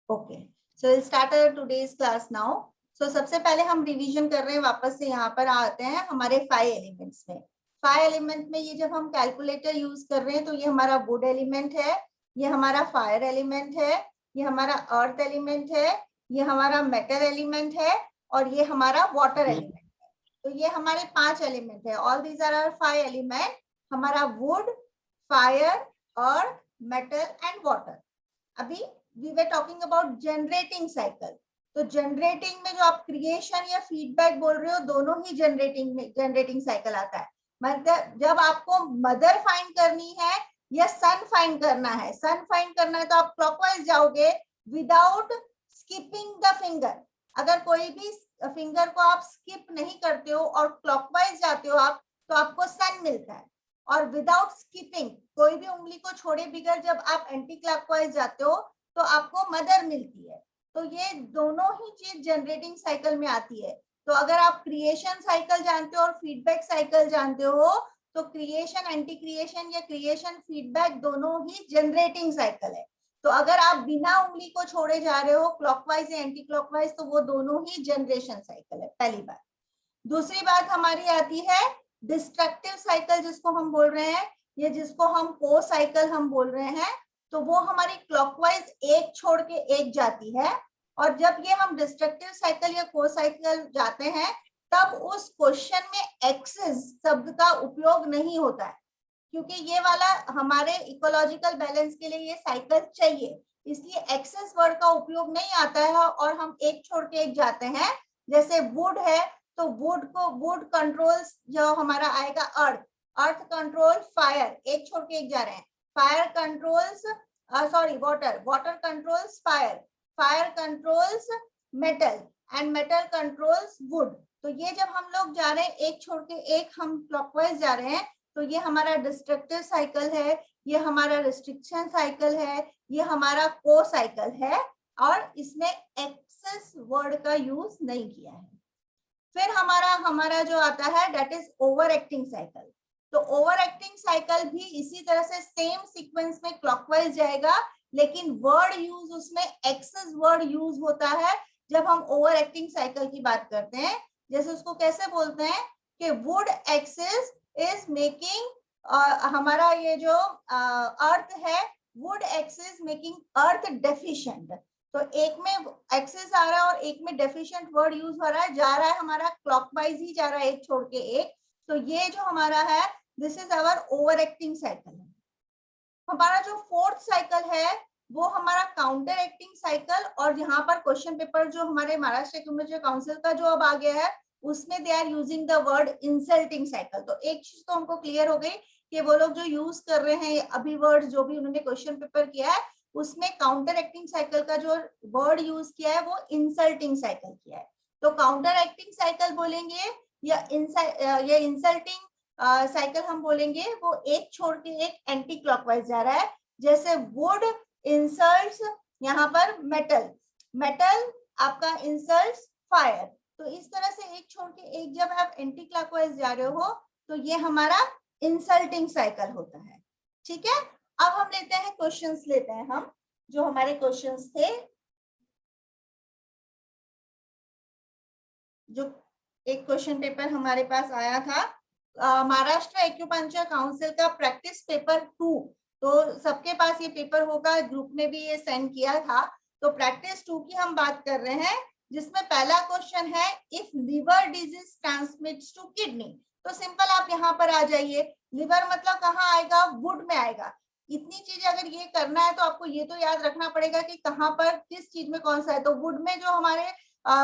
Okay, so will start our today's class now. So सबसे पहले हम रिवीजन कर रहे हैं, वापस से यहाँ पर आते हैं हमारे 5 एलिमेंट्स में। 5 एलिमेंट में ये जब हम कैलकुलेटर यूज कर रहे हैं तो ये हमारा वुड एलिमेंट है, ये हमारा फायर एलिमेंट है, ये हमारा अर्थ एलिमेंट है, ये हमारा मेटल एलिमेंट है और ये हमारा वाटर एलिमेंट है। तो ये हमारे 5 एलिमेंट है। All these are our 5 element, हमारा wood, fire, earth, metal and water. अभी we were talking about generating cycle. तो जनरेटिंग में जो आप क्रिएशन या फीडबैक बोल रहे हो, दोनों ही जनरेटिंग में जनरेटिंग साइकिल आता है। मतलब जब आपको मदर फाइंड करनी है या सन फाइंड करना है, सन फाइंड करना है तो आप क्लॉकवाइज जाओगे विदाउट स्किपिंग द फिंगर। अगर कोई भी फिंगर को आप स्किप नहीं करते हो और क्लॉकवाइज जाते हो आप, तो आपको सन मिलता है। और विदाउट स्किपिंग, कोई भी उंगली को छोड़े बिगर जब आप एंटी क्लॉकवाइज जाते हो तो आपको मदर मिलती है। तो ये दोनों ही चीज जनरेटिंग साइकिल में आती है। तो अगर आप क्रिएशन साइकिल जानते हो और फीडबैक साइकिल जानते हो, तो क्रिएशन, एंटी क्रिएशन या क्रिएशन फीडबैक दोनों ही जनरेटिंग साइकिल है। तो अगर आप बिना उंगली को छोड़े जा रहे हो क्लॉकवाइज या एंटी क्लॉकवाइज, तो वो दोनों ही जनरेशन साइकिल है, पहली बात। दूसरी बात हमारी आती है डिस्ट्रक्टिव साइकिल, जिसको हम बोल रहे हैं, ये जिसको हम को साइकिल हम बोल रहे हैं। तो वो हमारी क्लॉकवाइज एक छोड़ के एक जाती है। और जब ये हम डिस्ट्रक्टिव साइकिल या को साइकिल जाते हैं, तब उस क्वेश्चन में एक्सेस शब्द का उपयोग नहीं होता है, क्योंकि ये वाला हमारे इकोलॉजिकल बैलेंस के लिए ये साइकिल चाहिए, इसलिए एक्सेस वर्ड का उपयोग नहीं आता है और हम एक छोड़ के एक जाते हैं। जैसे वुड है तो वुड को, वुड कंट्रोल्स जो हमारा आएगा अर्थ, अर्थ कंट्रोल फायर, एक छोड़ के एक जा रहे हैं। Fire controls sorry water, water controls fire, fire controls metal and metal controls would. तो ये जब हम लोग जा रहे हैं एक छोड़ के एक, हम क्लॉकवाइज जा रहे हैं, तो ये हमारा डिस्ट्रक्टिव साइकिल है, ये हमारा रिस्ट्रिक्शन साइकिल है, ये हमारा को साइकिल है और इसमें एक्सेस वर्ड का यूज नहीं किया है। फिर हमारा जो आता है that is over acting cycle. तो ओवर एक्टिंग साइकिल भी इसी तरह से सेम सीक्वेंस में क्लॉकवाइज जाएगा, लेकिन वर्ड यूज उसमें एक्सेस वर्ड यूज होता है जब हम ओवर एक्टिंग साइकिल की बात करते हैं। जैसे उसको कैसे बोलते हैं कि वुड एक्सेस इज मेकिंग, हमारा ये जो अर्थ है, would excess making earth deficient. तो एक में एक्सेस आ रहा है और एक में डेफिशिएंट वर्ड यूज हो रहा है, जा रहा है हमारा क्लॉकवाइज ही जा रहा है, एक छोड़ के एक। तो ये जो हमारा है, this is our over acting cycle. हमारा जो फोर्थ साइकिल है वो हमारा काउंटर एक्टिंग साइकिल। और यहाँ पर क्वेश्चन पेपर जो हमारे महाराष्ट्र एग्रीकल्चर काउंसिल का जो अब आ गया है, उसमें they are using the word insulting cycle. तो एक चीज तो हमको क्लियर हो गई कि वो लोग जो यूज कर रहे हैं अभी वर्ड, जो भी उन्होंने क्वेश्चन पेपर किया है, उसमें काउंटर एक्टिंग साइकिल का जो वर्ड यूज किया है वो इंसल्टिंग साइकिल किया है। तो काउंटर एक्टिंग साइकिल बोलेंगे या इंसल्टिंग साइकिल हम बोलेंगे, वो एक छोड़ के एक एंटी क्लॉकवाइज जा रहा है। जैसे वुड इंसल्ट्स यहाँ पर मेटल, मेटल आपका इंसल्ट्स फायर। तो इस तरह से एक छोड़ के एक जब आप एंटी क्लॉकवाइज जा रहे हो, तो ये हमारा इंसल्टिंग साइकिल होता है। ठीक है, अब हम लेते हैं क्वेश्चंस, लेते हैं हम जो हमारे क्वेश्चंस थे, जो एक क्वेश्चन पेपर हमारे पास आया था महाराष्ट्र एक्यूपंक्चर काउंसिल का प्रैक्टिस पेपर 2। तो सबके पास ये पेपर होगा, ग्रुप में भी ये सेंड किया था। तो प्रैक्टिस 2 की हम बात कर रहे हैं, जिसमें पहला क्वेश्चन है if liver disease transmits to kidney. तो सिंपल आप यहाँ पर आ जाइए, लिवर मतलब कहाँ आएगा, वुड में आएगा। इतनी चीजें अगर ये करना है तो आपको ये तो याद रखना पड़ेगा कि कहाँ पर किस चीज में कौन सा है। तो वुड में जो हमारे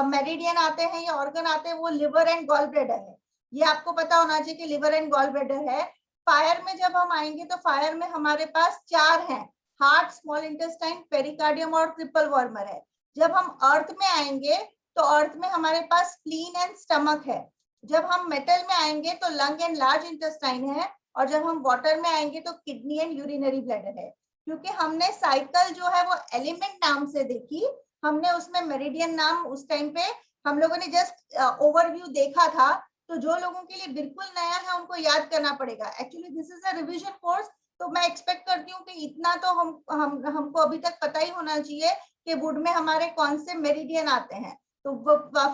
मेरिडियन आते हैं या ऑर्गन आते हैं वो लिवर एंड गॉल ब्लैडर है, ये आपको पता होना चाहिए कि लिवर एंड गॉल ब्लैडर है। फायर में जब हम आएंगे तो फायर में हमारे पास 4 हैं, हार्ट, स्मॉल इंटेस्टाइन, पेरिकार्डियम और ट्रिपल वर्मर है। जब हम अर्थ में आएंगे तो अर्थ में हमारे पास स्प्लीन एंड स्टमक है। जब हम मेटल में आएंगे तो लंग एंड लार्ज इंटेस्टाइन है। और जब हम वाटर में आएंगे तो किडनी एंड यूरिनरी ब्लैडर है। क्योंकि हमने साइकिल जो है वो एलिमेंट नाम से देखी, हमने उसमें मेरिडियन नाम उस टाइम पे हम लोगों ने जस्ट ओवरव्यू देखा था। तो जो लोगों के लिए बिल्कुल नया है उनको याद करना पड़ेगा। Actually this is a revision course, तो मैं एक्सपेक्ट करती हूँ कि इतना तो हमको अभी तक पता ही होना चाहिए कि वुड में हमारे कौन से मेरिडियन आते हैं। तो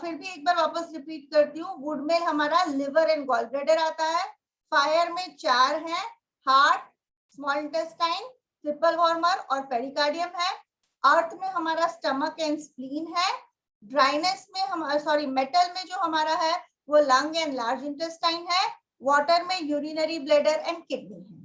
फिर भी एक बार वापस रिपीट करती हूँ, वुड में हमारा लिवर एंड गॉल ब्लैडर आता है, फायर में 4 हैं, heart, small intestine, triple warmer और पेरिकार्डियम है, अर्थ में हमारा स्टमक एंड स्प्लीन है, ड्राइनेस में मेटल में जो हमारा है वो लंग एंड लार्ज इंटेस्टाइन है, वाटर में यूरिनरी ब्लैडर एंड किडनी है।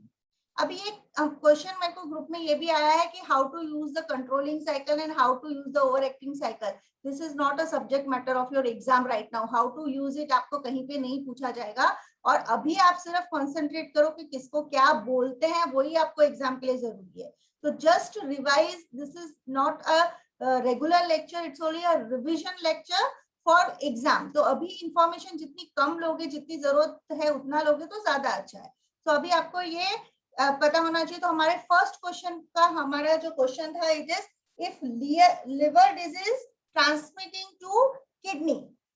अभी एक क्वेश्चन मेरे को ग्रुप में ये भी आया है कि how to use the controlling cycle and how to use the over acting cycle. This is not a subject matter of your exam right now. How to use it आपको कहीं पे नहीं पूछा जाएगा, और अभी आप सिर्फ कॉन्सेंट्रेट करो कि किसको क्या बोलते हैं, वही आपको एग्जाम के लिए जरूरी है। तो just revise, this is not a regular lecture, it's only a revision lecture for exam. तो अभी इंफॉर्मेशन जितनी कम लोगे, जितनी जरूरत है उतना लोगे तो ज्यादा अच्छा है। तो अभी आपको ये पता होना चाहिए। तो हमारे फर्स्ट क्वेश्चन का हमारा जो क्वेश्चन था, it is if liver disease transmitting to kidney.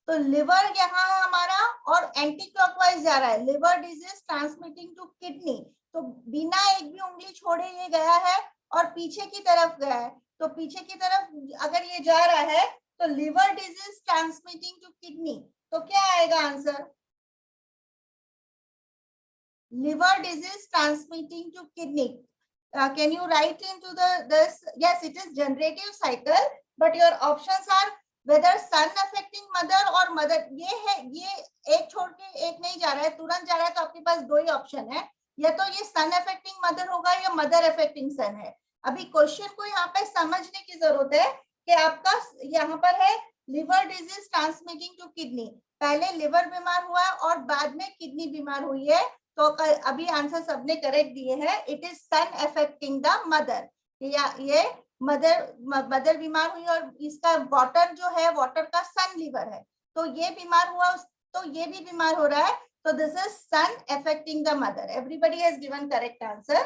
तो लिवर यहाँ है हमारा और एंटी क्लॉकवाइज जा रहा है, liver disease transmitting to kidney. तो बिना एक भी उंगली छोड़े ये गया है और पीछे की तरफ गया है। तो पीछे की तरफ अगर ये जा रहा है तो liver disease transmitting to kidney, तो क्या आएगा answer? liver disease transmitting to kidney. Can you write into this? Yes, it is generative cycle, but your options are whether son affecting mother or mother. ये है, ये एक छोड़ के एक नहीं जा रहा है, तुरंत जा रहा है, तो आपके पास 2 ही ऑप्शन है, या तो ये सन अफेक्टिंग मदर होगा या मदर अफेक्टिंग सन है। अभी क्वेश्चन को यहाँ पे समझने की जरूरत है कि आपका यहाँ पर है liver disease transmitting to kidney, पहले लिवर बीमार हुआ और बाद में किडनी बीमार हुई है। तो अभी आंसर सबने करेक्ट दिए हैं, it is son affecting the mother. ये मदर बीमार हुई और इसका वाटर जो है, वाटर का सन लिवर है, तो ये बीमार हुआ तो ये भी बीमार हो रहा है, तो this is son affecting the mother. Everybody has given correct answer.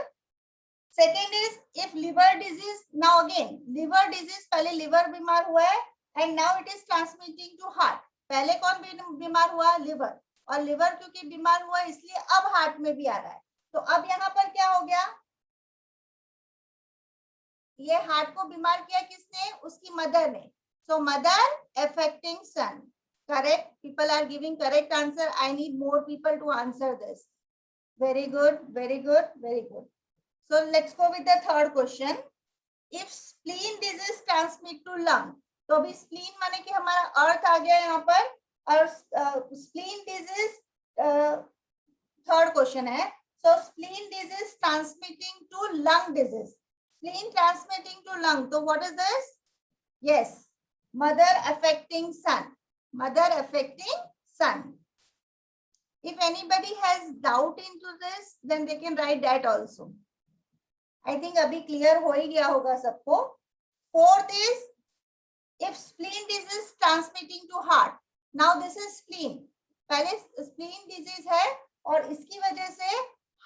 Second is if liver disease, now again liver disease, पहले लिवर बीमार हुआ है and now it is transmitting to heart. पहले कौन बीमार हुआ? लिवर, और लिवर क्योंकि बीमार हुआ इसलिए अब हार्ट में भी आ रहा है। तो अब यहाँ पर क्या हो गया, ये हार्ट को बीमार किया किसने? उसकी मदर ने। So mother affecting son. Correct, people are giving correct answer. I need more people to answer this. Very good, very good, very good. So let's go with the third question. If spleen disease transmit to lung. तो अभी spleen माने कि हमारा अर्थ आ गया यहाँ पर, और spleen disease third question है। So spleen disease transmitting to lung disease, spleen transmitting to lung, तो what is this? Yes, mother affecting son, mother affecting son. If anybody has doubt into this, then they can write that also. I think अभी clear हो ही गया होगा सबको। Fourth is if spleen disease transmitting to heart. Now this is spleen. पहले spleen disease है और इसकी वजह से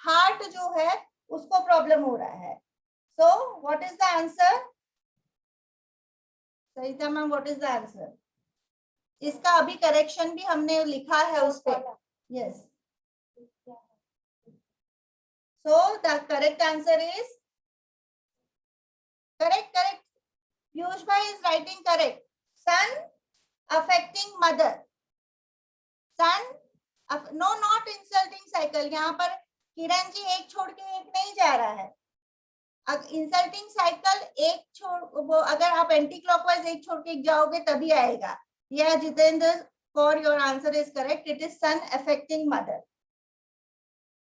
हार्ट जो है उसको प्रॉब्लम हो रहा है। So what is the answer? Sarita ma'am, what is the answer? इसका अभी करेक्शन भी हमने लिखा है उस पे। Yes. So the correct answer is correct. Piyush bhai is writing correct. Son affecting mother. Son, no, not insulting cycle. यहाँ पर किरण जी एक छोड़ के एक नहीं जा रहा है। इंसल्टिंग साइकिल एक छोड़, अगर आप एंटी क्लॉकवाइज एक छोड़ के एक जाओगे तभी आएगा। यह Jitendra, for your answer is correct, it is son affecting mother.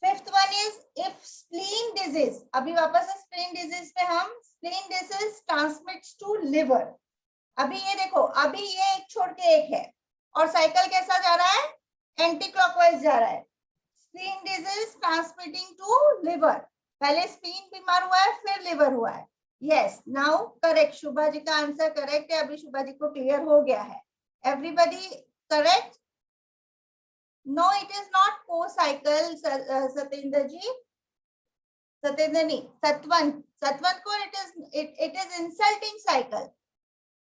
Fifth one is if spleen disease. अभी वापस स्प्लीन डिजीज पे हम, spleen disease transmits to liver. अभी ये देखो, अभी ये एक छोड़ के एक है और साइकिल कैसा जा रहा है? एंटी क्लॉकवाइज जा रहा है। Spleen disease transmitting to liver, पहले स्प्लीन बीमार हुआ है फिर लिवर हुआ है। Yes, now correct, Shubha ji का आंसर करेक्ट है। अभी शुभा जी को क्लियर हो गया है। Everybody correct? No, it is not co-cycle, Satyendra ji. Satyendra नहीं, सतवंत को it is insulting cycle.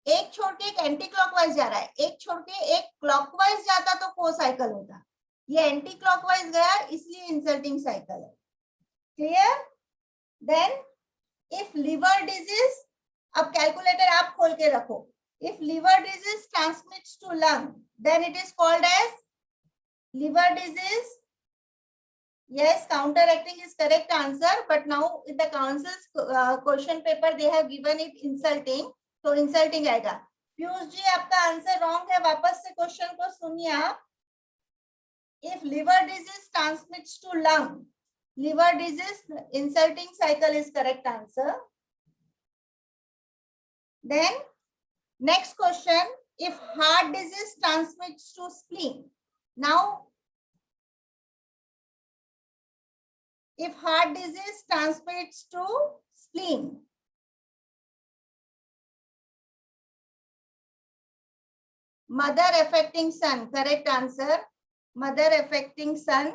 एक छोड़ के एक एंटी क्लॉकवाइज जा रहा है, एक छोड़ के एक क्लॉकवाइज जाता तो को-साइकिल होता। ये एंटी क्लॉकवाइज गया इसलिए इंसल्टिंग साइकिल है। Clear? Then if liver disease, अब कैलकुलेटर आप खोल के रखो. If liver disease transmits to lung, then it is called as liver disease. Yes, counteracting is correct answer, but now in the council's question paper they have given it insulting, तो insulting आएगा. पीयूष जी आपका answer wrong है, वापस से question को सुनिए आप. If liver disease transmits to lung, liver disease insulting cycle is correct answer. Then next question, if heart disease transmits to spleen. Now if heart disease transmits to spleen, mother affecting son, correct answer. Mother affecting son,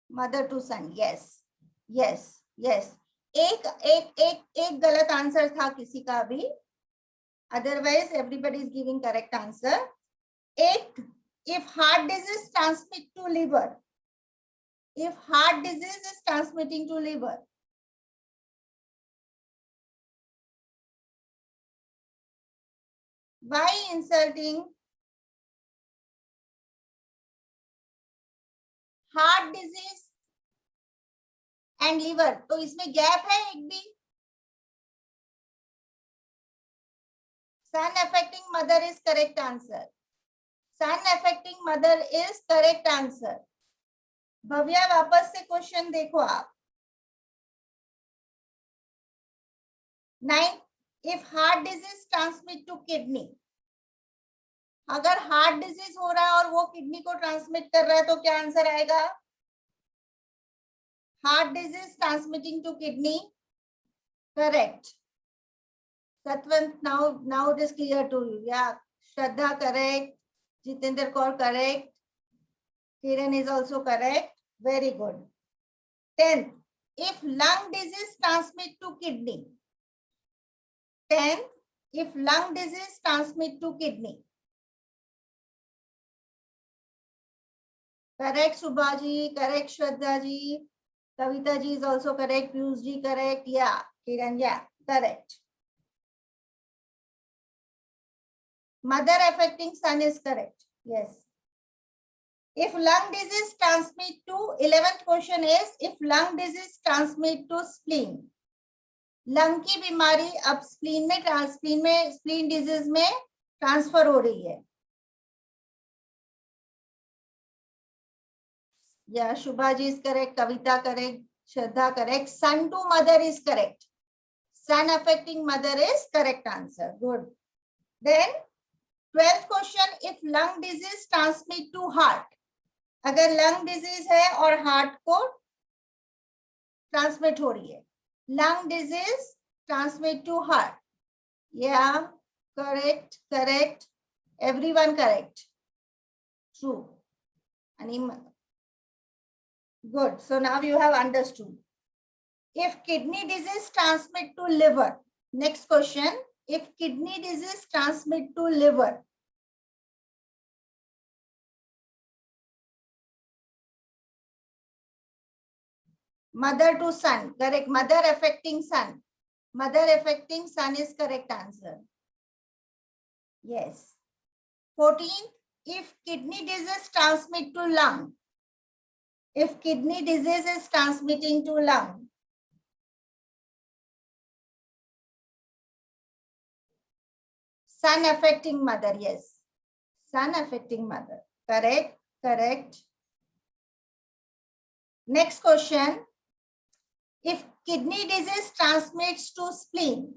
mother to son. Yes, yes, yes. एक गलत answer था किसी का भी, otherwise everybody is giving correct answer. If heart disease transmit to liver, if heart disease is transmitting to liver, why insulting? Heart disease and liver, तो इसमें gap है एक भी. Son affecting mother is correct answer. Son affecting mother is correct answer. Bhavya वापस से question देखो आप. 9, if heart disease transmit to kidney, अगर हार्ट डिजीज हो रहा है और वो किडनी को ट्रांसमिट कर रहा है तो क्या आंसर आएगा? Heart disease transmitting to kidney, correct. Satwant, now it is clear to you. Yeah, Shraddha correct, Jitendra Kaur correct, Kiran is also correct. Very good. 10th, if lung disease transmit to kidney. 10th, if lung disease transmit to kidney. Correct, Subha ji, correct, Shraddha ji, Kavita ji is also correct, Piyush ji correct, yeah, Kiran, yeah, correct. Mother affecting son is correct, yes. If lung disease transmit to, 11th question is, if lung disease transmit to spleen. Lung की बीमारी अब spleen में spleen disease में transfer हो रही है. या Shubha ji is correct, Kavita correct, Shraddha correct. Son to mother is correct. Son affecting mother is correct answer. Good. Then 12th question, if lung disease transmit to heart. अगर लंग डिजीज है और heart को transmit हो रही है. lung disease transmit to heart. Yeah, correct, everyone correct, true. Good. So now you have understood. If kidney disease transmit to liver. Next question, if kidney disease transmit to liver. Mother to son, correct. Mother affecting son. Mother affecting son is correct answer. Yes. 14th, if kidney disease transmit to lung. If kidney disease is transmitting to lung. Son affecting mother, yes. Son affecting mother, correct. Next question, if kidney disease transmits to spleen.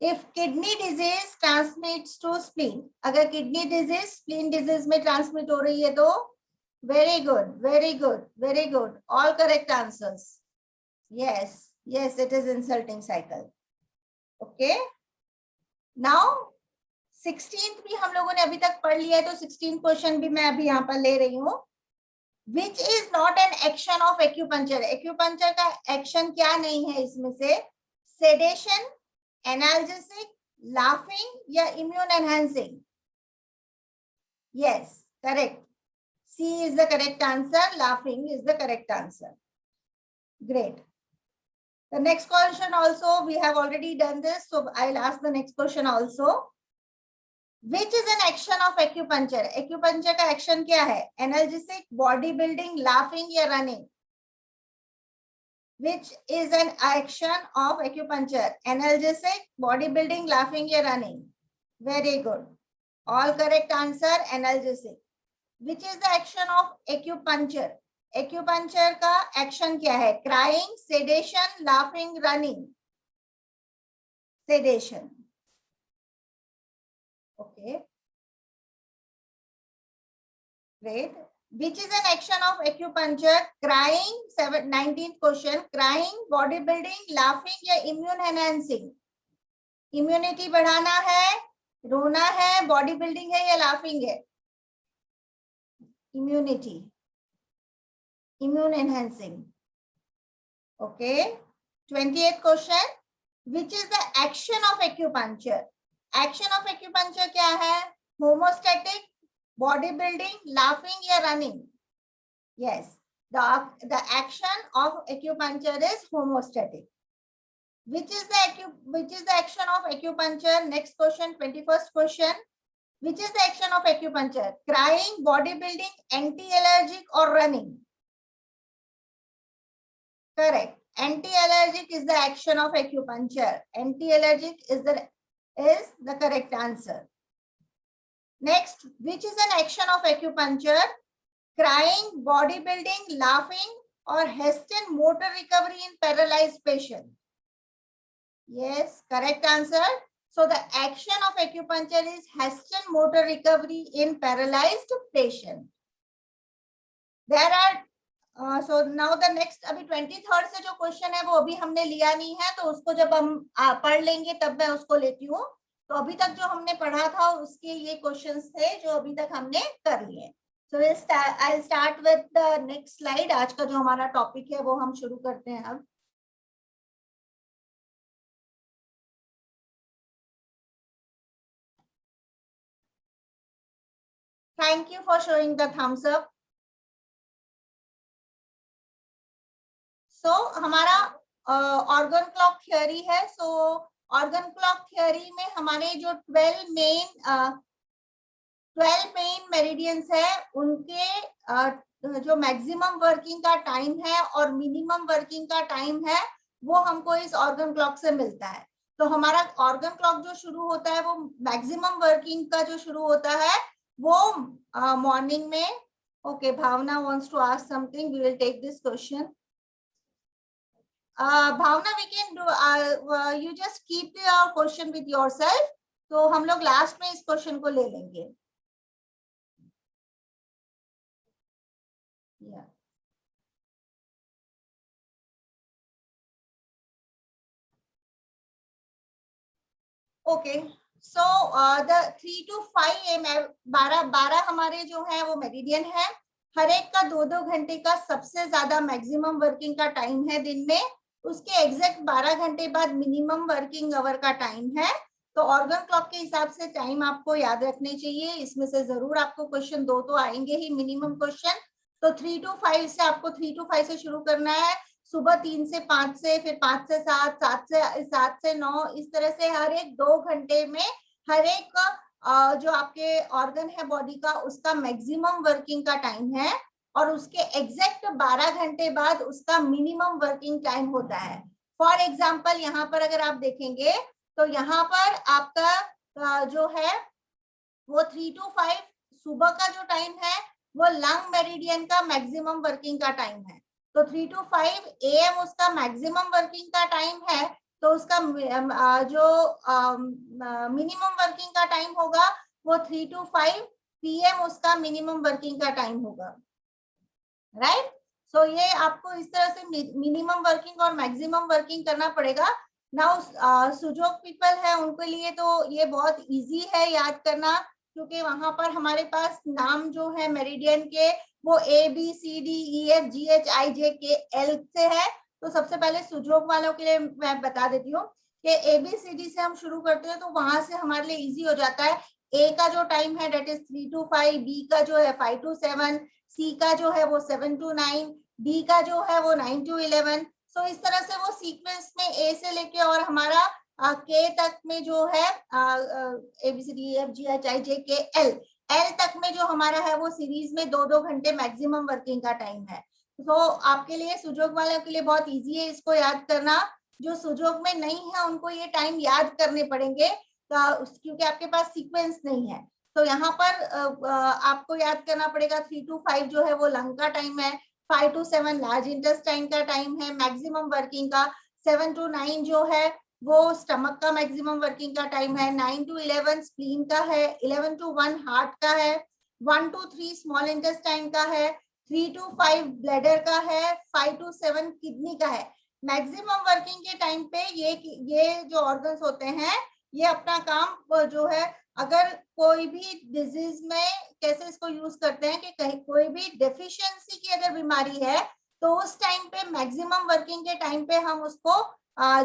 If kidney disease transmits to spleen, अगर kidney disease spleen disease में transmit हो रही है तो very good, all correct answers. Yes, it is insulting cycle. Okay, now 16th भी हम लोगों ने अभी तक पढ़ लिया है, तो 16th क्वेश्चन भी मैं अभी यहाँ पर ले रही हूँ. Which is not an action of acupuncture. Acupuncture का एक्शन क्या नहीं है इसमें से? Sedation, analgesic, laughing या immune enhancing? Yes, correct. C is the correct answer. Laughing is the correct answer. Great. The next question also, we have already done this, so I'll ask the next question also. Which is an action of acupuncture? Acupuncture का action क्या है? Analgesic, body building, laughing या running? Which is an action of acupuncture? Analgesic, body building, laughing या running? Very good. All correct answer, analgesic. Which is the action of acupuncture? Acupuncture का action क्या है? Crying, sedation, laughing, running. Sedation. Okay. Great. Which is an action of acupuncture? Crying, 19th question. Crying, bodybuilding, laughing या immune enhancing? Immunity बढ़ाना है, रोना है, body building है या लाफिंग है? Immunity. Immune enhancing. Okay. 28th question. Which is the action of acupuncture? Action of acupuncture क्या है? Homeostatic, body building, laughing या running? Yes. The action of acupuncture is homeostatic. Which is the action of acupuncture? Next question, 21st question. Which is the action of acupuncture? Crying, body building, anti-allergic or running? Correct. Anti-allergic is the action of acupuncture. Anti-allergic is the correct answer. Next, which is an action of acupuncture? Crying, body building, laughing or hasten motor recovery in paralyzed patient? Yes, correct answer. So the action of acupuncture is hasten motor recovery in paralyzed patient. There are so now the next, अभी 23rd से जो question है वो अभी हमने लिया नहीं है, तो उसको जब हम पढ़ लेंगे तब मैं उसको लेती हूँ. तो अभी तक जो हमने पढ़ा था उसके ये क्वेश्चंस थे जो अभी तक हमने कर लिए. So I'll start with the next slide. आज का जो हमारा टॉपिक है वो हम शुरू करते हैं अब. Thank you for showing the thumbs up. So हमारा ऑर्गन क्लॉक थियरी है. सो ऑर्गन क्लॉक थियरी में हमारे जो 12 मेन मेरिडियंस है उनके जो मैक्सिमम वर्किंग का टाइम है और मिनिमम वर्किंग का टाइम है वो हमको इस ऑर्गन क्लॉक से मिलता है. तो हमारा ऑर्गन क्लॉक जो शुरू होता है वो मैक्सिमम वर्किंग का जो शुरू होता है वो मॉर्निंग में. Okay, Bhavna wants to ask something. We will take this question. Bhavna, we can do, you just keep your question with yourself. तो हम लोग लास्ट में इस क्वेश्चन को ले लेंगे. Okay, so the 3 to 5 AM 12 हमारे जो है वो मेरिडियन है. हर एक का 2-2 घंटे का सबसे ज्यादा मैक्सिमम वर्किंग का टाइम है दिन में. उसके एग्जैक्ट 12 घंटे बाद मिनिमम वर्किंग आवर का टाइम है. तो ऑर्गन क्लॉक के हिसाब से टाइम आपको याद रखने चाहिए. इसमें से जरूर आपको क्वेश्चन 2 तो आएंगे ही मिनिमम क्वेश्चन. तो 3 to 5 से आपको 3 to 5 से शुरू करना है. सुबह 3 से 5 से, फिर 5 से 7, 7 से 9, इस तरह से हर एक 2 घंटे में हर एक जो आपके ऑर्गन है बॉडी का उसका मैक्सिमम वर्किंग का टाइम है और उसके एग्जैक्ट 12 घंटे बाद उसका मिनिमम वर्किंग टाइम होता है. फॉर एग्जाम्पल यहाँ पर अगर आप देखेंगे तो यहाँ पर आपका जो है वो 3 to 5 सुबह का जो टाइम है वो लंग मेरिडियन का मैक्सिमम वर्किंग का टाइम है. तो 3 to 5 AM उसका मैक्सिमम वर्किंग का टाइम है. तो उसका जो मिनिमम वर्किंग का टाइम होगा वो 3 to 5 PM उसका मिनिमम वर्किंग का टाइम होगा. राइट. सो ये आपको इस तरह से मिनिमम वर्किंग और मैक्सिमम वर्किंग करना पड़ेगा. नाउ सुजोग पीपल है उनके लिए तो ये बहुत इजी है याद करना, क्योंकि वहां पर हमारे पास नाम जो है मेरिडियन के वो ABCDEFGHIJKL से है. तो सबसे पहले सुजोग वालों के लिए मैं बता देती हूँ कि ABCD से हम शुरू करते हैं तो वहां से हमारे लिए इजी हो जाता है. A का जो टाइम है डेट इज 3 to 5, B का जो है 5 to 7, C का जो है वो 7 to 9, D का जो है वो 9 to 11. सो इस तरह से वो सीक्वेंस में ए से लेके और हमारा के तक में जो है ABCDEFGHIJKL एल तक में जो हमारा है वो सीरीज में 2-2 घंटे मैक्सिमम वर्किंग का टाइम है। तो आपके लिए सुजोग वालों के लिए बहुत इजी है इसको याद करना। जो सुजोग में नहीं है उनको ये टाइम याद करने पड़ेंगे क्योंकि आपके पास सीक्वेंस नहीं है। तो यहाँ पर आपको याद करना पड़ेगा 3 to 5 जो है वो लंग का टाइम है, 5 to 7 लार्ज इंटेस्टाइन का टाइम है मैक्सिमम वर्किंग का, 7 to 9 जो है वो स्टमक का मैक्सिमम वर्किंग का टाइम है, 9 to 11 स्प्लीन का है, 11 to 1 हार्ट का है, 1 to 3 स्मॉल इंटेस्टाइन का है, 3 to 5 ब्लैडर का है, 5 to 7 किडनी का है। मैक्सिमम वर्किंग के टाइम पे ये जो ऑर्गन्स होते हैं ये अपना काम जो है, अगर कोई भी डिजीज में कैसे इसको यूज करते हैं कि कहीं कोई भी डेफिशिएंसी की अगर बीमारी है तो उस टाइम पे मैक्सिमम वर्किंग के टाइम पे हम उसको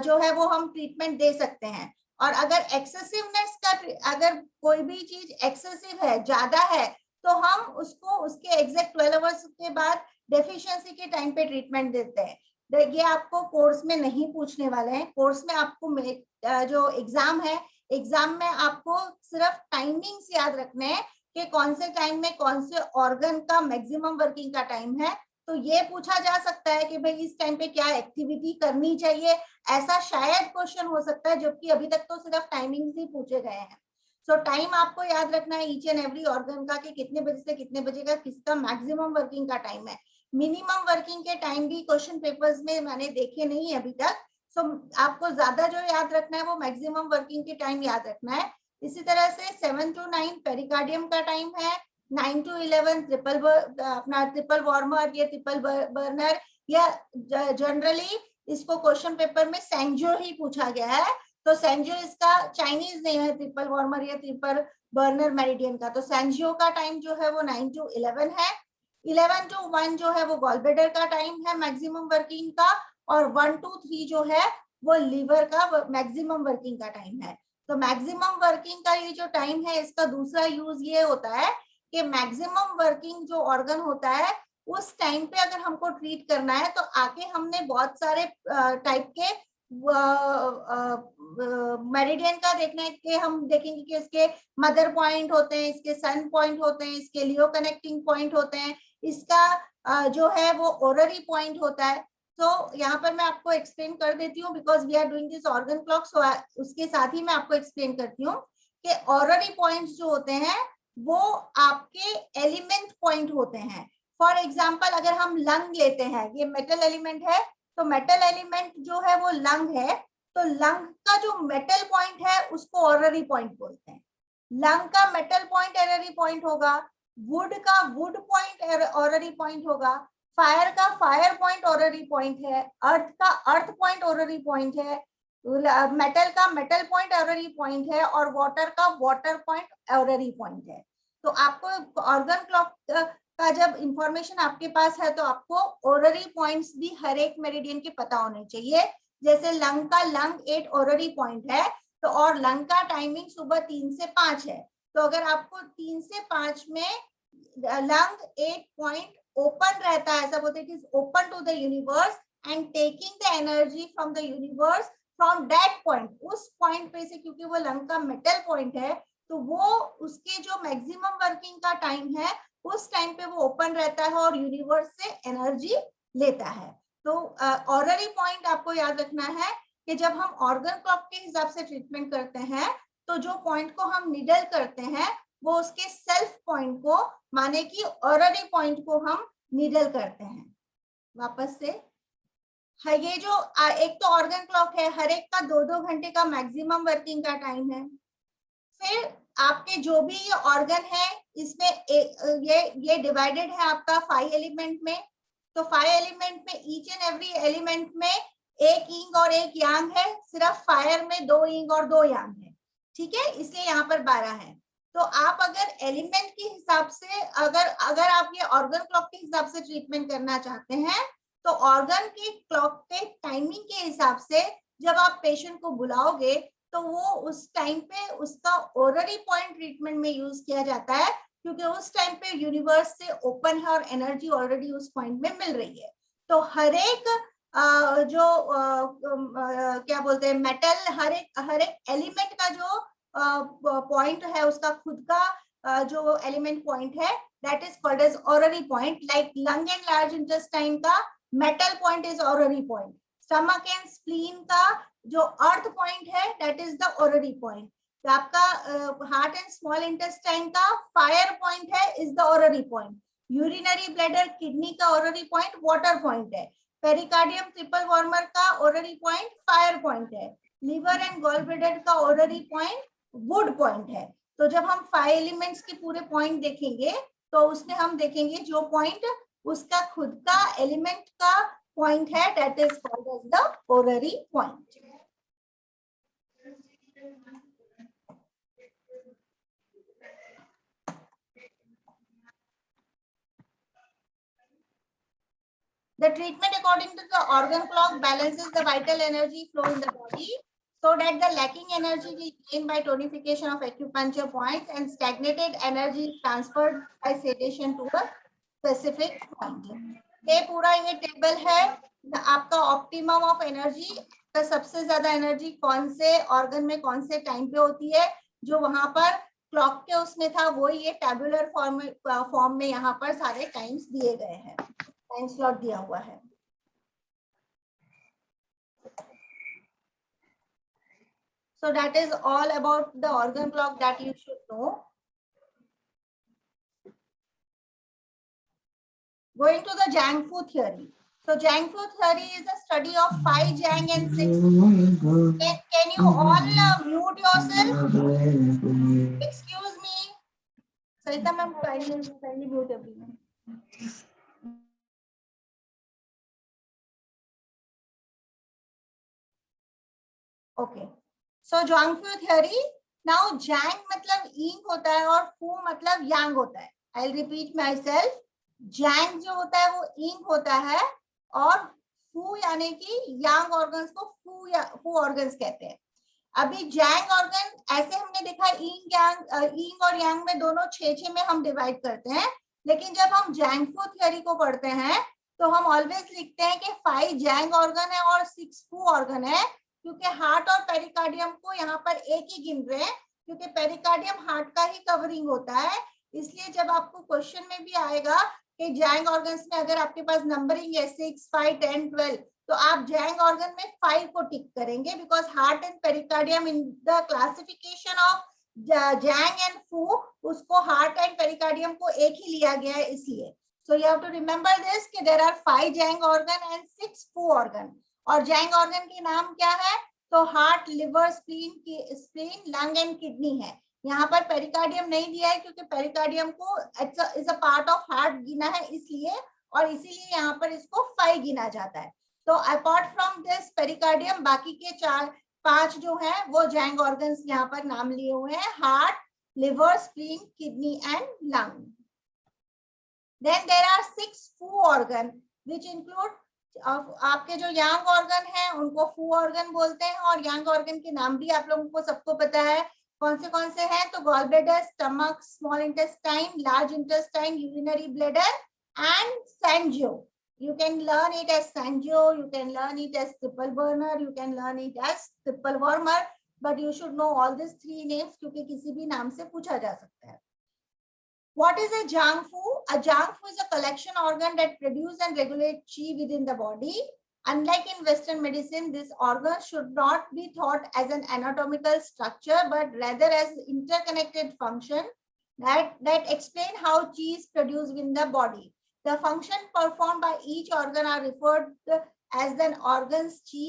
जो है वो हम ट्रीटमेंट दे सकते हैं। और अगर एक्सेसिवनेस का, अगर कोई भी चीज एक्सेसिव है, ज्यादा है, तो हम उसको उसके एग्जैक्ट 12 आवर्स के बाद डेफिशिएंसी के टाइम पे ट्रीटमेंट देते हैं। ये आपको कोर्स में नहीं पूछने वाले हैं। कोर्स में आपको जो एग्जाम है, एग्जाम में आपको सिर्फ टाइमिंग्स याद रखने हैं कि कौन से टाइम में कौन से ऑर्गन का मैक्सिमम वर्किंग का टाइम है। तो ये पूछा जा सकता है कि भाई इस टाइम पे क्या एक्टिविटी करनी चाहिए, ऐसा शायद क्वेश्चन हो सकता है, जबकि अभी तक तो सिर्फ टाइमिंग्स ही पूछे गए हैं। सो टाइम आपको याद रखना है ईच एंड एवरी ऑर्गन का कि कितने बजे से कितने बजे का किसका मैक्सिमम वर्किंग का टाइम है। मिनिमम वर्किंग के टाइम भी क्वेश्चन पेपर्स में मैंने देखे नहीं है अभी तक। सो आपको ज्यादा जो याद रखना है वो मैक्सिमम वर्किंग के टाइम याद रखना है। इसी तरह से 7 to 9 पेरिकार्डियम का टाइम है, 9 to 11 अपना ट्रिपल वार्मर या ट्रिपल बर्नर, या जनरली इसको क्वेश्चन पेपर में सेंजो ही पूछा गया है। तो सेंजो इसका चाइनीज नेम है, ट्रिपल वार्मर या ट्रिपल बर्नर मेरिडियन का। तो सेंजो का टाइम जो है वो 9 to 11 है। 11 to 1 जो है वो गॉलब्लैडर का टाइम है मैक्सिमम वर्किंग का, और 1 to 3 जो है वो लीवर का मैक्सिमम वर्किंग का टाइम है। तो मैक्सिमम वर्किंग का ये जो टाइम है इसका दूसरा यूज ये होता है कि मैक्सिमम वर्किंग जो ऑर्गन होता है उस टाइम पे अगर हमको ट्रीट करना है तो आके हमने बहुत सारे टाइप के मेरिडियन का देखना है कि हम देखेंगे कि इसके मदर पॉइंट होते हैं, इसके सन पॉइंट होते हैं, इसके लियो कनेक्टिंग पॉइंट होते हैं, इसका जो है वो ओररी पॉइंट होता है। तो यहाँ पर मैं आपको एक्सप्लेन कर देती हूँ because we are doing this organ clock. So उसके साथ ही मैं आपको एक्सप्लेन करती हूँ कि ओररी पॉइंट्स जो होते हैं वो आपके एलिमेंट पॉइंट होते हैं। फॉर एग्जाम्पल अगर हम लंग लेते हैं, ये मेटल एलिमेंट है, तो मेटल एलिमेंट जो है वो लंग है, तो लंग का जो मेटल पॉइंट है उसको ऑररी पॉइंट बोलते हैं। लंग का मेटल पॉइंट ऑररी पॉइंट होगा, वुड का वुड पॉइंट ऑररी पॉइंट होगा, फायर का फायर पॉइंट ऑररी पॉइंट है, अर्थ का अर्थ पॉइंट ऑररी पॉइंट है, मेटल का मेटल पॉइंट ऑररी पॉइंट है, और वाटर का वाटर पॉइंट ऑररी पॉइंट है। तो आपको ऑर्गन क्लॉक का जब इंफॉर्मेशन आपके पास है तो आपको ऑररी पॉइंट्स भी हर एक मेरिडियन के पता होने चाहिए। जैसे लंग का लंग 8 ऑररी पॉइंट है, तो और लंग का टाइमिंग सुबह 3 से 5 है। तो अगर आपको 3 से 5 में लंग 8 पॉइंट ओपन रहता है, ऐसा बोलते हैं, it is open to the universe and taking the energy from the universe from that point, उस पॉइंट पे से, क्योंकि वो लंग का मेटल पॉइंट है तो वो उसके जो मैक्सिमम वर्किंग का टाइम है उस टाइम पे वो ओपन रहता है और यूनिवर्स से एनर्जी लेता है। तो ऑररी पॉइंट आपको याद रखना है कि जब हम ऑर्गन क्लॉक के हिसाब से ट्रीटमेंट करते हैं तो जो पॉइंट को हम निडल करते हैं वो उसके सेल्फ पॉइंट को, माने कि ऑररी पॉइंट को हम निडल करते हैं। वापस से हाँ, ये जो एक तो ऑर्गन क्लॉक है, हर एक का 2-2 घंटे का मैक्सिमम वर्किंग का टाइम है। फिर आपके जो भी ये ऑर्गन है इसमें ये डिवाइडेड है आपका 5 एलिमेंट में। तो 5 एलिमेंट में ईच एंड एवरी एलिमेंट में एक इंग और एक यांग है, सिर्फ फायर में 2 इंग और 2 यांग है, ठीक है, इसलिए यहाँ पर 12 है। तो आप अगर एलिमेंट के हिसाब से, अगर आप ये ऑर्गन क्लॉक के हिसाब से ट्रीटमेंट करना चाहते हैं तो ऑर्गन के क्लॉक के टाइमिंग के हिसाब से जब आप पेशेंट को बुलाओगे तो वो उस टाइम पे उसका ऑररी पॉइंट ट्रीटमेंट में यूज किया जाता है, क्योंकि उस टाइम पे यूनिवर्स से ओपन है और एनर्जी ऑलरेडी उस पॉइंट में मिल रही है। तो हर एक जो क्या बोलते हैं मेटल, हर एक एलिमेंट का जो पॉइंट है उसका खुद का जो एलिमेंट पॉइंट है that is called as horary point. Like lung and large intestine का metal point is horary point. Stomach and spleen का जो अर्थ पॉइंट है that is the horary point. आपका हार्ट एंड स्मॉल इंटेस्टाइन का fire point है is the horary point. Urinary bladder kidney का horary point water point है. Pericardium triple warmer का horary point fire point है. Liver and gall bladder का horary point would point है. तो जब हम 5 एलिमेंट्स के पूरे पॉइंट देखेंगे तो उसमें हम देखेंगे जो पॉइंट उसका खुद का एलिमेंट का पॉइंट है that is called as the horary point. The treatment according to the organ clock balances the vital energy flow in the body so that the lacking energy is gained by tonification of acupuncture points and stagnated energy is transferred by sedation to a specific point. ये पूरा ये table है आपका optimum of energy का. सबसे ज्यादा energy कौन से ऑर्गन में कौन से टाइम पे होती है, जो वहां पर क्लॉक के उसमें था वो ये टेबुलर फॉर्म में यहाँ पर सारे टाइम्स दिए गए हैं, टाइम स्लॉट दिया हुआ है. So that is all about the organ clock that you should know. Going to the Jang Fu theory. So Jang Fu theory is a study of 5 Jang and 6 Fu. Can you all mute yourself? Excuse me. Sarita ma'am, kindly mute everyone. Okay. So Jang Fu theory. Now Jang मतलब yin होता है और Fu मतलब yang होता है. I'll repeat myself. जैंग जो होता है वो इंग होता है और फू यानी कि यांग ऑर्गन्स को फू ऑर्गन्स कहते हैं. अभी जैंग ऑर्गन ऐसे हमने देखा इंग और यांग में दोनों 6 में हम डिवाइड करते हैं, लेकिन जब हम जैंग फू थियोरी को पढ़ते हैं तो हम ऑलवेज लिखते हैं कि 5 जैंग ऑर्गन है और 6 फू ऑर्गन है, क्योंकि हार्ट और पेरिकार्डियम को यहाँ पर एक ही गिन रहे हैं, क्योंकि पेरिकार्डियम हार्ट का ही कवरिंग होता है. इसलिए जब आपको क्वेश्चन में भी आएगा कि जैंग ऑर्गन्स में अगर आपके पास नंबरिंग है 6, 5, 10, 12 तो आप जैंग ऑर्गन में 5 को टिक करेंगे, because heart and pericardium in the classification of zang and fu उसको हार्ट एंड पेरिकार्डियम को एक ही लिया गया है इसलिए. So you have to remember this कि there are 5 zang organ and 6 fu organ. और जैंग ऑर्गन के नाम क्या है? तो heart, liver, spleen, lung and kidney है. यहाँ पर पेरिकार्डियम नहीं दिया है क्योंकि पेरिकार्डियम को is a part of heart गिना है इसलिए, और इसीलिए यहाँ पर इसको 5 गिना जाता है. तो अपार्ट फ्रॉम दिस पेरिकार्डियम बाकी के 4-5 जो है वो जैंग ऑर्गन्स यहाँ पर नाम लिए हुए हैं: heart, liver, spleen, kidney and lung. Then there are 6 fu organ which include आपके जो यांग ऑर्गन है उनको फू ऑर्गन बोलते हैं, और यांग ऑर्गन के नाम भी आप लोगों को सबको पता है कौन से हैं. तो gall bladder, stomach, small intestine, large intestine, urinary bladder and sanjiao. You can learn it as Sanjo, you can learn it as triple burner, you can learn it as triple warmer, but you should know all these 3 names क्योंकि किसी भी नाम से पूछा जा सकता है. What is a Jang Fu? A Jang Fu is a collection organ that produce and regulate qi within the body. Unlike in Western medicine, this organ should not be thought as an anatomical structure, but rather as interconnected function that explain how qi is produced in the body. The function performed by each organ are referred as the organ's qi.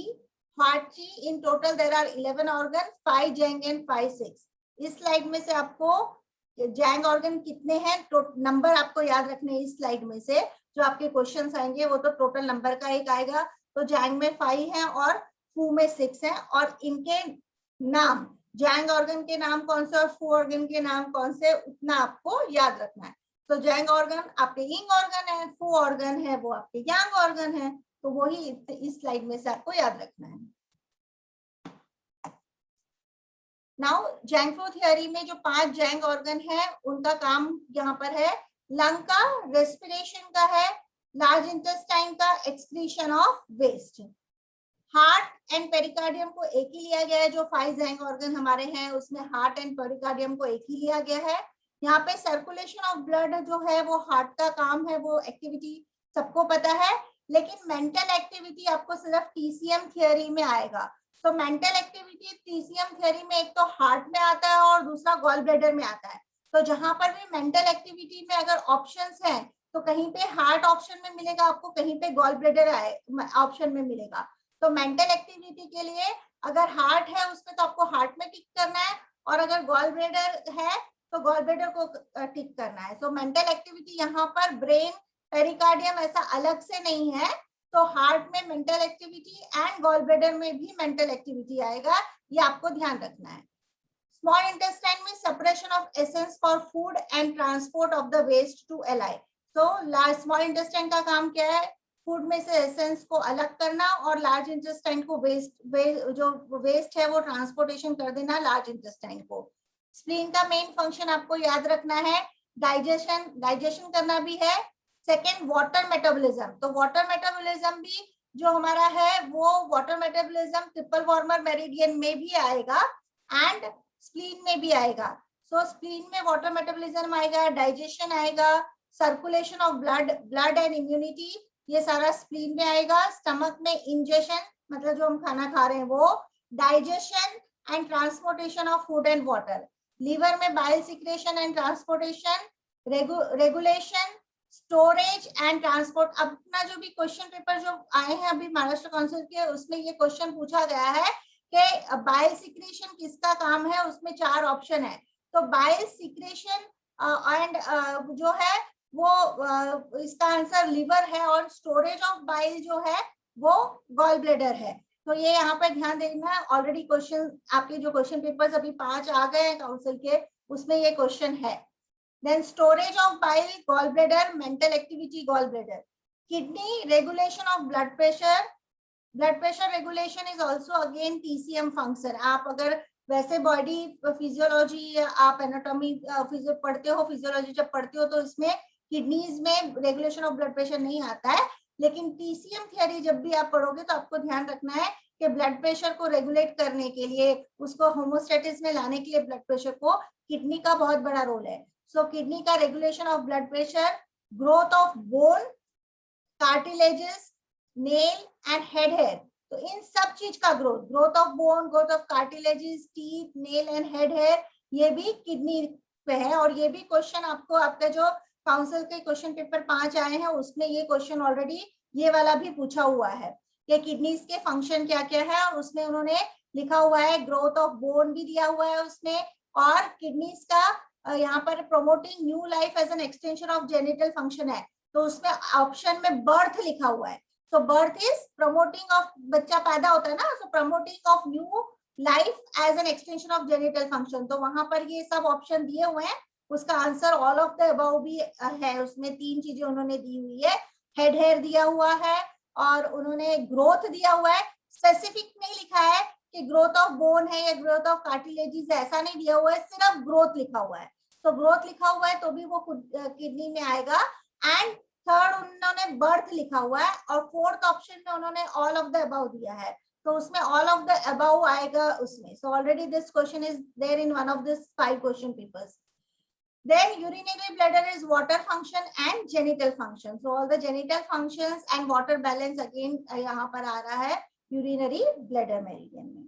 Heart qi, in total there are 11 organs, 5 Jang and 5 6. इस slide में से आपको जैंग organ कितने हैं तो number आपको याद रखने इस स्लाइड में से जो आपके क्वेश्चंस आएंगे वो तो टोटल नंबर का एक आएगा. तो जैंग में 5 हैं और फू में 6 हैं, और इनके नाम, जैंग ऑर्गन के नाम कौन से और फू ऑर्गन के नाम कौन से उतना आपको याद रखना है. तो जैंग ऑर्गन आपके इंग ऑर्गन है, फू ऑर्गन है वो आपके यांग ऑर्गन है, तो वही इस स्लाइड में से आपको याद रखना है. नाउ जैंग फू थियोरी में जो 5 जैंग ऑर्गन है उनका काम यहाँ पर है. लंग का रेस्पिरेशन का है, लार्ज इंटेस्टाइन का excretion of waste. Heart and pericardium को एक ही लिया गया है, जो 5 जैंग ऑर्गन हमारे हैं उसमें हार्ट एंड पेरिकार्डियम को एक ही लिया गया है। यहाँ पे सर्कुलेशन ऑफ ब्लड जो है वो हार्ट का काम है, वो एक्टिविटी सबको पता है, लेकिन मेंटल एक्टिविटी आपको सिर्फ टीसीएम थियोरी में आएगा। तो मेंटल एक्टिविटी टीसीएम थियोरी में एक तो हार्ट में आता है और दूसरा गॉल ब्लैडर में आता है। तो जहां पर भी मेंटल एक्टिविटी में अगर ऑप्शंस हैं तो कहीं पे हार्ट ऑप्शन में मिलेगा आपको, कहीं पे गॉल ब्लैडर ऑप्शन में मिलेगा। तो मेंटल एक्टिविटी के लिए अगर हार्ट है उसमें तो आपको हार्ट में टिक करना है, और अगर गॉल ब्लैडर है तो गॉल ब्लैडर को टिक करना है। तो मेंटल एक्टिविटी यहाँ पर ब्रेन पेरिकार्डियम ऐसा अलग से नहीं है, तो हार्ट में mental activity and gall bladder में भी मेंटल एक्टिविटी आएगा, ये आपको ध्यान रखना है। स्मॉल इंटेस्टाइन में separation of essence for food and transport of the waste to ally. तो स्मॉल इंटेस्टाइन का काम क्या है? फूड में से एसेंस को अलग करना और लार्ज इंटेस्टाइन को जो वेस्ट है वो ट्रांसपोर्टेशन कर देना लार्ज इंटेस्टाइन को। स्प्लीन का मेन फंक्शन आपको याद रखना है, डाइजेशन करना भी है। सेकेंड वाटर मेटाबॉलिज्म, तो वाटर मेटाबॉलिज्म भी जो हमारा है वो water metabolism triple warmer meridian में भी आएगा एंड स्प्लीन में भी आएगा। सो स्प्लीन में वाटर मेटाबॉलिज्म आएगा, डाइजेशन आएगा, circulation of blood and immunity, ये सारा स्प्लीन में आएगा। स्टमक में इंजेशन मतलब जो हम खाना खा रहे हैं वो, digestion and transportation of food and water. Liver में bile secretion and transportation, regulation, storage and transport. अपना जो भी क्वेश्चन पेपर जो आए हैं अभी महाराष्ट्र काउंसिल के, उसमें ये क्वेश्चन पूछा गया है कि बाइल सिक्रेशन किसका काम है, उसमें 4 ऑप्शन है। तो बाइल सिक्रेशन एंड जो है वो इसका आंसर लिवर है, और स्टोरेज ऑफ बाइल जो है वो गॉल ब्लैडर है। तो ये यहाँ पर ध्यान देना है। ऑलरेडी क्वेश्चन आपके जो क्वेश्चन पेपर्स अभी 5 आ गए हैं काउंसिल के, उसमें ये क्वेश्चन है। Then storage of bile gall bladder, mental activity gall bladder. Kidney regulation of blood pressure, blood pressure regulation is also again TCM function. आप अगर वैसे बॉडी फिजियोलॉजी या आप एनाटॉमी पढ़ते हो, फिजियोलॉजी जब पढ़ते हो तो इसमें किडनीज में रेगुलेशन ऑफ ब्लड प्रेशर नहीं आता है, लेकिन टीसीएम थियरी जब भी आप पढ़ोगे तो आपको ध्यान रखना है कि ब्लड प्रेशर को रेगुलेट करने के लिए, उसको होमोस्टेटिस में लाने के लिए ब्लड प्रेशर को किडनी का बहुत बड़ा रोल है। सो किडनी का regulation of blood pressure, growth of bone, cartilages, nail and head hair. तो इन सब चीज का growth of bone, growth of cartilages, teeth, nail and head hair, ये भी किडनी पे है। और ये भी क्वेश्चन आपको आपका जो काउंसिल के क्वेश्चन पेपर 5 आए हैं उसमें ये क्वेश्चन ऑलरेडी ये वाला भी पूछा हुआ है कि किडनीज के फंक्शन क्या क्या है, और उसमें उन्होंने लिखा हुआ है ग्रोथ ऑफ बोन भी दिया हुआ है उसमें, और किडनीज का यहाँ पर promoting new life as an extension of genital function है। तो उसमें ऑप्शन में बर्थ लिखा हुआ है। तो बर्थ इज प्रमोटिंग ऑफ, बच्चा पैदा होता है ना, so promoting of new life as an extension of genital function. तो वहां पर ये सब ऑप्शन दिए हुए हैं, उसका answer all of the above भी है। उसमें 3 चीजें उन्होंने दी हुई है, हेड हेयर दिया हुआ है और उन्होंने ग्रोथ दिया हुआ है। स्पेसिफिक नहीं लिखा है कि ग्रोथ ऑफ बोन है या ग्रोथ ऑफ कार्टिलेजेस, ऐसा नहीं दिया हुआ है, सिर्फ ग्रोथ लिखा हुआ है। तो ग्रोथ लिखा हुआ है तो भी वो किडनी में आएगा। एंड थर्ड उन्होंने बर्थ लिखा हुआ है, और फोर्थ ऑप्शन में उन्होंने ऑल ऑफ द अबव दिया है, तो उसमें ऑल ऑफ द अबव आएगा उसमें। So already this question is there in one of this 5 question papers. Then urinary bladder is water function and genital function. So all the genital functions and water balance again यहाँ पर आ रहा है urinary bladder meridian में।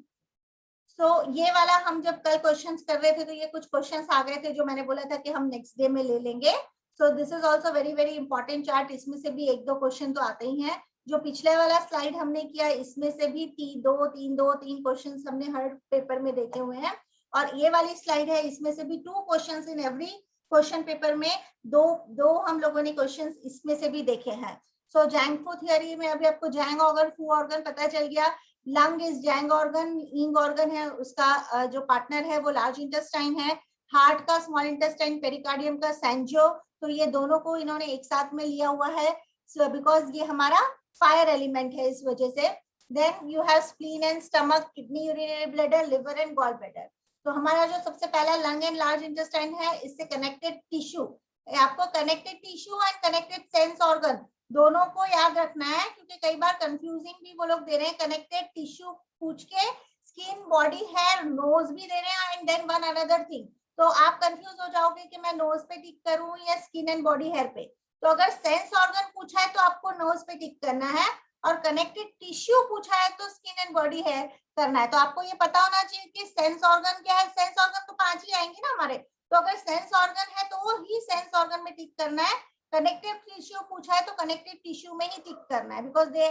So ये वाला हम जब कल क्वेश्चंस कर रहे थे तो ये कुछ क्वेश्चंस आ गए थे जो मैंने बोला था कि हम नेक्स्ट डे में ले लेंगे। So this is also very very important chart। इसमें से भी 1-2 क्वेश्चन तो आते ही हैं। जो पिछले वाला स्लाइड हमने किया इसमें से भी 3 क्वेश्चन हमने हर पेपर में देखे हुए हैं, और ये वाली स्लाइड है इसमें से भी 2 questions in every question paper में, दो हम लोगों ने क्वेश्चंस इसमें से भी देखे हैं। सो जैंग-फू थियरी में अभी आपको जैंग ऑर्गन, फू ऑर्गन पता चल गया। लंग इज जैंग ऑर्गन, इंग ऑर्गन है उसका जो पार्टनर है वो लार्ज इंटेस्टाइन है। हार्ट का स्मॉल इंटेस्टाइन, पेरिकार्डियम का सैंजो। तो ये दोनों को इन्होंने एक साथ में लिया हुआ है बिकॉज ये हमारा फायर एलिमेंट है इस वजह से। Then you have spleen and stomach, kidney, urinary bladder, liver and gall bladder. तो हमारा जो सबसे पहला लंग एंड लार्ज इंटेस्टाइन है, इससे कनेक्टेड टिश्यू, आपको connected tissue and connected sense organ दोनों को याद रखना है, क्योंकि कई बार कंफ्यूजिंग भी वो लोग दे रहे हैं। कनेक्टेड टिश्यू पूछ के स्किन, बॉडी, हेयर, नोज भी दे रहे हैं and then one another thing, तो आप कंफ्यूज हो जाओगे कि मैं नोज पे टिक करूं या स्किन एंड बॉडी हेयर पे। तो अगर सेंस ऑर्गन पूछा है तो आपको नोज पे टिक करना है, और कनेक्टेड टिश्यू पूछा है तो स्किन एंड बॉडी हेयर करना है। तो आपको ये पता होना चाहिए कि सेंस ऑर्गन क्या है। सेंस ऑर्गन तो 5 ही आएंगे ना हमारे, तो अगर सेंस ऑर्गन है तो वो ही सेंस ऑर्गन में टिक करना है। कनेक्टिव टिश्यू पूछा है तो कनेक्टिव टिश्यू में ही टिक करना है, because they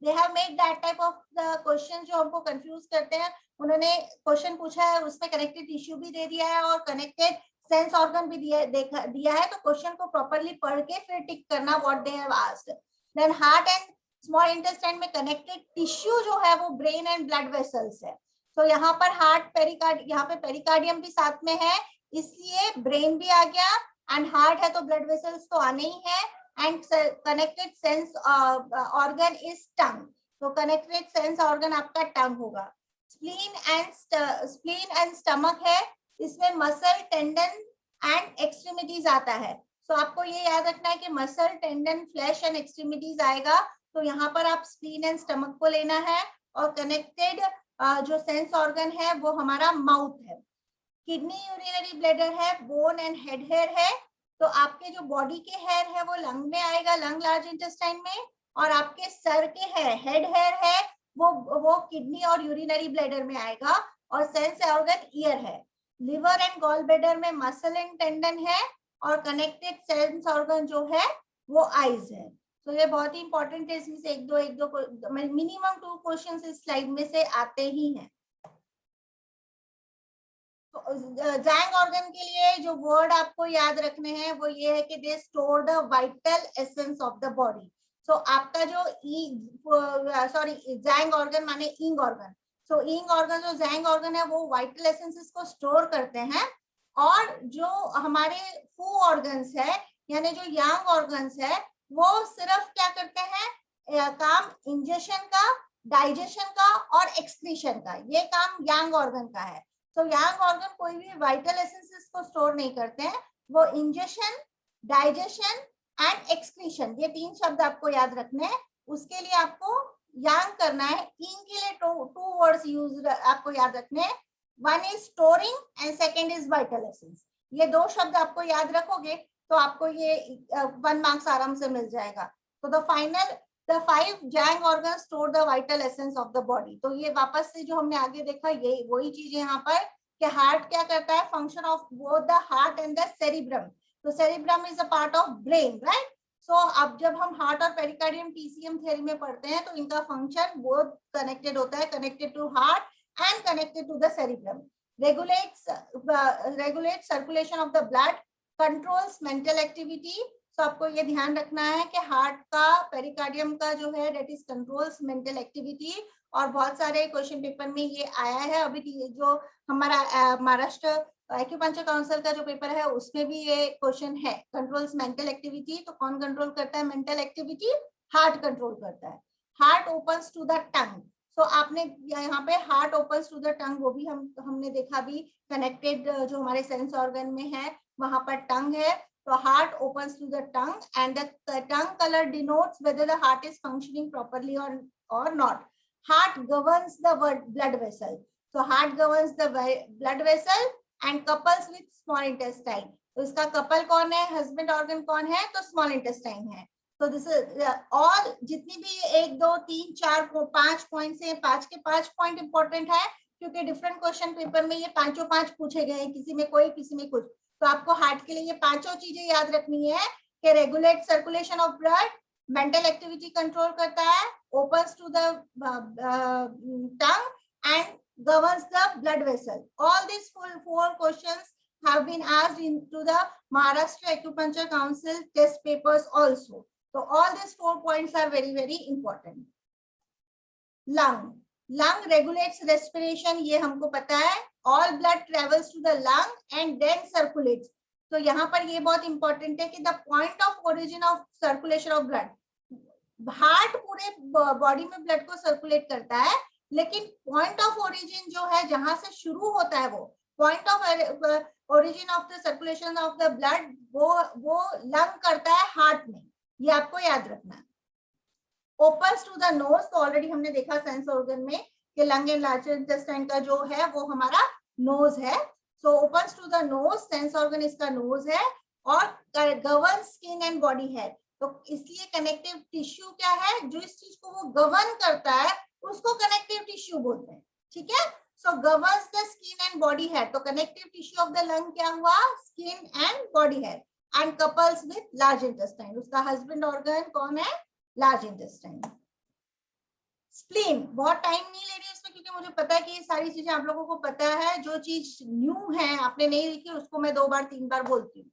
have made that type of the question जो हमको कंफ्यूज करते हैं। उन्होंने क्वेश्चन पूछा है, उसमें कनेक्टिव टिश्यू भी दे दिया है और कनेक्टेड सेंस ऑर्गन भी दिया है, तो क्वेश्चन को प्रॉपर्ली पढ़ के फिर टिक करना what they have asked. Then heart and small intestine में कनेक्टेड टिश्यू जो है वो ब्रेन एंड ब्लड वेसल्स है। तो यहाँ पर हार्ट, पेरिकार्ड, यहाँ पे पेरिकार्डियम भी साथ में है, इसलिए ब्रेन भी आ गया, एंड हार्ट है तो ब्लड वेसल्स तो आने ही है, and connected sense organ is tongue, तो कनेक्टेड सेंस ऑर्गन आपका टंग होगा। स्प्लीन एंड स्टमक है, इसमें मसल, टेंडन एंड एक्सट्रीमिटीज आता है। तो आपको ये याद रखना है कि muscle, tendon, flash and extremities आएगा, तो यहाँ पर आप स्प्लीन एंड स्टमक को लेना है। और कनेक्टेड जो सेंस ऑर्गन है वो हमारा माउथ है। किडनी, यूरिनरी ब्लैडर है, बोन एंड हेड हेयर है, तो आपके जो बॉडी के हेयर है वो लंग में आएगा, लंग, लार्ज इंटेस्टाइन में, और आपके सर के हेड हेयर है वो किडनी और यूरिनरी ब्लैडर में आएगा, और सेंस ऑर्गन ईयर है। लिवर एंड गॉल ब्लैडर में मसल एंड टेंडन है, और कनेक्टेड सेंस ऑर्गन जो है वो आईज है। तो ये बहुत ही इंपॉर्टेंट है, इसमें से एक दो मिनिमम 2 क्वेश्चंस इस स्लाइड में से आते ही हैं। जैंग ऑर्गन के लिए जो वर्ड आपको याद रखने हैं वो ये है कि they store the vital essence of the body. So आपका जो जैंग ऑर्गन माने इंग ऑर्गन, सो इंग ऑर्गन जो जैंग ऑर्गन है वो वाइटल एसेंसेस को स्टोर करते हैं, और जो हमारे फू ऑर्गन्स है यानी जो यांग ऑर्गन्स है वो सिर्फ क्या करते हैं, काम इंजेक्शन का, डाइजेशन का और एक्सक्रीशन का, ये काम यांग ऑर्गन का है। तो यांग ऑर्गन कोई भी वाइटल एसेंसेस को स्टोर नहीं करते हैं, वो इंजेक्शन, डाइजेशन एंड एक्सक्रीशन, ये 3 शब्द आपको याद रखने हैं। उसके लिए आपको यांग करना है। इंग के लिए 2 वर्ड्स यूज आपको याद रखने हैं, one is storing and second is vital essence. ये 2 शब्द आपको याद रखोगे तो आपको ये 1 मार्क्स आराम से मिल जाएगा। तो the 5 zang organ store the vital essence of the body. तो ये वापस से जो हमने आगे देखा ये वही चीज है यहाँ पर कि हार्ट क्या करता है, function of both the heart and the cerebrum. तो cerebrum is a part of brain, right. So अब जब हम हार्ट और पेरिकार्डियम टीसीएम थ्योरी में पढ़ते हैं तो इनका फंक्शन बोथ कनेक्टेड होता है, connected to heart and connected to the cerebrum. Regulate circulation of the blood, controls mental activity. तो आपको ये ध्यान रखना है कि हार्ट का, पेरिकार्डियम का जो है that is controls mental activity, और बहुत सारे क्वेश्चन पेपर में ये आया है। अभी जो हमारा महाराष्ट्र एक्यूपंक्चर काउंसिल का जो पेपर है उसमें भी ये क्वेश्चन है, कंट्रोल्स मेंटल एक्टिविटी। तो कौन कंट्रोल करता है मेंटल एक्टिविटी? हार्ट कंट्रोल करता है। Heart opens to the tongue, so आपने यहाँ पे heart opens to the tongue वो भी हमने देखा भी, कनेक्टेड जो हमारे सेंस ऑर्गन में है वहां पर टंग है। So heart opens to the tongue, and the tongue color denotes whether the heart is functioning properly or not. Heart governs the blood vessel. So heart governs the blood vessel and couples with small intestine. तो इसका couple कौन है, husband organ कौन है? तो small intestine है। तो this is all, जितनी भी 1 2 3 4 5 पॉइंट्स हैं, 5 के 5 पॉइंट इंपॉर्टेंट है क्योंकि डिफरेंट क्वेश्चन पेपर में ये 5 पूछे गए हैं, किसी में कोई, किसी में कुछ। तो आपको हार्ट के लिए ये 5 चीजें याद रखनी है कि regulate circulation of blood, mental activity control करता है, opens to the tongue and governs the blood vessel. All these 4 questions have been asked into the Maharashtra Acupuncture Council test papers also. So all these 4 points are very, very important. Lung regulates respiration, ये हमको पता है। All blood travels to the lung and then circulates. तो यहाँ पर ये बहुत important है कि the point of origin of circulation of blood, heart पूरे बॉडी में ब्लड को सर्कुलेट करता है, लेकिन पॉइंट ऑफ ओरिजिन जो है जहां से शुरू होता है वो point of origin of the circulation of the blood वो लंग करता है हार्ट में। ये आपको याद रखना है। ओपन्स टू द नोज, तो ऑलरेडी हमने देखा सेंस ऑर्गन में कि लंग एंड लार्जर इंटेस्टाइन का जो है वो हमारा नोज है। So opens to the nose, sense organ इसका नोज है, और गवर्न स्किन एंड बॉडी है। तो इसलिए कनेक्टिव टिश्यू क्या है, जो इस चीज को वो गवर्न करता है उसको कनेक्टिव टिश्यू बोलते हैं, ठीक है। So governs the skin and body hair, तो connective tissue of the lung क्या हुआ, skin and body hair, and couples with large intestine, उसका हस्बैंड ऑर्गन कौन है, लार्ज इंटेस्टाइन। स्प्लीन, बहुत टाइम नहीं ले रही इसमें क्योंकि मुझे पता है कि ये सारी चीजें आप लोगों को पता है, जो चीज न्यू है आपने नहीं लिखी उसको मैं 2 बार 3 बार बोलती हूँ।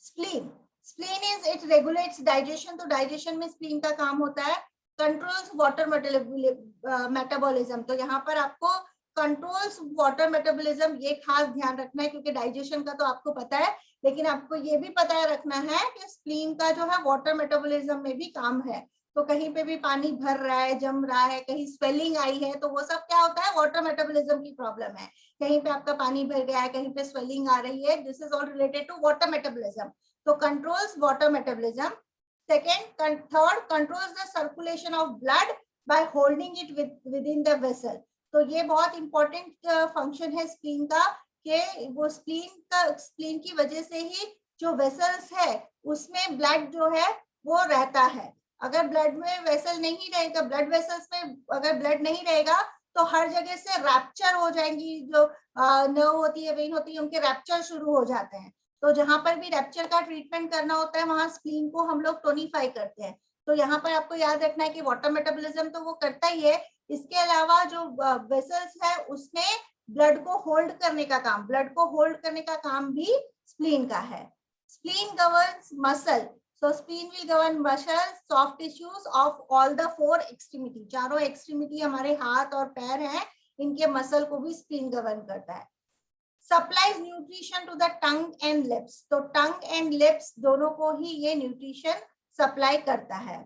Spleen, spleen is it regulates digestion, तो डाइजेशन में स्प्लीन का काम होता है। कंट्रोल्स वाटर मेटाबॉलिज्म, तो यहाँ पर आपको कंट्रोल्स वाटर मेटाबॉलिज्म, ये खास ध्यान रखना है क्योंकि डाइजेशन का तो आपको पता है, लेकिन आपको ये भी पता रखना है कि स्प्लीन का जो है वाटर मेटाबॉलिज्म में भी काम है। तो कहीं पे भी पानी भर रहा है, जम रहा है, कहीं स्वेलिंग आई है, तो वो सब क्या होता है, वाटर मेटाबॉलिज्म की प्रॉब्लम है। कहीं पे आपका पानी भर गया है, कहीं पे स्वेलिंग आ रही है, this is all related to water metabolism. तो controls water metabolism. Second, third, controls the circulation of blood by holding it within the vessel. तो ये बहुत इंपॉर्टेंट फंक्शन है स्प्लीन का, कि वो स्प्लीन की वजह से ही जो वेसल्स है उसमें ब्लड जो है वो रहता है। अगर ब्लड में वेसल नहीं रहेगा, ब्लड वेसल्स में अगर ब्लड नहीं रहेगा तो हर जगह से रैप्चर हो जाएंगी, जो नर्व होती है, वेन होती है, उनके रैप्चर शुरू हो जाते हैं। तो जहां पर भी रैप्चर का ट्रीटमेंट करना होता है वहां स्प्लीन को हम लोग टोनिफाई करते हैं। तो यहाँ पर आपको याद रखना है कि वाटर मेटाबॉलिज्म तो वो करता ही है, इसके अलावा जो वेसल्स है उसमें ब्लड को होल्ड करने का काम, ब्लड को होल्ड करने का काम भी स्प्लीन का है। Spleen governs muscle, so spleen will govern muscles, soft tissues of all the 4 extremity, चारों एक्सट्रीमिटी हमारे हाथ और पैर हैं, इनके मसल को भी स्प्लीन गवर्न करता है। Supplies nutrition to the tongue and lips, तो टंग एंड लिप्स दोनों को ही ये न्यूट्रिशन सप्लाई करता है।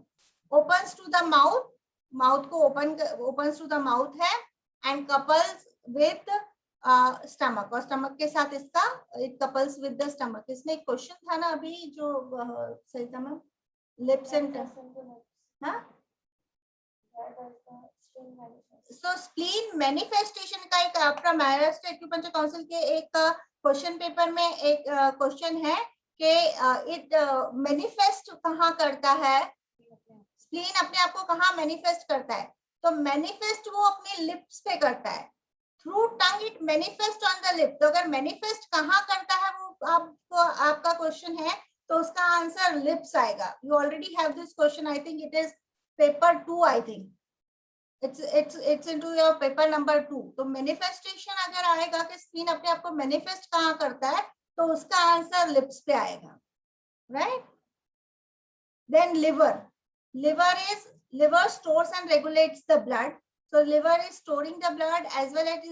Opens to the mouth, mouth को ओपन्स टू द माउथ है, एंड कपल्स विद स्टमक, और स्टमक के साथ इसका it couples with the stomach. इसमें एक क्वेश्चन था ना अभी जो सही था मैम, लिप्स एंड हाँ, सो स्प्लीन मैनिफेस्टेशन का एक आपका महाराष्ट्र एक्यूपंक्चर काउंसिल के एक क्वेश्चन पेपर में एक क्वेश्चन है कि इट मैनिफेस्ट कहाँ करता है, स्प्लीन अपने आप को कहाँ मैनिफेस्ट करता है, तो मैनिफेस्ट वो अपने लिप्स पे करता है। Through tongue it manifest on the lip, तो अगर मैनिफेस्ट कहाँ करता है वो आपको आपका क्वेश्चन है तो उसका आंसर लिप्स आएगा। You already have this question, I think it is paper 2, I think it's into your paper number 2। तो मैनिफेस्टेशन अगर आएगा कि स्प्लीन अपने आप को मैनिफेस्ट कहाँ करता है तो उसका आंसर लिप्स पे आएगा, right. Then liver, liver stores and regulates the blood. So liver is storing the blood as well as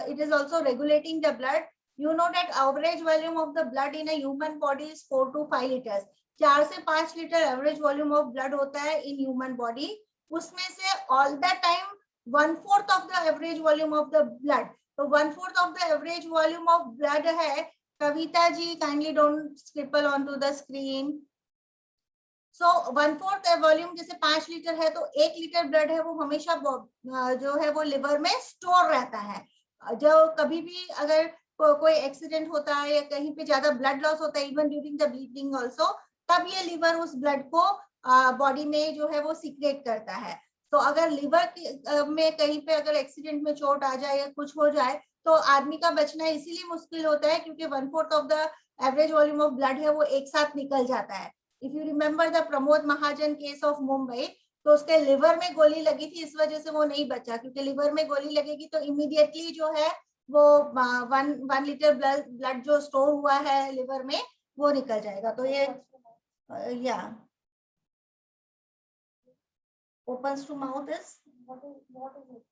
it is also regulating the blood. You know that average volume of the blood in a human body is 4 to 5 liters. 4 से 5 litre average volume of blood होता है in human body. उसमें से all the time 1/4 of the average volume of the blood, तो 1/4 of the average volume of blood है। Kavita ji kindly don't scribble on to the screen. So 1/4 volume जैसे 5 litre है तो 1 litre blood है वो हमेशा जो है वो लिवर में स्टोर रहता है। जो कभी भी अगर कोई एक्सीडेंट होता है या कहीं पे ज्यादा ब्लड लॉस होता है, even during the bleeding also, तब ये लिवर उस ब्लड को बॉडी में जो है वो सीक्रेट करता है। तो अगर लिवर में कहीं पे अगर एक्सीडेंट में चोट आ जाए या कुछ हो जाए तो आदमी का बचना इसीलिए मुश्किल होता है क्योंकि 1/4 of the average volume of blood है वो एक साथ निकल जाता है। If you remember the Pramod Mahajan case of Mumbai, तो उसके लिवर में गोली लगी थी, इस वजह से वो नहीं बचा, क्योंकि लिवर में गोली लगेगी तो इमीडिएटली जो है वो 1 लीटर ब्लड जो स्टोर हुआ है लिवर में वो निकल जाएगा। तो ये या opens to mouth is what is it?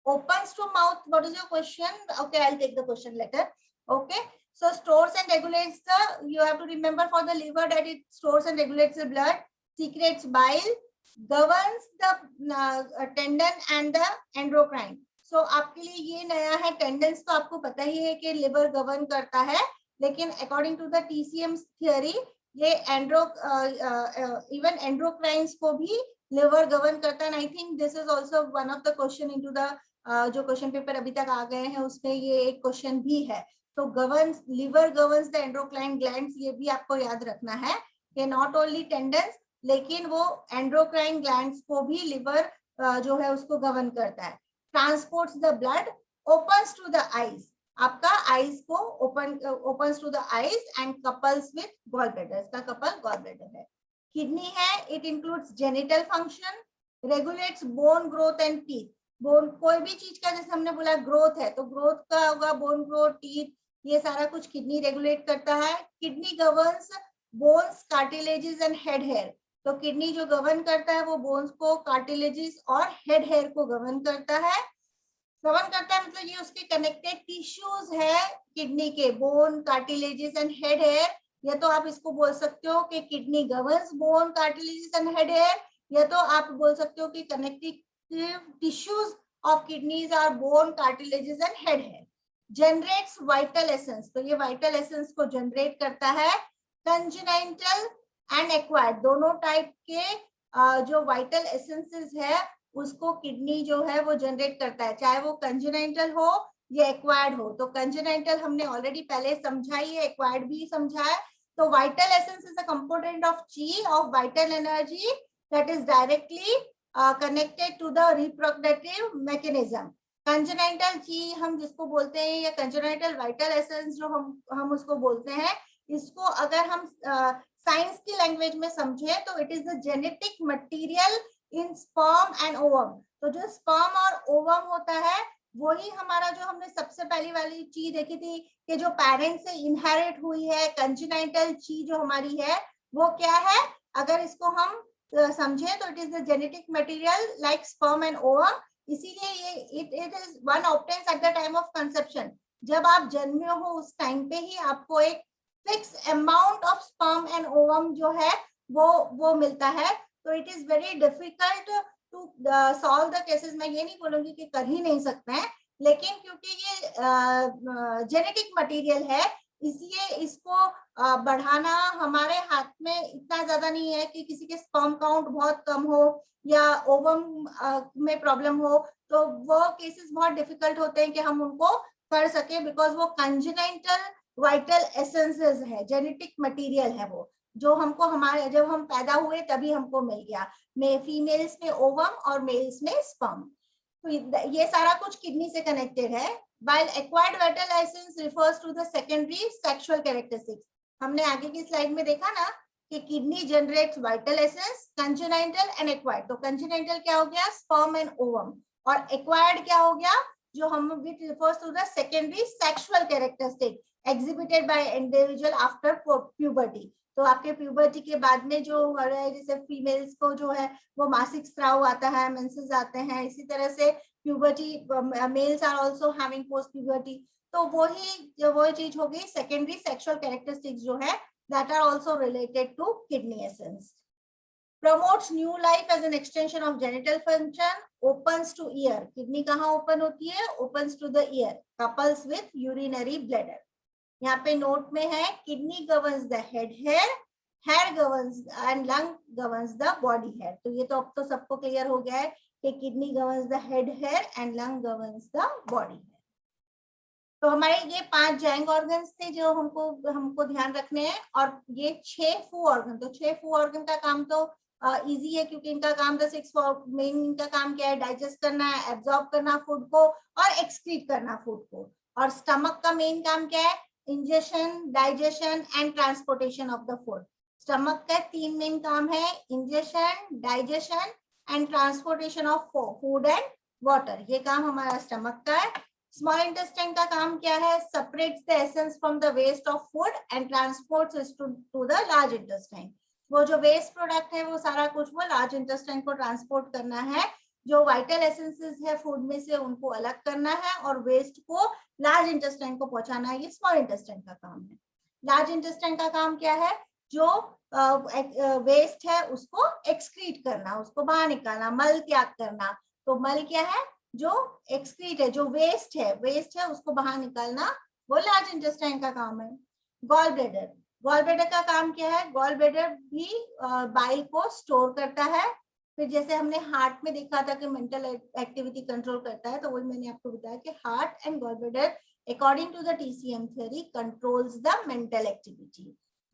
Opens to mouth, what is your question? Okay, I'll take the question later. Okay, so stores and regulates the, you have to remember for the liver that it stores and regulates the blood, secretes bile, governs the tendon and the endocrine. So आपके लिए ये नया है, tendencies तो आपको पता ही है कि लिवर गवर्न करता है, लेकिन according to the TCM theory ये इवन एंड्रोक्राइंस को भी लिवर गवर्न करता है। I think this is also one of the question into the जो क्वेश्चन पेपर अभी तक आ गए हैं उसमें ये एक क्वेश्चन भी है। तो governs liver governs the endocrine glands, ये भी आपको याद रखना है कि नॉट ओनली टेंडन्स लेकिन वो एंड्रोक्राइन ग्लैंड्स को भी लिवर जो है उसको गवर्न करता है। Transports the blood, opens to the eyes, आपका आईज को opens to the eyes and couples with gall bladder, इसका कपल गॉल ब्लैडर है। किडनी है, it includes genital function, regulates bone growth and teeth. Bone कोई भी चीज का, जैसे हमने बोला ग्रोथ है तो ग्रोथ का होगा बोन ग्रोथ, टीथ, ये सारा कुछ किडनी रेगुलेट करता है। Kidney governs bones, cartilages and head hair, तो किडनी जो गवर्न करता है वो बोन्स को, कार्टिलेजेस और हेड हेयर को गवर्न करता है। गवर्न करता है मतलब ये उसके कनेक्टेड टिश्यूज है किडनी के, bone, cartilages and head hair. या तो आप इसको बोल सकते हो कि kidney governs bone, cartilages and head hair, या तो आप बोल सकते हो कि connective tissues of kidneys are bone, cartilages and head hair. Generates vital essence, तो ये वाइटल एसेंस को जनरेट करता है। कंजेनाइटल एंड एक्वायर्ड, दोनों टाइप के जो वाइटल एसेंसेस है उसको किडनी जो है वो जनरेट करता है, चाहे वो कंजेनाइटल हो या एक्वायर्ड हो। तो कंजेनाइटल हमने ऑलरेडी पहले समझा ही है, एक्वायर्ड भी समझा है। तो vital essence is a component of chi, of vital energy that is directly connected to the reproductive mechanism. Congenital chi हम जिसको बोलते हैं या कंजेनाइटल वाइटल एसेंस जो हम उसको बोलते हैं, इसको अगर हम साइंस की लैंग्वेज में समझे तो it is the genetic material in sperm and ovum. तो जो स्पर्म और ओवम होता है वही हमारा, जो हमने सबसे पहली वाली चीज देखी थी कि जो पेरेंट से इनहेरिट हुई है, कंजेनाइटल चीज जो हमारी है वो क्या है, अगर इसको हम समझे तो it is the genetic material like sperm and ovum. इसीलिए ये it is one obtains at the time of conception. जब आप जन्मे हो उस टाइम पे ही आपको एक fix amount of sperm and ovum जो है वो मिलता है। तो it is very difficult to solve the cases. मैं ये नहीं बोलूंगी कि कर ही नहीं सकते हैं, लेकिन क्योंकि ये जेनेटिक मटेरियल है इसलिए इसको बढ़ाना हमारे हाथ में इतना ज्यादा नहीं है कि किसी के स्पर्म काउंट बहुत कम हो या ओवम में प्रॉब्लम हो, तो वो केसेस बहुत डिफिकल्ट होते हैं कि हम उनको कर सके, बिकॉज वो कंजेनाइटल वाइटल एसेंसेस है, जेनेटिक मटेरियल है वो, जो हमको हमारे जब हम पैदा हुए तभी हमको मिल गया। फीमेल्स में ओवम और मेल्स में स्पर्म। तो ये सारा कुछ किडनी से कनेक्टेड है। while acquired vital essence refers to the secondary sexual characteristics। हमने आगे की स्लाइड में देखा ना कि kidney generates vital essence, congenital and acquired. तो कंजेनाइटल क्या हो गया, स्पर्म एंड ओवम, और एक्वायर्ड क्या हो गया, जो हम which refers to the secondary sexual characteristic exhibited by individual after puberty. तो आपके प्यूबर्टी के बाद में जो है, जैसे फीमेल्स को जो है वो मासिक स्राव आता है, मेंसेस आते हैं, इसी तरह से puberty males are also having post puberty. तो वही चीज हो गई सेकेंडरी सेक्सुअल कैरेक्टरिस्टिक्स जो है that are also related to kidney essence. Promotes new life as an extension of genital function, opens to ear। Kidney कहाँ ओपन होती है, opens to the ear, couples with urinary bladder। यहाँ पे note में है kidney governs the head hair, hair governs and lung governs the body hair। तो ये तो अब तो सबको क्लियर हो गया है कि kidney governs the head hair and lung governs the body hair। तो हमारे ये 5 जैंग ऑर्गन्स थे जो हमको ध्यान रखने हैं, और ये 6 फू ऑर्गन। तो 6 फू ऑर्गन का काम तो इजी है, क्योंकि इनका काम तो 6 मेन इनका काम क्या है, डाइजेस्ट करना है, एब्जॉर्ब करना फूड को और एक्सक्रीट करना फूड को। और स्टमक का मेन काम क्या है, ingestion, digestion and transportation of the food. Stomach का 3 मेन काम है, ingestion, digestion and transportation of food and water. ये काम हमारा स्टमक का है। स्मॉल इंटेस्टाइन का काम क्या है, separates the essence from the waste of food and transports it to the large intestine. वो जो वेस्ट प्रोडक्ट है वो सारा कुछ वो लार्ज इंटेस्टाइन को ट्रांसपोर्ट करना है। जो वाइटल एसेंसेस है फूड में से उनको अलग करना है और वेस्ट को लार्ज इंटेस्टाइन को पहुंचाना है, ये स्मॉल इंटेस्टाइन का काम है। लार्ज इंटेस्टाइन का काम क्या है, जो वेस्ट है उसको एक्सक्रीट करना, उसको बाहर निकालना, मल त्याग करना। तो मल क्या है, जो एक्सक्रीट है, जो वेस्ट है उसको बाहर निकालना, वो लार्ज इंटेस्टाइन का काम है। गॉल ब्लैडर, गॉल ब्लैडर का काम क्या है? गॉल ब्लैडर भी बाइल को स्टोर करता है। फिर जैसे हमने हार्ट में देखा था कि मेंटल एक्टिविटी कंट्रोल करता है, तो वही मैंने आपको बताया कि heart and gall bladder according to the TCM theory controls the mental activity,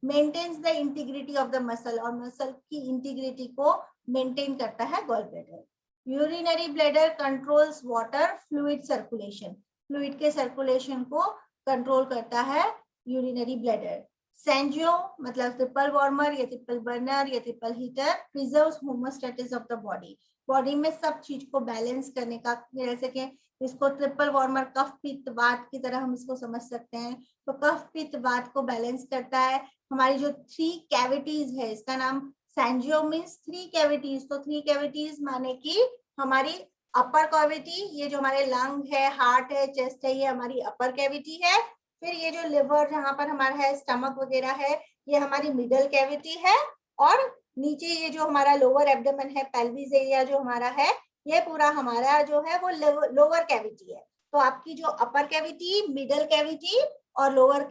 maintains the integrity of the muscle, और मसल की इंटीग्रिटी को मेंटेन करता है gall bladder. Urinary bladder controls water fluid circulation, fluid के circulation को control करता है urinary bladder. Sanjiao मतलब ट्रिपल वार्मर या ट्रिपल बर्नर या triple heater preserves homeostasis of the body, body में सब चीज को बैलेंस करने का, जैसे कि इसको ट्रिपल वार्मर कफ पित्त वात की तरह हम इसको समझ सकते हैं। तो कफ पित्त वात को बैलेंस करता है। हमारी जो 3 कैविटीज है, इसका नाम सेंजियो मीन्स 3 कैविटीज। तो 3 कैविटीज माने कि हमारी अपर कैविटी, ये जो हमारे लंग है, हार्ट है, चेस्ट है, ये हमारी अपर कैविटी है। फिर ये जो लिवर जहां पर हमारा है, स्टमक वगैरह है, ये हमारी मिडल कैविटी है। और नीचे ये जो हमारा लोअर एब्डोमेन है, पेल्विस एरिया जो हमारा है, ये पूरा हमारा जो है वो लोअर कैविटी है। तो आपकी जो अपर कैविटी, मिडल कैविटी और लोअर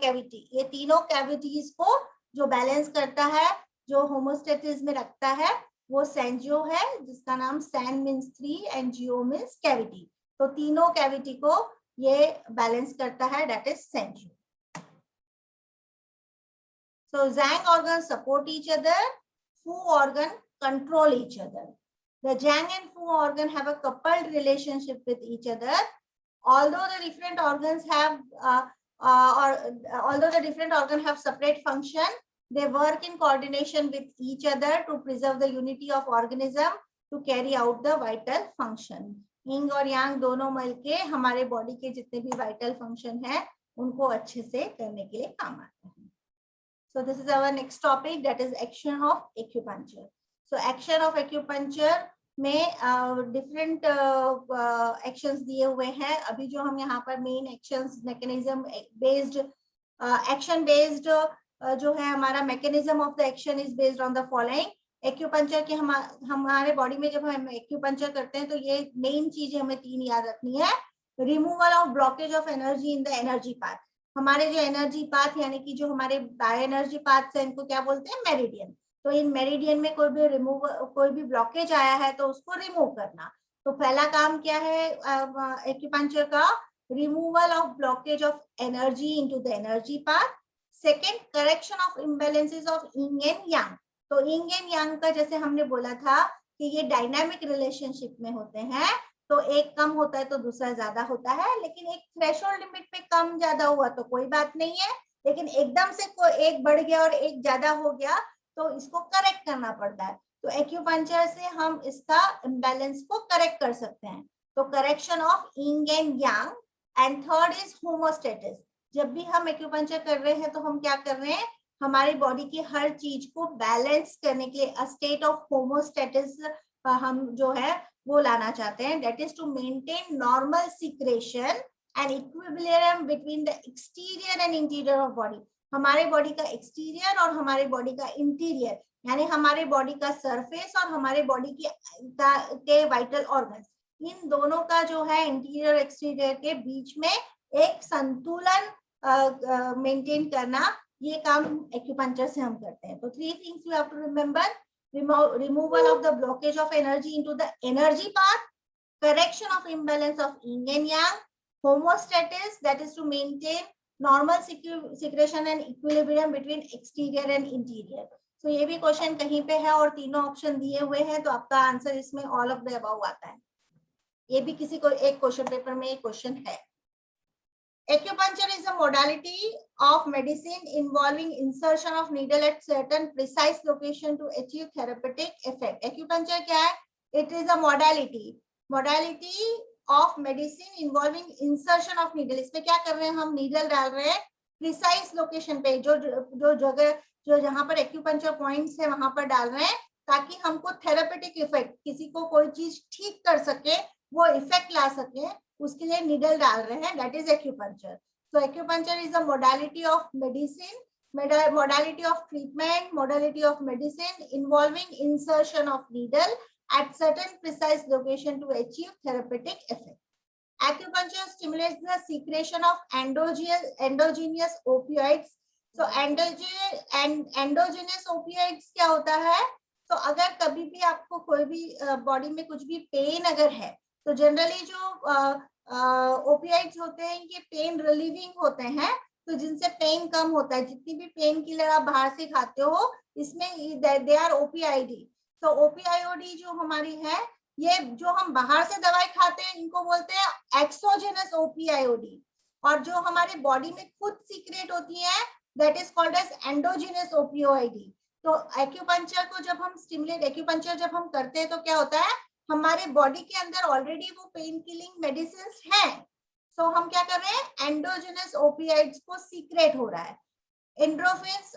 कैविटी, ये तीनों कैविटीज को जो बैलेंस करता है, जो होमोस्टेसिस में रखता है, वो सेंजियो है, जिसका नाम san means 3 and jiao means cavity. तो तीनों कैविटी को ये बैलेंस करता है, that is sanjiao. So Zhang organs support each other, Fu organ control each other. The Zhang and Fu organ have a coupled relationship with each other. Although the different organs have separate function, they work in coordination with each other to preserve the unity of organism to carry out the vital function. Yin और Yang दोनों मिलके हमारे body के जितने भी vital function है, उनको अच्छे से करने के लिए काम आते हैं। So this is our next topic, that is action of acupuncture. So action of acupuncture में different actions दिए हुए हैं। अभी जो हम यहाँ पर main actions mechanism based action based जो है हमारा mechanism of the action is based on the following. Acupuncture के हमारे बॉडी में जब हम acupuncture करते हैं तो ये main चीजें हमें 3 याद रखनी है। Removal of blockage of energy in the energy path. हमारे जो एनर्जी पाथ यानी कि जो हमारे बायो एनर्जी पाथ है, इनको क्या बोलते हैं? मेरिडियन। तो इन मेरिडियन में कोई भी ब्लॉकेज आया है तो उसको रिमूव करना। तो पहला काम क्या है एक्यूपंक्चर का? Removal of blockage of energy into the energy path. Second, correction of imbalances of yin and yang. तो यिंग एंड यांग का जैसे हमने बोला था कि ये डायनामिक रिलेशनशिप में होते हैं, तो एक कम होता है तो दूसरा ज्यादा होता है, लेकिन एक थ्रेशोल्ड लिमिट पे कम ज्यादा हुआ तो कोई बात नहीं है, लेकिन एकदम से कोई एक बढ़ गया और एक ज्यादा हो गया तो इसको करेक्ट करना पड़ता है। तो एक्यूपंक्चर से हम इसका इम्बैलेंस को करेक्ट कर सकते हैं। तो correction of yin and yang. And third is homeostasis. जब भी हम एक्यूपंक्चर कर रहे हैं तो हम क्या कर रहे हैं? हमारी बॉडी की हर चीज को बैलेंस करने के लिए स्टेट ऑफ होमोस्टेटिस हम जो है वो लाना चाहते हैं। That is to maintain normal secretion and equilibrium between the exterior and interior of body. हमारे बॉडी का एक्सटीरियर और हमारे बॉडी का इंटीरियर, यानी हमारे बॉडी का सरफेस और हमारे बॉडी के वाइटल ऑर्गन्स, इन दोनों का जो है इंटीरियर एक्सटीरियर के बीच में एक संतुलन मेंटेन करना, ये काम एक्यूपंक्चर से हम करते हैं। तो 3 things you have to remember: removal of the blockage of energy into the energy path, correction of imbalance of yin and yang, homostasis, that is to maintain normal secretion and equilibrium between exterior and interior. So ये भी question कहीं पे है और तीनों option दिए हुए हैं, तो आपका आंसर इसमें ऑल ऑफ द अबव आता है। ये भी किसी को एक क्वेश्चन पेपर में एक क्वेश्चन है। Acupuncture is a modality of medicine involving insertion of needle at certain precise location to achieve therapeutic effect. Acupuncture क्या है? It is a modality of medicine involving insertion of needle. इसमें क्या कर रहे हैं? हम नीडल डाल रहे हैं precise location पे, जो जगह जो जहाँ पर acupuncture points है वहां पर डाल रहे हैं, ताकि हमको therapeutic effect, किसी को कोई चीज ठीक कर सके, वो इफेक्ट ला सके, उसके लिए निडल डाल रहे हैं, that is acupuncture. So acupuncture is a modality of medicine, modality of treatment, modality of medicine involving insertion of needle at certain precise location to achieve therapeutic effect. Acupuncture stimulates the secretion of endogenous opioids so endogenous opioids क्या होता है? तो अगर कभी भी आपको कोई भी बॉडी में कुछ भी पेन अगर है, तो जनरली जो ओपियाइड्स होते हैं ये पेन रिलीविंग होते हैं, तो जिनसे पेन कम होता है। जितनी भी पेन किलर आप बाहर से खाते हो इसमें दे आर ओपीआईडी। तो ओपीआईओडी जो हमारी है, ये जो हम बाहर से दवाई खाते हैं इनको बोलते हैं एक्सोजेनस ओपीआईओडी, और जो हमारे बॉडी में खुद सीक्रेट होती है that is called as endogenous opioid. तो एक्यूपंक्चर को जब हम स्टिमुलेट एक्यूपंक्चर जब हम करते हैं तो क्या होता है, हमारे बॉडी के अंदर ऑलरेडी वो पेन किलिंग मेडिसिन है, तो हम क्या कर रहे हैं, एंडोजेनस ओपियाइड्स को सीक्रेट हो रहा है। Endorphins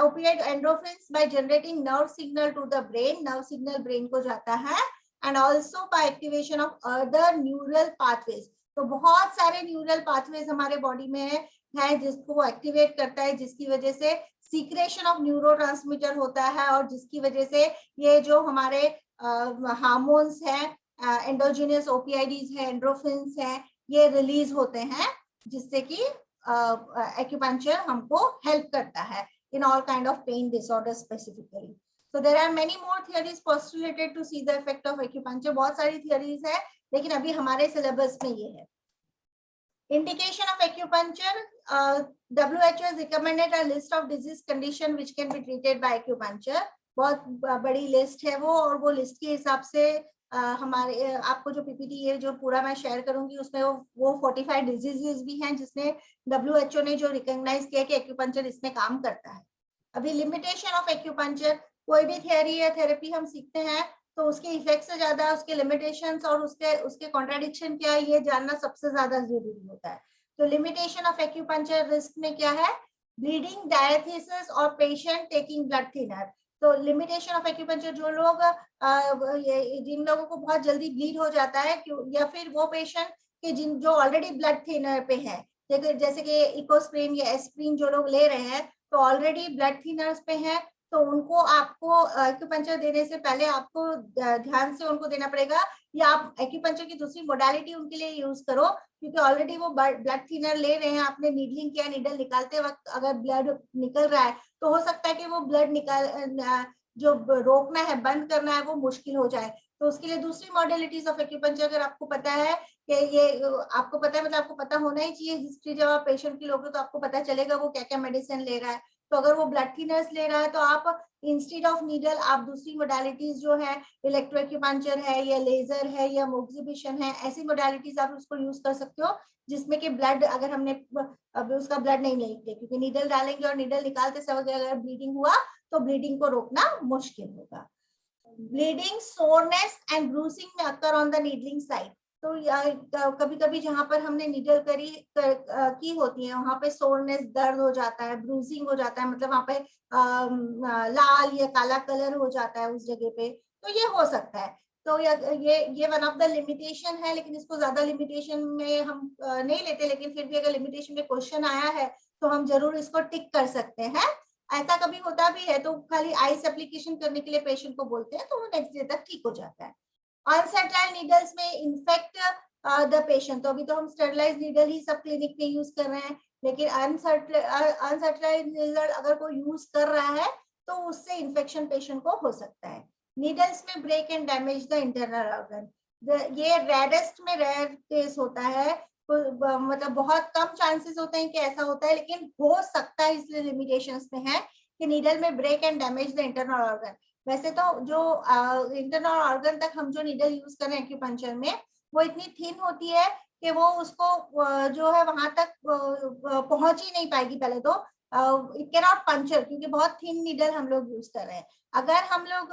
opioid endorphins by generating nerve signal to the brain, nerve signal brain को जाता है, and also by activation of other neural pathways. तो बहुत सारे न्यूरल पाथवेज हमारे बॉडी में है जिसको वो एक्टिवेट करता है, जिसकी वजह से सीक्रेशन ऑफ न्यूरोट्रांसमीटर होता है, और जिसकी वजह से ये जो हमारे हार्मोन्स हैं, एंडोजेनस ओपीआईडीज है, एंड्रोफिन्स है, ये रिलीज होते हैं, जिससे कि एक्यूपंक्चर हमको हेल्प करता है in all kind of pain disorders specifically. So there are many more theories postulated to see the effect of acupuncture. बहुत सारी theories है, लेकिन अभी हमारे सिलेबस में ये है. Indication of acupuncture, WHO has recommended a list of disease condition which can be treated by acupuncture. बहुत बड़ी लिस्ट है वो, और वो लिस्ट के हिसाब से हमारे आपको जो पीपीटी ये जो पूरा मैं शेयर करूंगी उसमें वो 45 डिजीजेस भी हैं जिसने WHO ने जो रिकॉग्नाइज किया कि एक्यूपंक्चर इसमें काम करता है. अभी लिमिटेशन ऑफ एक्यूपंक्चर, कोई भी थियरी या थेरेपी हम सीखते हैं तो उसके इफेक्ट से ज्यादा उसके लिमिटेशंस और उसके कॉन्ट्राडिक्शन क्या है ये जानना सबसे ज्यादा जरूरी होता है. तो लिमिटेशन ऑफ एक्यूपंक्चर रिस्क में क्या है, ब्लीडिंग, डायथीसिस और पेशेंट टेकिंग ब्लड थिनर. तो लिमिटेशन ऑफ एक्यूपंक्चर, जो लोग जिन लोगों को बहुत जल्दी ब्लीड हो जाता है, या फिर वो पेशेंट के जिन जो ऑलरेडी ब्लड थिनर पे है, जैसे कि इकोस्प्रिन या एस्प्रिन जो लोग ले रहे हैं तो ऑलरेडी ब्लड थिनर्स पे हैं, तो उनको आपको एक्यूपंक्चर देने से पहले आपको ध्यान से उनको देना पड़ेगा, या आप एक्यूपंक्चर की दूसरी मोडालिटी उनके लिए यूज करो, क्योंकि ऑलरेडी वो ब्लड थिनर ले रहे हैं, आपने नीडलिंग किया, नीडल निकालते वक्त अगर ब्लड निकल रहा है तो हो सकता है कि वो ब्लड निकाल जो रोकना है, बंद करना है, वो मुश्किल हो जाए. तो उसके लिए दूसरी मॉडलिटीज ऑफ एक्यूपंक्चर अगर आपको पता है कि ये आपको पता है, मतलब आपको पता होना ही चाहिए हिस्ट्री, जब आप पेशेंट की लोगे तो आपको पता चलेगा वो क्या क्या मेडिसिन ले रहा है. तो अगर वो ब्लड थिनर्स ले रहा है तो आप इंस्टेड ऑफ नीडल आप दूसरी मोडालिटीज जो है, इलेक्ट्रोएक्यूपंक्चर है या लेजर है या मोक्सिबिशन है, ऐसी मोडालिटीज आप उसको यूज कर सकते हो जिसमें कि ब्लड, अगर हमने अब उसका ब्लड नहीं लेंगे क्योंकि नीडल डालेंगे और नीडल निकालते समय अगर ब्लीडिंग हुआ तो ब्लीडिंग को रोकना मुश्किल होगा. ब्लीडिंग, सोरनेस एंड ब्रूसिंग में occur on the needling side. तो कभी कभी जहां पर हमने नीडल की होती है वहां पे सोरनेस, दर्द हो जाता है, ब्रूसिंग हो जाता है, मतलब वहां पे लाल या काला कलर हो जाता है उस जगह पे, तो ये हो सकता है. तो ये वन ऑफ द लिमिटेशन है, लेकिन इसको ज्यादा लिमिटेशन में हम नहीं लेते, लेकिन फिर भी अगर लिमिटेशन में क्वेश्चन आया है तो हम जरूर इसको टिक कर सकते हैं. ऐसा कभी होता भी है तो खाली आइस एप्लीकेशन करने के लिए पेशेंट को बोलते हैं तो वो नेक्स्ट डे तक ठीक हो जाता है. अनसर्टाइल नीडल्स में इन्फेक्ट द पेशेंट. तो अभी तो हम स्टेरिलाइज नीडल ही सब क्लिनिक में यूज कर रहे हैं, लेकिन अनसर्टाइल नीडल अगर कोई यूज कर रहा है तो उससे इन्फेक्शन पेशेंट को हो सकता है. नीडल्स में break and damage the internal organ. ये रेयरेस्ट में रेयर केस होता है, मतलब बहुत कम चांसेस होते हैं कि ऐसा होता है, लेकिन हो सकता है, इसलिए लिमिटेशंस में है कि नीडल में break and damage the internal organ. वैसे तो जो इंटरनल ऑर्गन तक हम जो नीडल यूज कर रहे हैं एक्यूपंक्चर में, वो इतनी थिन होती है कि वो उसको जो है वहां तक पहुंच ही नहीं पाएगी. पहले तो इट कैन नॉट पंचर, क्योंकि बहुत थिन नीडल हम लोग यूज कर रहे हैं. अगर हम लोग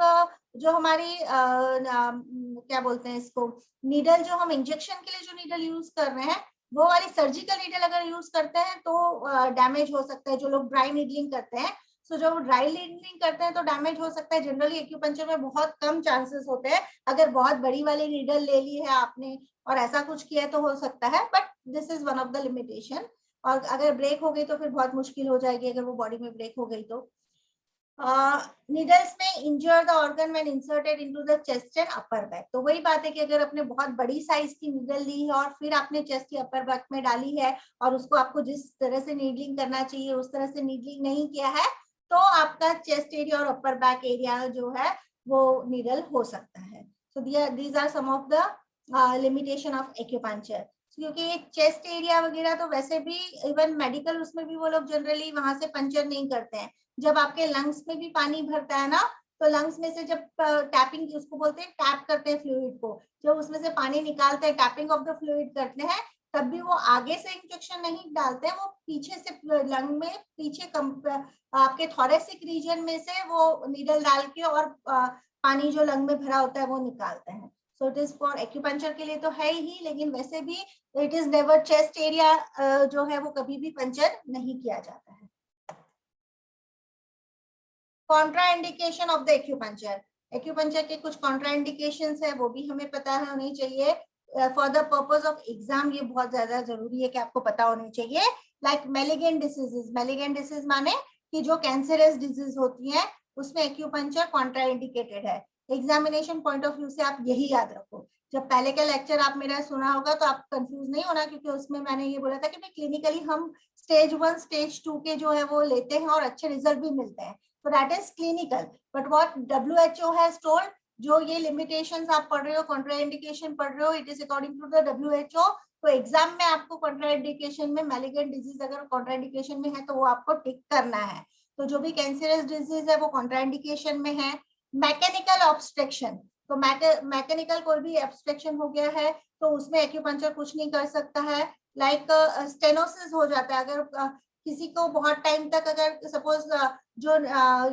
जो हमारी क्या बोलते हैं इसको, नीडल जो हम इंजेक्शन के लिए जो नीडल यूज कर रहे हैं वो वाली सर्जिकल नीडल अगर यूज करते हैं तो डैमेज हो सकता है. जो लोग ड्राई नीडलिंग करते हैं, तो जब ड्राई नीडलिंग करते हैं तो डैमेज हो सकता है. जनरली एक्यूपंक्चर में बहुत कम चांसेस होते हैं. अगर बहुत बड़ी वाली नीडल ले ली है आपने और ऐसा कुछ किया है तो हो सकता है, but this is one of the limitation. और अगर ब्रेक हो गई तो फिर बहुत मुश्किल हो जाएगी, अगर वो बॉडी में ब्रेक हो गई तो. नीडल्स में injure the organ when inserted into the chest and upper back. तो वही बात है कि अगर आपने बहुत बड़ी साइज की नीडल ली है और फिर आपने चेस्ट या अपर बैक में डाली है और उसको आपको जिस तरह से नीडलिंग करना चाहिए उस तरह से नीडलिंग नहीं किया है, तो आपका चेस्ट एरिया और अपर बैक एरिया जो है वो नीडल हो सकता है। So these are some of the limitation of acupuncture. क्योंकि चेस्ट एरिया वगैरह तो वैसे भी इवन मेडिकल उसमें भी वो लोग जनरली वहां से पंचर नहीं करते हैं। जब आपके लंग्स में भी पानी भरता है ना, तो लंग्स में से जब टैपिंग, उसको बोलते हैं टैप करते हैं फ्लूइड को, जब उसमें से पानी निकालते हैं, टैपिंग ऑफ द फ्लूइड करते हैं, तब भी वो आगे से इंजेक्शन नहीं डालते हैं, वो पीछे से लंग में पीछे आपके थोरेसिक रीजन में से वो नीडल डाल के और पानी जो लंग में भरा होता है वो निकालते हैं। So it is for acupuncture के लिए तो है ही, लेकिन वैसे भी it is never chest area जो है वो कभी भी पंचर नहीं किया जाता है। Contraindication of the acupuncture. Acupuncture के कुछ कॉन्ट्राइंडिकेशंस है, वो भी हमें पता होनी चाहिए for the purpose of exam. ये बहुत ज्यादा जरूरी है कि आपको पता होनी चाहिए। Like malignant diseases, malignant disease माने कि जो कैंसरस डिजीज होती है उसमें एक्यूपंक्चर कॉन्ट्राइंडिकेटेड है। एग्जामिनेशन पॉइंट ऑफ व्यू से आप यही याद रखो। जब पहले का लेक्चर आप मेरा सुना होगा तो आप कंफ्यूज नहीं होना, क्योंकि उसमें मैंने ये बोला था कि भाई क्लिनिकली हम स्टेज 1 स्टेज 2 के जो है वो लेते हैं और अच्छे रिजल्ट भी मिलते हैं, तो that is clinical. But what WHO has told, जो ये लिमिटेशंस आप पढ़ रहे हो, कॉन्ट्राइंडिकेशन पढ़ रहे हो, it is according to the WHO। तो एग्जाम में आपको कॉन्ट्राइंडिकेशन में मैलिगेंट डिजीज अगर कॉन्ट्राइंडिकेशन में है तो वो आपको टिक करना है। तो जो भी कैंसरस डिजीज है वो कॉन्ट्राइंडिकेशन में है। मैकेनिकल ऑब्स्ट्रक्शन, तो मैकेनिकल कोई भी ऑब्स्ट्रक्शन हो गया है तो उसमें एक्यूपंक्चर कुछ नहीं कर सकता है। लाइक स्टेनोसिस हो जाता है, अगर किसी को बहुत टाइम तक, अगर सपोज जो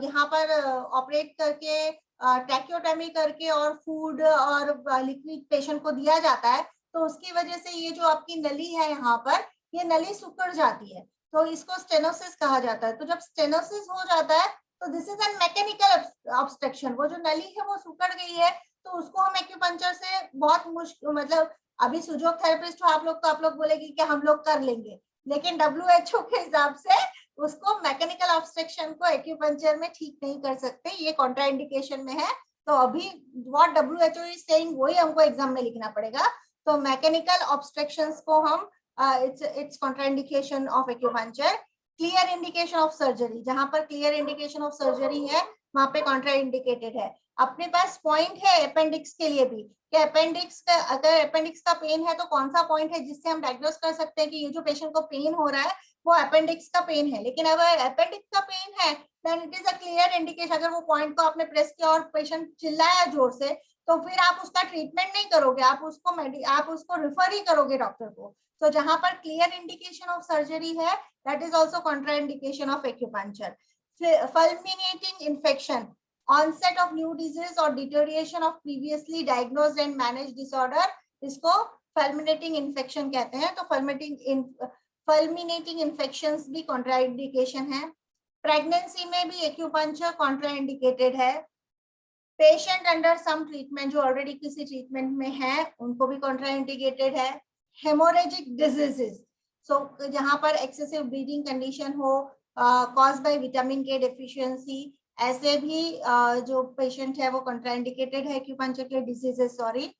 यहाँ पर ऑपरेट करके ट्रैकियोटॉमी करके और फूड और लिक्विड पेशेंट को दिया जाता है, तो उसकी वजह से ये जो आपकी नली है यहाँ पर, ये नली सिकुड़ जाती है, तो इसको स्टेनोसिस कहा जाता है। तो जब स्टेनोसिस हो जाता है तो this is an mechanical obstruction. वो जो नली है वो सिकुड़ गई है, तो उसको हम एक्यूपंक्चर से बहुत मुश्किल, मतलब अभी सुजोग थेरेपिस्ट हो आप लोग तो आप लोग बोलेगी कि हम लोग कर लेंगे, लेकिन WHO के हिसाब से उसको मैकेनिकल ऑब्स्ट्रक्शन को एक्यूपंक्चर में ठीक नहीं कर सकते, ये कॉन्ट्राइंडिकेशन में है। तो अभी व्हाट WHO इज सेइंग वही हमको एग्जाम में लिखना पड़ेगा। तो मैकेनिकल ऑब्स्ट्रक्शंस को हम it's contraindication of acupuncture. Clear indication of surgery, जहां पर क्लियर इंडिकेशन ऑफ सर्जरी है वहां पे कॉन्ट्राइंडिकेटेड है। अपने पास पॉइंट है अपेंडिक्स के लिए भी, कि अपेंडिक्स का, अगर अपेंडिक्स का पेन है तो कौन सा पॉइंट है जिससे हम डायग्नोस कर सकते हैं कि ये जो पेशेंट को पेन हो रहा है वो अपेंडिक्स का पेन है। लेकिन अगर अपेंडिक्स का पेन है then it is a clear indication. अगर वो पॉइंट को आपने प्रेस किया और पेशेंट चिल्लाया जोर से, तो फिर आप उसका ट्रीटमेंट नहीं करोगे, आप उसको रिफर ही करोगे डॉक्टर को। तो जहां पर क्लियर इंडिकेशन ऑफ सर्जरी है, that is also contraindication of acupuncture. Fulminating infection, onset of new disease or deterioration of previously diagnosed and managed disorder, इसको fulminating infection कहते हैं। तो fulminating infections भी contraindication है। प्रेगनेंसी में भी एक्यूपंक्चर कॉन्ट्राइंडिकेटेड है। पेशेंट अंडर सम ट्रीटमेंट, जो ऑलरेडी किसी ट्रीटमेंट में है उनको भी कॉन्ट्राइंडिकेटेड है। हेमोरेजिक डिजीजेस, सो जहां पर एक्सेसिव ब्लीडिंग कंडीशन हो कॉज्ड बाय विटामिन के डेफिशिएंसी, ऐसे भी जो पेशेंट है वो कॉन्ट्राइंडिकेटेड है एक्यूपंक्चर के डिजीजेस। सॉरी,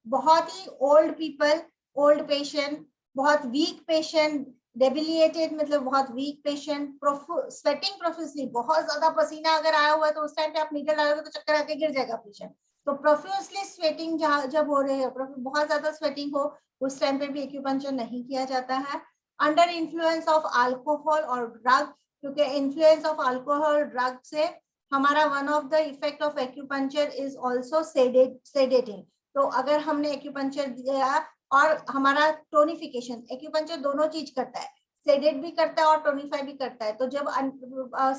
बहुत ही ओल्ड पीपल, ओल्ड पेशेंट, बहुत वीक पेशेंट, डेबिलिएटेड मतलब बहुत वीक पेशेंट, स्वेटिंग प्रोफ्यूजली, बहुत ज्यादा पसीना अगर आया हुआ है तो उस टाइम पे आप नीडल डालोगे तो चक्कर आके गिर जाएगा पेशेंट। तो प्रोफ्यूजली स्वेटिंग जब हो रहे हैं, बहुत ज्यादा स्वेटिंग हो, उस टाइम पे भी एक्यूपंक्चर नहीं किया जाता है। अंडर इन्फ्लुएंस ऑफ अल्कोहल और ड्रग, क्योंकि इन्फ्लुएंस ऑफ अल्कोहल ड्रग से हमारा one of the effect of acupuncture is also sedating. तो अगर हमने एक्यूपंक्चर दिया और हमारा टोनिफिकेशन, एक्यूपंक्चर दोनों चीज करता है, सेडेट भी करता है और टोनिफाई भी करता है। तो जब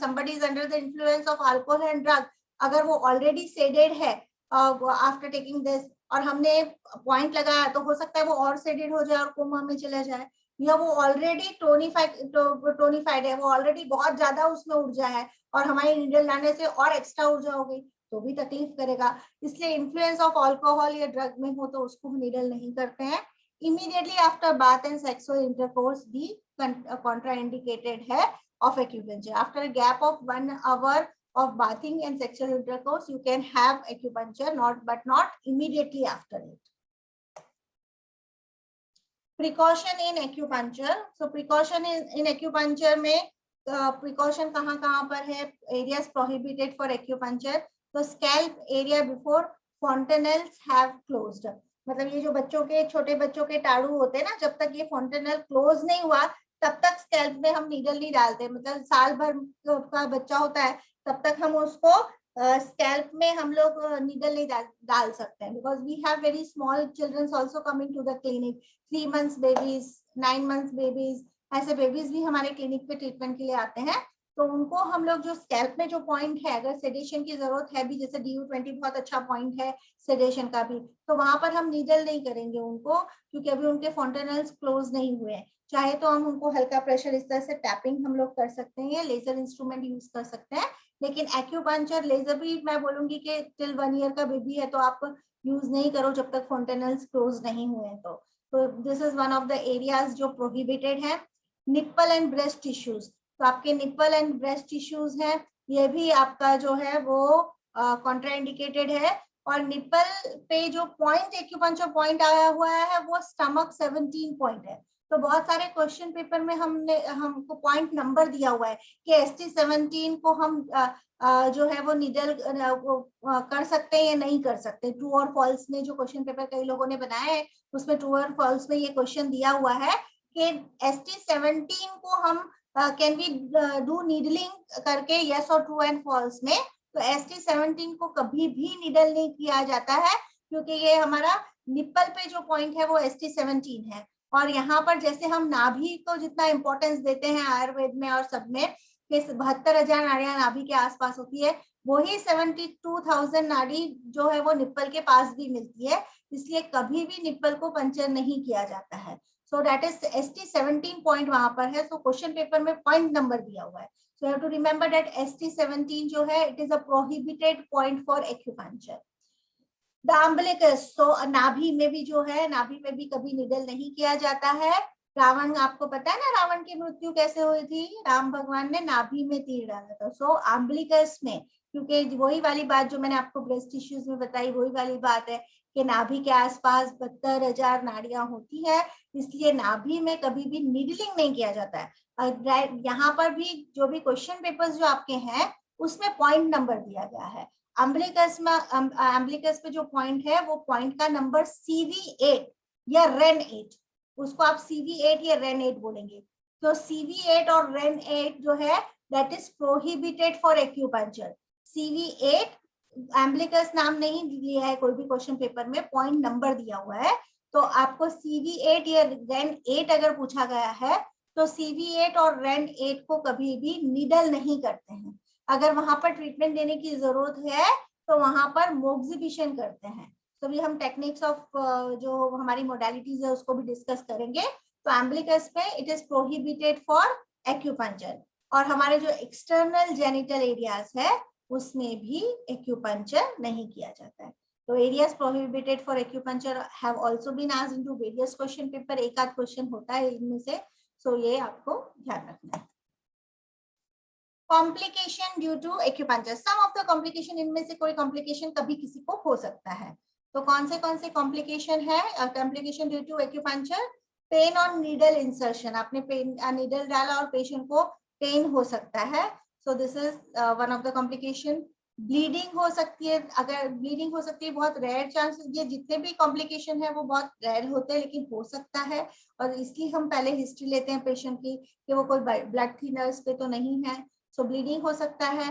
somebody is under the influence of alcohol and drug, अगर वो ऑलरेडी सेडेड है आफ्टर टेकिंग दिस और हमने पॉइंट लगाया, तो हो सकता है वो और सेडेड हो जाए और कोमा में चला जाए, या वो ऑलरेडी टोनिफाइड है, वो ऑलरेडी बहुत ज्यादा उसमें ऊर्जा है और हमारी नीडल लाने से और एक्स्ट्रा ऊर्जा हो गई तो भी तकलीफ करेगा। इसलिए इन्फ्लुएंस ऑफ अल्कोहल या ड्रग में हो तो उसको नीडल नहीं करते हैं। Immediately after bath and sexual intercourse भी कॉन्ट्राइंडिकेटेड है of acupuncture. After a gap of 1 hour of bathing and sexual intercourse, you can have acupuncture, but not immediately after it. Precaution in acupuncture. So precaution in acupuncture में precaution कहाँ पर है? Areas prohibited for acupuncture. तो scalp area before fontanelles have closed. मतलब ये जो बच्चों के, छोटे बच्चों के टाड़ू होते हैं ना, जब तक ये fontanelle close नहीं हुआ तब तक स्कैल्प में हम नीडल नहीं डालते. मतलब साल भर का बच्चा होता है तब तक हम उसको स्कैल्प में हम लोग नीडल नहीं डाल सकते हैं, because we have very small childrens also coming to the clinic. 3 months babies, 9 months babies, ऐसे बेबीज भी हमारे क्लिनिक पे ट्रीटमेंट के लिए आते हैं. तो उनको हम लोग जो स्कैल्प में जो पॉइंट है, अगर सेडेशन की जरूरत है भी, जैसे DU20 बहुत अच्छा पॉइंट है सेडेशन का भी, तो वहां पर हम नीडल नहीं करेंगे उनको, क्योंकि अभी उनके फॉन्टेनल्स क्लोज नहीं हुए हैं. चाहे तो हम उनको हल्का प्रेशर इस तरह से टैपिंग हम लोग कर सकते हैं, लेजर इंस्ट्रूमेंट यूज कर सकते हैं. लेकिन एक्यूपंक्चर लेजर भी मैं बोलूंगी कि टिल 1 year का बेबी है तो आप यूज नहीं करो जब तक फॉन्टेनल्स क्लोज नहीं हुए. तो this is one of the areas जो प्रोहिबिटेड है. Nipple and breast tissues. तो आपके निप्पल एंड ब्रेस्ट टिश्यूज है, ये भी आपका जो है वो कॉन्ट्राइंडिकेटेड है. और निप्पल पे जो पॉइंट एक्यूपंक्चर पॉइंट आया हुआ है वो स्टमक 17 पॉइंट है. तो बहुत सारे क्वेश्चन पेपर में हमको पॉइंट नंबर दिया हुआ है कि ST17 को हम जो है वो निडल कर सकते हैं या नहीं कर सकते. ट्रू और फॉल्स में जो क्वेश्चन पेपर कई लोगों ने बनाया है उसमें ट्रू और फॉल्स में ये क्वेश्चन दिया हुआ है कि ST17 को हम कैन वी डू नीडलिंग करके, यस और ट्रू एंड फॉल्स में. तो ST17 को कभी भी निडल नहीं किया जाता है, क्योंकि ये हमारा निप्पल पे जो पॉइंट है वो ST17 है. और यहाँ पर जैसे हम नाभि को जितना इंपॉर्टेंस देते हैं आयुर्वेद में और सब में, कि 72,000 नाड़ियां नाभि के आसपास होती है, वही 72,000 नाड़ी जो है वो निप्पल के पास भी मिलती है. इसलिए कभी भी निप्पल को पंचर नहीं किया जाता है. So that is ST17 point वहां पर है. सो क्वेश्चन पेपर में पॉइंट नंबर दिया हुआ है. So you have to remember that ST17 जो है, it is a prohibited point for acupuncture. The umbilicus, so नाभि में भी जो है, नाभि में भी कभी निडल नहीं किया जाता है. रावण, आपको पता है ना रावण की मृत्यु कैसे हुई थी? राम भगवान ने नाभि में तीर डाला था. सो अम्बिलिकस में, क्योंकि वही वाली बात जो मैंने आपको ब्रेस्ट टिश्यूज में बताई, वही वाली बात है कि नाभि के आसपास 72,000 नाड़ियां होती है, इसलिए नाभि में कभी भी निडलिंग नहीं किया जाता है. यहाँ पर भी जो भी क्वेश्चन पेपर्स जो आपके हैं उसमें पॉइंट नंबर दिया गया है. अम्बिलिकस में, अम्बिलिकस पे जो पॉइंट है वो पॉइंट का नंबर CV8 या REN8, उसको आप CV8 या REN8 बोलेंगे. तो CV8 और REN8 जो है that is prohibited for acupuncture. CV8 umbilicus नाम नहीं दिया है कोई भी क्वेश्चन पेपर में, पॉइंट नंबर दिया हुआ है. तो आपको CV8 या REN8 अगर पूछा गया है तो CV8 और REN8 को कभी भी निडल नहीं करते हैं. अगर वहां पर ट्रीटमेंट देने की जरूरत है तो वहां पर मोक्सिबिशन करते हैं. तो भी हम टेक्निक्स ऑफ जो हमारी मोडालिटीज है उसको भी डिस्कस करेंगे. तो अम्बिलिकस में it is prohibited for acupuncture. और हमारे जो एक्सटर्नल जेनिटल एरियाज है उसमें भी एक्यूपंक्चर नहीं किया जाता है. तो areas prohibited for acupuncture have also been asked into various question paper. एक आध क्वेश्चन होता है इनमें से, सो ये आपको ध्यान रखना है. Complication due to acupuncture. Some of the complication, इनमें से कोई कॉम्प्लिकेशन कभी किसी को हो सकता है. तो कौन से कॉम्प्लिकेशन है? Complication due to acupuncture. Pain और नीडल इंसर्शन. आपने पेन नीडल डाला और पेशेंट को पेन हो सकता है. So this is one of the complication. Bleeding हो सकती है. अगर ब्लीडिंग हो सकती है, बहुत रेयर चांसेस, ये जितने भी कॉम्प्लिकेशन है वो बहुत रेयर होते हैं, लेकिन हो सकता है. और इसलिए हम पहले हिस्ट्री लेते हैं पेशेंट की कि वो कोई ब्लड थिनर्स पे तो नहीं है. सो ब्लीडिंग हो सकता है.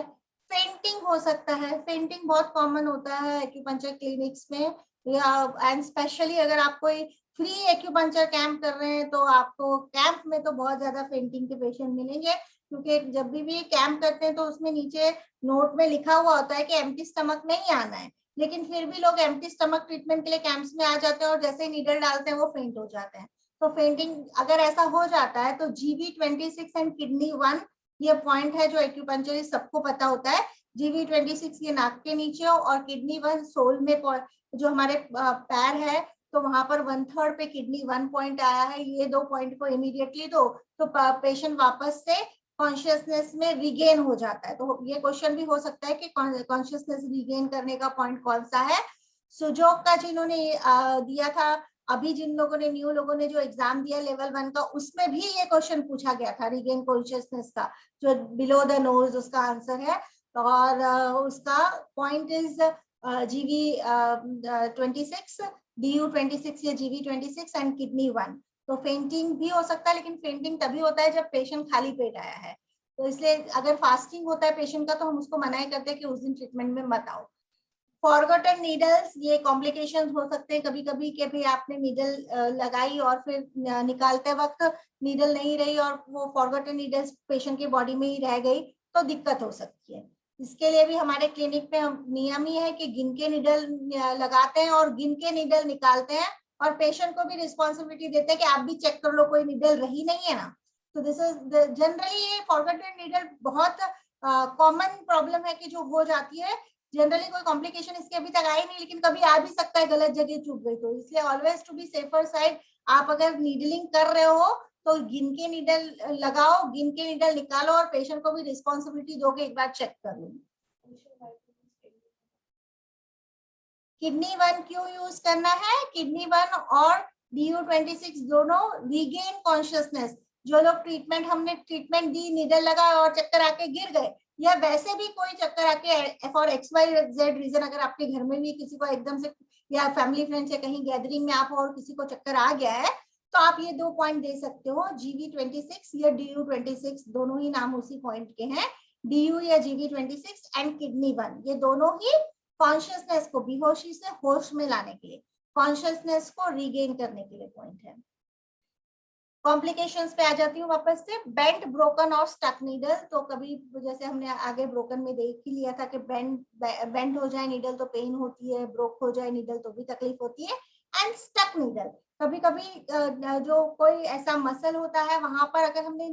फेंटिंग हो सकता है. फेंटिंग बहुत कॉमन होता है एक्यूपंक्चर क्लिनिक्स में, या एंड स्पेशली अगर आप कोई फ्री एक्यूपंक्चर कैंप कर रहे हैं तो आपको कैंप में तो बहुत ज्यादा फेंटिंग के पेशेंट मिलेंगे, क्योंकि जब भी कैंप करते हैं तो उसमें नीचे नोट में लिखा हुआ होता है कि एम्प्टी स्टमक नहीं आना है, लेकिन फिर भी लोग एम्प्टी स्टमक ट्रीटमेंट के लिए कैंप्स में आ जाते हैं और जैसे ही नीडल डालते हैं वो फेंट हो जाते हैं. तो फेंटिंग अगर ऐसा हो जाता है तो GV26 एंड किडनी 1 ये पॉइंट है जो एक्यूपंक्चरिस्ट सबको पता होता है. GV26 ये नाक के नीचे और किडनी 1 सोल में जो हमारे पैर है, तो वहां पर 1/3 पे किडनी 1 पॉइंट आया है. ये 2 पॉइंट को इमीडिएटली दो तो पेशेंट वापस से कॉन्शियसनेस में रिगेन हो जाता है। तो ये क्वेश्चन भी हो सकता है कि कॉन्शियसनेस रिगेन करने का पॉइंट कौन सा है। सुजोग का जिन्होंने दिया था, अभी जिन लोगों ने न्यू लोगों ने जो एग्जाम दिया लेवल 1 का, उसमें भी ये क्वेश्चन पूछा गया था रिगेन कॉन्शियसनेस का, जो बिलो द नोज उसका आंसर है। और उसका पॉइंट इज GV 26, DU 26 या GV 26 एंड किडनी 1। तो फेंटिंग भी हो सकता है, लेकिन फेंटिंग तभी होता है जब पेशेंट खाली पेट आया है। तो इसलिए अगर फास्टिंग होता है पेशेंट का तो हम उसको मना करते हैं कि उस दिन ट्रीटमेंट में मत आओ। फॉरगॉटन नीडल्स, ये कॉम्प्लिकेशंस हो सकते हैं कभी कभी कि भाई आपने नीडल लगाई और फिर निकालते वक्त नीडल नहीं रही और वो फॉरगॉटन नीडल्स पेशेंट की बॉडी में ही रह गई, तो दिक्कत हो सकती है। इसके लिए भी हमारे क्लिनिक में हम नियम ही है कि गिन के नीडल लगाते हैं और गिन के नीडल निकालते हैं, और पेशेंट को भी रिस्पॉन्सिबिलिटी देते हैं कि आप भी चेक कर लो कोई नीडल रही नहीं है ना। तो दिस इज जनरली ये फॉरगॉटन नीडल बहुत कॉमन प्रॉब्लम है कि जो हो जाती है। जनरली कोई कॉम्प्लिकेशन इसके अभी तक आई नहीं, लेकिन कभी आ भी सकता है गलत जगह चुप गई तो। इसलिए always to be safer side, आप अगर नीडलिंग कर रहे हो तो गिन के नीडल लगाओ, गिन के नीडल निकालो और पेशेंट को भी रिस्पॉन्सिबिलिटी दो कि एक बार चेक कर लो। किडनी 1 क्यों यूज करना है? किडनी 1 और DU 26 दोनों रीगेन कॉन्शियसनेस। जो लोग हमने ट्रीटमेंट दी, नीडल लगा और चक्कर आके गिर गए, या वैसे भी कोई चक्कर आके फॉर XYZ रीजन, अगर आपके घर में भी किसी को एकदम से या फैमिली फ्रेंड्स या कहीं गैदरिंग में आप और किसी को चक्कर आ गया है, तो आप ये 2 पॉइंट दे सकते हो, GV 26 या DU 26, दोनों ही नाम उसी पॉइंट के हैं। DU या GV 26 एंड किडनी 1, ये दोनों ही कॉन्शियसनेस को बेहोशी से होश में लाने के लिए, कॉन्शियसनेस को रीगेन करने के लिए पॉइंट है। कॉम्प्लिकेशंस पे आ जाती हूँ वापस से। बेंट, ब्रोकन और स्टक नीडल, तो कभी जैसे हमने आगे ब्रोकन में देख ही लिया था कि बेंट हो जाए नीडल तो पेन होती है, ब्रोक हो जाए नीडल तो भी तकलीफ होती है। एंड स्टक नीडल, कभी कभी जो कोई ऐसा मसल होता है वहां पर अगर हमने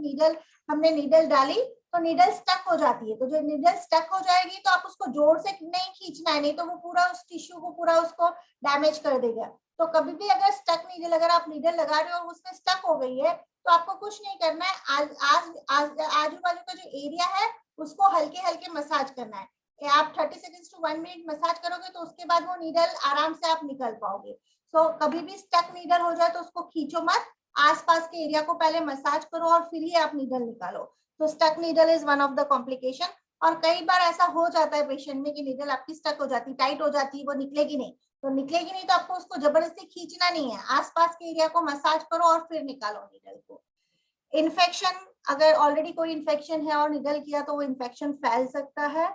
नीडल डाली तो नीडल स्टक हो जाती है। तो जो नीडल स्टक हो जाएगी तो आप उसको जोर से नहीं खींचना है, नहीं तो वो पूरा उस टिश्यू को पूरा उसको डैमेज कर देगा। तो कभी भी अगर स्टक नीडल, अगर आप नीडल लगा रहे हो और उसमें स्टक हो गई है, तो आपको कुछ नहीं करना है। आजू बाजू का जो एरिया है उसको हल्के हल्के मसाज करना है। आप 30 सेकंड्स टू 1 मिनट मसाज करोगे तो उसके बाद वो नीडल आराम से आप निकल पाओगे। सो कभी भी स्टक नीडल हो जाए तो उसको खींचो मत, आसपास के एरिया को पहले मसाज करो और फिर ही आप नीडल निकालो। तो stuck needle is one of the complication. और कई बार ऐसा हो जाता है पेशेंट में कि नीडल आपकी स्टक हो जाती है, टाइट हो जाती है, वो निकलेगी नहीं। तो निकलेगी नहीं तो आपको उसको जबरदस्ती खींचना नहीं है, आसपास के एरिया को मसाज करो और फिर निकालो नीडल को। इन्फेक्शन, अगर ऑलरेडी कोई इन्फेक्शन है और निडल किया तो वो इन्फेक्शन फैल सकता है।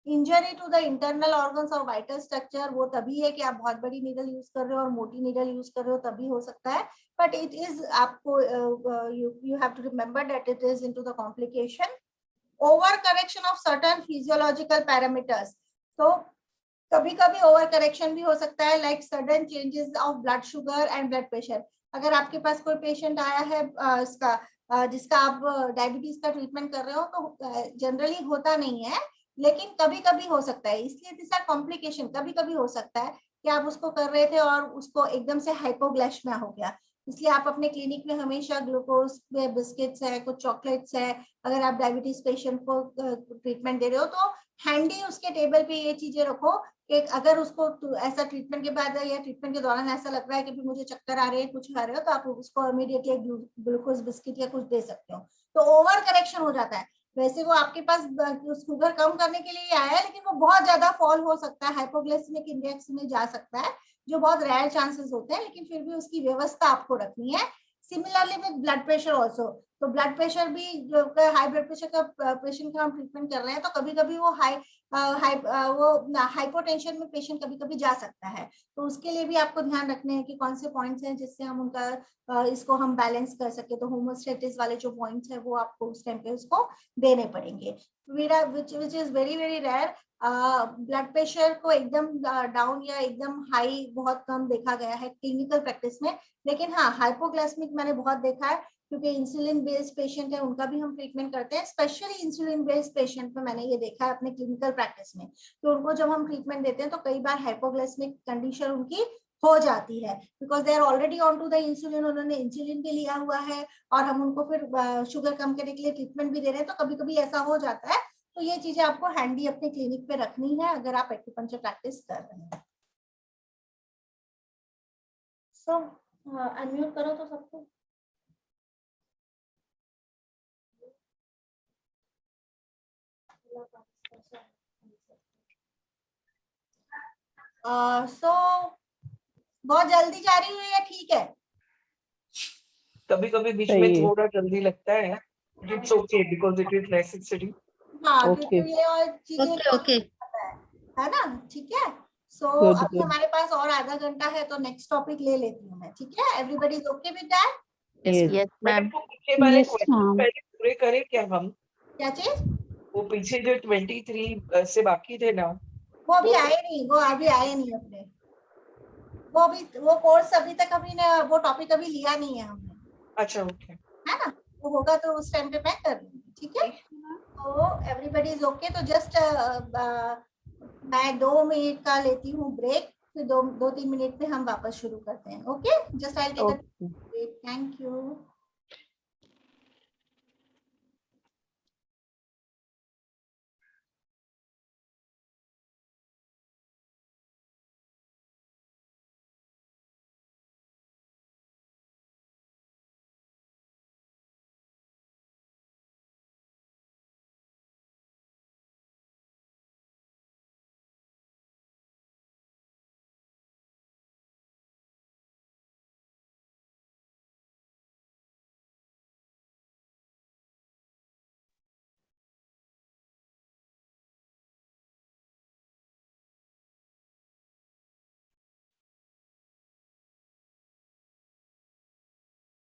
Injury to the internal organs और वाइटल स्ट्रक्चर, वो तभी है कि आप बहुत बड़ी नीडल यूज कर रहे हो और मोटी नीडल यूज कर रहे हो, तभी हो सकता है। बट इट इज आपको you have to remember that it is into the complication. Over correction of certain physiological parameters, तो कभी कभी ओवर करेक्शन भी हो सकता है, like sudden changes of blood sugar and blood pressure. अगर आपके पास कोई पेशेंट आया है जिसका आप डायबिटीज का ट्रीटमेंट कर रहे हो, तो जनरली होता नहीं है, लेकिन कभी कभी हो सकता है। इसलिए दिस आर कॉम्प्लिकेशन, कभी कभी हो सकता है कि आप उसको कर रहे थे और उसको एकदम से हाइपोग्लाइसेमिया हो गया। इसलिए आप अपने क्लिनिक में हमेशा ग्लूकोज बिस्किट्स है, कुछ चॉकलेट्स है, अगर आप डायबिटीज पेशेंट को ट्रीटमेंट दे रहे हो तो हैंडी उसके टेबल पे ये चीजें रखो कि अगर उसको ऐसा ट्रीटमेंट के बाद या ट्रीटमेंट के दौरान ऐसा लग रहा है कि मुझे चक्कर आ रहे हैं, कुछ आ रहे हो, तो आप उसको इमीडिएटली ग्लूकोज बिस्किट या कुछ दे सकते हो। तो ओवर करेक्शन हो जाता है। वैसे वो आपके पास शुगर कम करने के लिए आया है, लेकिन वो बहुत ज्यादा फॉल हो सकता है, हाइपोग्लाइसेमिक इंडेक्स में जा सकता है, जो बहुत रेयर चांसेस होते हैं, लेकिन फिर भी उसकी व्यवस्था आपको रखनी है। Similarly with blood pressure also, तो ब्लड प्रेशर भी, जो हाई ब्लड प्रेशर का पेशेंट का हम ट्रीटमेंट कर रहे हैं, तो कभी कभी वो हाइपोटेंशन में पेशेंट कभी कभी जा सकता है। तो उसके लिए भी आपको ध्यान रखने हैं कि कौन से पॉइंट्स हैं जिससे हम उनका इसको हम बैलेंस कर सके। तो होमोस्टेटिस वाले जो पॉइंट्स है वो आपको उस टाइम पे उसको देने पड़ेंगे, which is very very rare. Blood pressure को एकदम डाउन या एकदम हाई बहुत कम देखा गया है क्लिनिकल प्रैक्टिस में, लेकिन हाँ हाइपोग्लाइसेमिक मैंने बहुत देखा है, क्योंकि इंसुलिन बेस्ड पेशेंट है, उनका भी हम ट्रीटमेंट करते हैं। स्पेशली इंसुलिन बेस्ड पेशेंट में मैंने ये देखा है अपने क्लिनिकल प्रैक्टिस में, तो उनको जब हम ट्रीटमेंट देते हैं तो कई बार हाइपोग्लाइसेमिक कंडीशन उनकी हो जाती है, because they are already on to the insulin, उन्होंने इंसुलिन भी लिया हुआ है और हम उनको फिर शुगर कम करने के लिए ट्रीटमेंट भी दे रहे हैं, तो कभी कभी ऐसा हो जाता है। तो ये चीजें आपको हैंडी अपने क्लिनिक पे रखनी है अगर आप एक्यूपंक्चर प्रैक्टिस कर रहे हैं। सो अनम्यूट करो तो सबको। बहुत जल्दी जा रही है या ठीक है? कभी कभी बीच में थोड़ा जल्दी लगता है, it's okay because it is necessary. हाँ, क्योंकि ये और चीजें ओके है ना, ठीक है। सो अभी हमारे पास और आधा घंटा है, तो नेक्स्ट टॉपिक ले लेती हूँ मैं, ठीक है? Everybody is okay with that? Yes ma'am. पीछे वाले क्वेश्चन पहले पूरे करें क्या हम? क्या चीज? वो पीछे जो 23 से बाकी थे ना, वो अभी आए नहीं, वो अभी आए नहीं अपने, वो कोर्स अभी तक अभी ने वो टॉपिक अभी लिया नहीं है हमने। अच्छा ओके, है ना, वो होगा तो उस टाइम पे मैं कर लूंगी, ठीक है? तो एवरीबॉडी इज ओके, तो जस्ट मैं 2 मिनट का लेती हूँ ब्रेक, फिर 2-3 मिनट में हम वापस शुरू करते हैं। Okay, just I take a break. Thank you.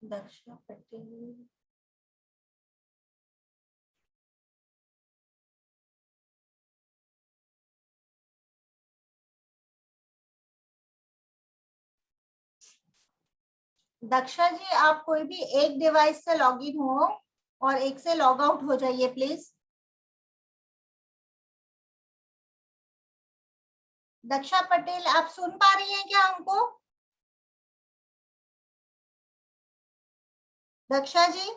Daksha Patel, Daksha ji आप कोई भी एक डिवाइस से लॉग इन हो और एक से लॉग आउट हो जाइए प्लीज। दक्षा पटेल आप सुन पा रही हैं क्या हमको? दक्षा जी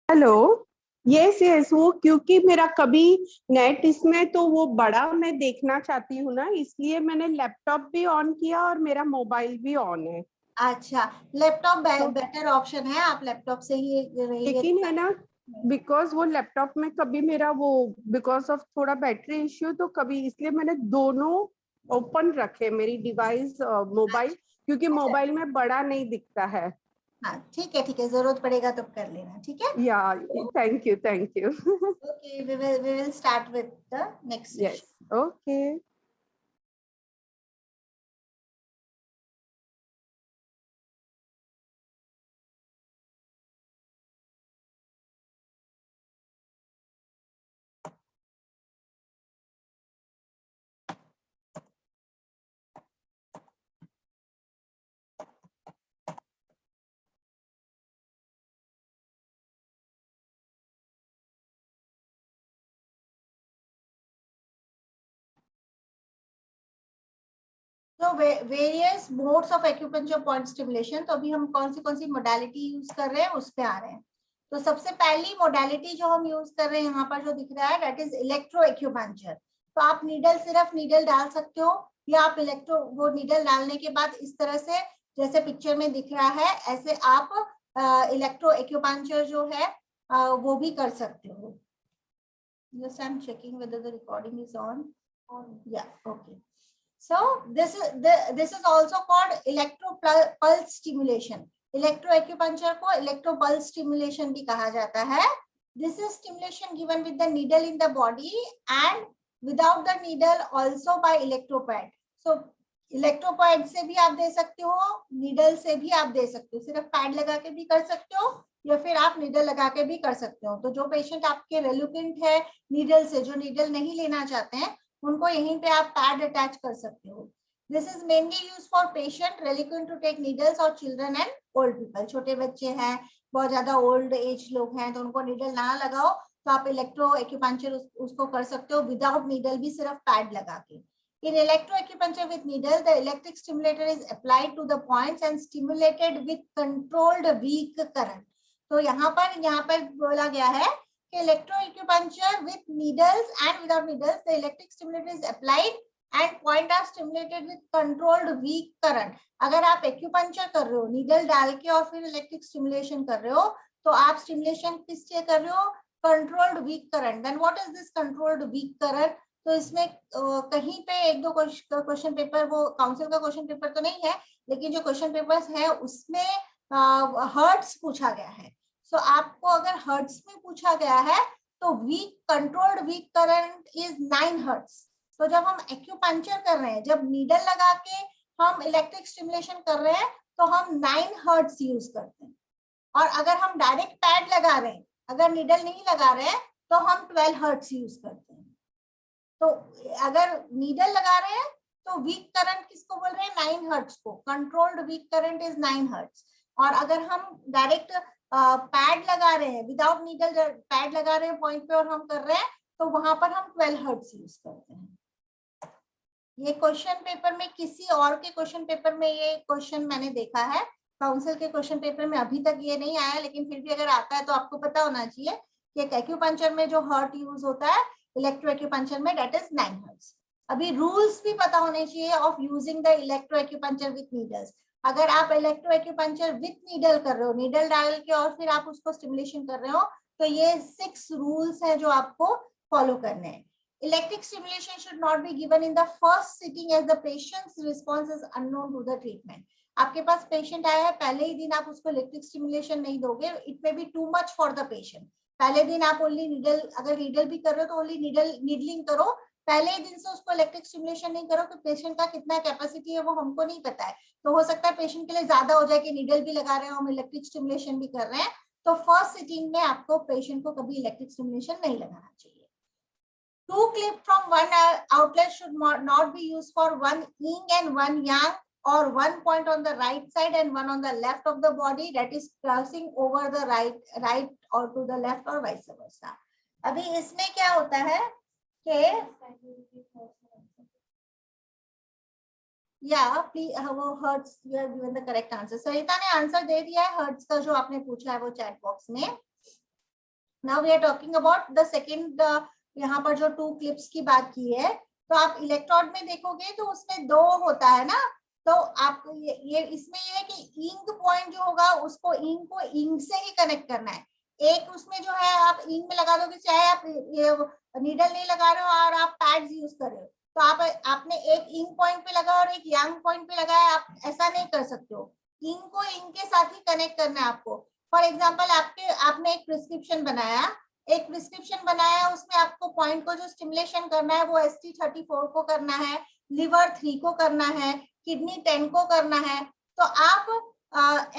हेलो, यस यस, वो क्योंकि मेरा कभी नेट इसमें तो वो बड़ा मैं देखना चाहती हूँ ना, इसलिए मैंने लैपटॉप भी ऑन किया और मेरा मोबाइल भी ऑन है। अच्छा, लैपटॉप बेटर ऑप्शन है, आप लैपटॉप से ही रहिए। लेकिन है ना, बिकॉज वो लैपटॉप में कभी मेरा वो बिकॉज ऑफ थोड़ा बैटरी इश्यू, तो कभी इसलिए मैंने दोनों ओपन रखे मेरी डिवाइस मोबाइल, क्योंकि मोबाइल में बड़ा नहीं दिखता है। हाँ ठीक है, जरूरत पड़ेगा तो कर लेना, ठीक है? या thank you okay, we will start with the next session. Yes okay. तो various modes of acupuncture point stimulation, तो अभी हम कौन सी मोडालिटी यूज कर रहे हैं उस पे आ रहे हैं। तो सबसे पहली मोडालिटी जो हम यूज कर रहे हैं यहाँ पर जो दिख रहा है, दैट इज इलेक्ट्रो एक्यूपंक्चर। तो आप नीडल, सिर्फ नीडल डाल सकते हो, या आप वो नीडल डालने के बाद इस तरह से जैसे पिक्चर में दिख रहा है, ऐसे आप इलेक्ट्रो एक्यूपंक्चर जो है वो भी कर सकते हो। Just I'm checking whether the recording is on. Yeah, okay. So this is also called electro pulse stimulation. Electroacupuncture को electro pulse stimulation भी कहा जाता है. This is stimulation given with the needle in the body and without the needle also by electropad. So इलेक्ट्रोपैड से भी आप दे सकते हो, नीडल से भी आप दे सकते हो, सिर्फ पैड लगा के भी कर सकते हो या फिर आप नीडल लगा के भी कर सकते हो। तो जो पेशेंट आपके रेलुकेंट है नीडल से, जो नीडल नहीं लेना चाहते हैं, उनको यहीं पे आप पैड अटैच कर सकते हो। This is mainly use for patient reluctant to take needles और चिल्ड्रन एंड ओल्ड पीपल। छोटे बच्चे हैं, बहुत ज्यादा ओल्ड एज लोग हैं, तो उनको नीडल ना लगाओ तो आप इलेक्ट्रो एक्यूपंक्चर उसको कर सकते हो विदाउट नीडल भी, सिर्फ पैड लगा के। In electroacupuncture with needle, the electric stimulator is applied to the points and stimulated with controlled weak current. तो यहाँ पर बोला गया है कि electroacupuncture with needles and without needles, the electric stimulator is applied and point are stimulated with controlled weak current. अगर आप acupuncture कर रहे हो, needle डाल के और फिर electric stimulation कर रहे हो, तो आप stimulation किससे कर रहे हो? Controlled weak current. Then what is this controlled weak current? तो इसमें कहीं पे एक दो क्वेश्चन पेपर, वो काउंसिल का क्वेश्चन पेपर तो नहीं है, लेकिन जो क्वेश्चन पेपर्स है उसमें हर्ट्स पूछा गया है. सो आपको अगर हर्ट्स में पूछा गया है तो controlled weak current is 9 hertz. तो जब हम एक्यूपंक्चर कर रहे हैं, जब नीडल लगा के हम इलेक्ट्रिक स्टिमुलेशन कर रहे हैं, तो हम 9 हर्ट्स यूज करते हैं. और अगर हम डायरेक्ट पैड लगा रहे हैं, अगर नीडल नहीं लगा रहे हैं, तो हम 12 हर्ट्स यूज करते हैं. तो अगर नीडल लगा रहे हैं तो वीक करंट किसको बोल रहे हैं? 9 हर्ट्ज को. Controlled weak current is 9 hertz. और अगर हम डायरेक्ट पैड लगा रहे हैं, विदाउट नीडल पैड लगा रहे हैं पॉइंट पे और हम कर रहे हैं, तो वहां पर हम 12 हर्ट्ज यूज करते हैं. ये क्वेश्चन पेपर में, किसी और के क्वेश्चन पेपर में ये क्वेश्चन मैंने देखा है, काउंसिल के क्वेश्चन पेपर में अभी तक ये नहीं आया, लेकिन फिर भी अगर आता है तो आपको पता होना चाहिए कि एक्यूपंक्चर में जो हर्ट यूज होता है इलेक्ट्रोएक्यूपंक्चर में, दैट इज 9 हर्ट्ज. अभी रूल्स भी पता होने चाहिए of using the electroacupuncture with needles. अगर आप इलेक्ट्रोएक्यूपंक्चर विथ नीडल कर रहे हो, नीडल डाल के और फिर आप उसको स्टिमुलेशन कर रहे हो, तो ये 6 रूल्स हैं जो आपको फॉलो करने हैं. Electric stimulation should not be given in the first sitting as the patient's response is unknown to the treatment. आपके पास पेशेंट आया है, पहले ही दिन आप उसको इलेक्ट्रिक स्टिमुलेशन नहीं दोगे. It may be too much for the patient. पहले दिन आप ओनली नीडल, अगर नीडल भी कर रहे हो तो ओनली नीडलिंग करो. पहले ही दिन से उसको इलेक्ट्रिक स्टिमुलेशन नहीं करो, कि पेशेंट का कितना कैपेसिटी है वो हमको नहीं पता है. तो हो सकता है पेशेंट के लिए ज्यादा हो जाए कि नीडल भी लगा रहे हो, हम इलेक्ट्रिक स्टिमुलेशन भी कर रहे हैं. तो फर्स्ट सिटिंग में आपको पेशेंट को कभी इलेक्ट्रिक स्टिमुलेशन नहीं लगाना चाहिए. 2 clips from one outlet should not be used for one yin and one yang, or one point on the right side and one on the left of the body, that is crossing over the right or to the left or vice versa. अभी इसमें क्या होता है कि वो hertz, you have given the correct answer. Sarita ने answer दे दिया है हर्ट्स का जो आपने पूछा है वो चैट बॉक्स में. Now we are talking about the second यहाँ पर जो 2 क्लिप्स की बात की है, तो आप इलेक्ट्रोड में देखोगे तो उसमें 2 होता है ना. तो आप ये इसमें ये है कि इंक पॉइंट जो होगा उसको इंक को इंक से ही कनेक्ट करना है. एक उसमें जो है आप इंक में लगा दोगे, चाहे आप ये नीडल नहीं लगा रहे हो और आप पैड्स यूज कर रहे हो, तो आपने एक इंक पॉइंट पे लगा और एक यांग पॉइंट पे लगाया, आप ऐसा नहीं कर सकते हो. इंक को इंक के साथ ही कनेक्ट करना है आपको. फॉर एग्जाम्पल आपने एक प्रिस्क्रिप्शन बनाया, उसमें आपको पॉइंट को जो स्टिमुलेशन करना है वो ST34 को करना है, लिवर 3 को करना है, किडनी 10 को करना है. तो आप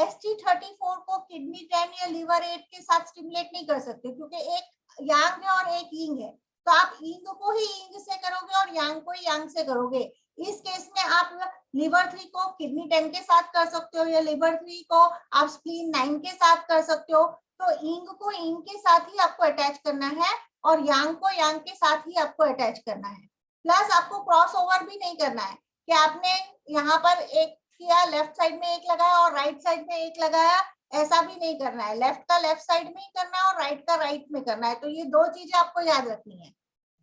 ST34 को किडनी 10 या लिवर 8 के साथ स्टिमुलेट नहीं कर सकते, क्योंकि एक यांग है और एक यिंग है. तो आप यिंग को ही यिंग से करोगे और यांग को ही यांग से करोगे. इस केस में आप लिवर 3 को किडनी 10 के साथ कर सकते हो, या लिवर 3 को आप स्प्लीन 9 के साथ कर सकते हो. तो इंग को इंग के साथ ही आपको अटैच करना है और यांग को यांग के साथ ही आपको अटैच करना है. प्लस आपको क्रॉस ओवर भी नहीं करना है कि आपने यहाँ पर एक किया, लेफ्ट साइड में एक लगाया और राइट साइड में एक लगाया, ऐसा भी नहीं करना है. लेफ्ट का लेफ्ट साइड में ही करना है और राइट का राइट में करना है. तो ये 2 चीजें आपको याद रखनी है.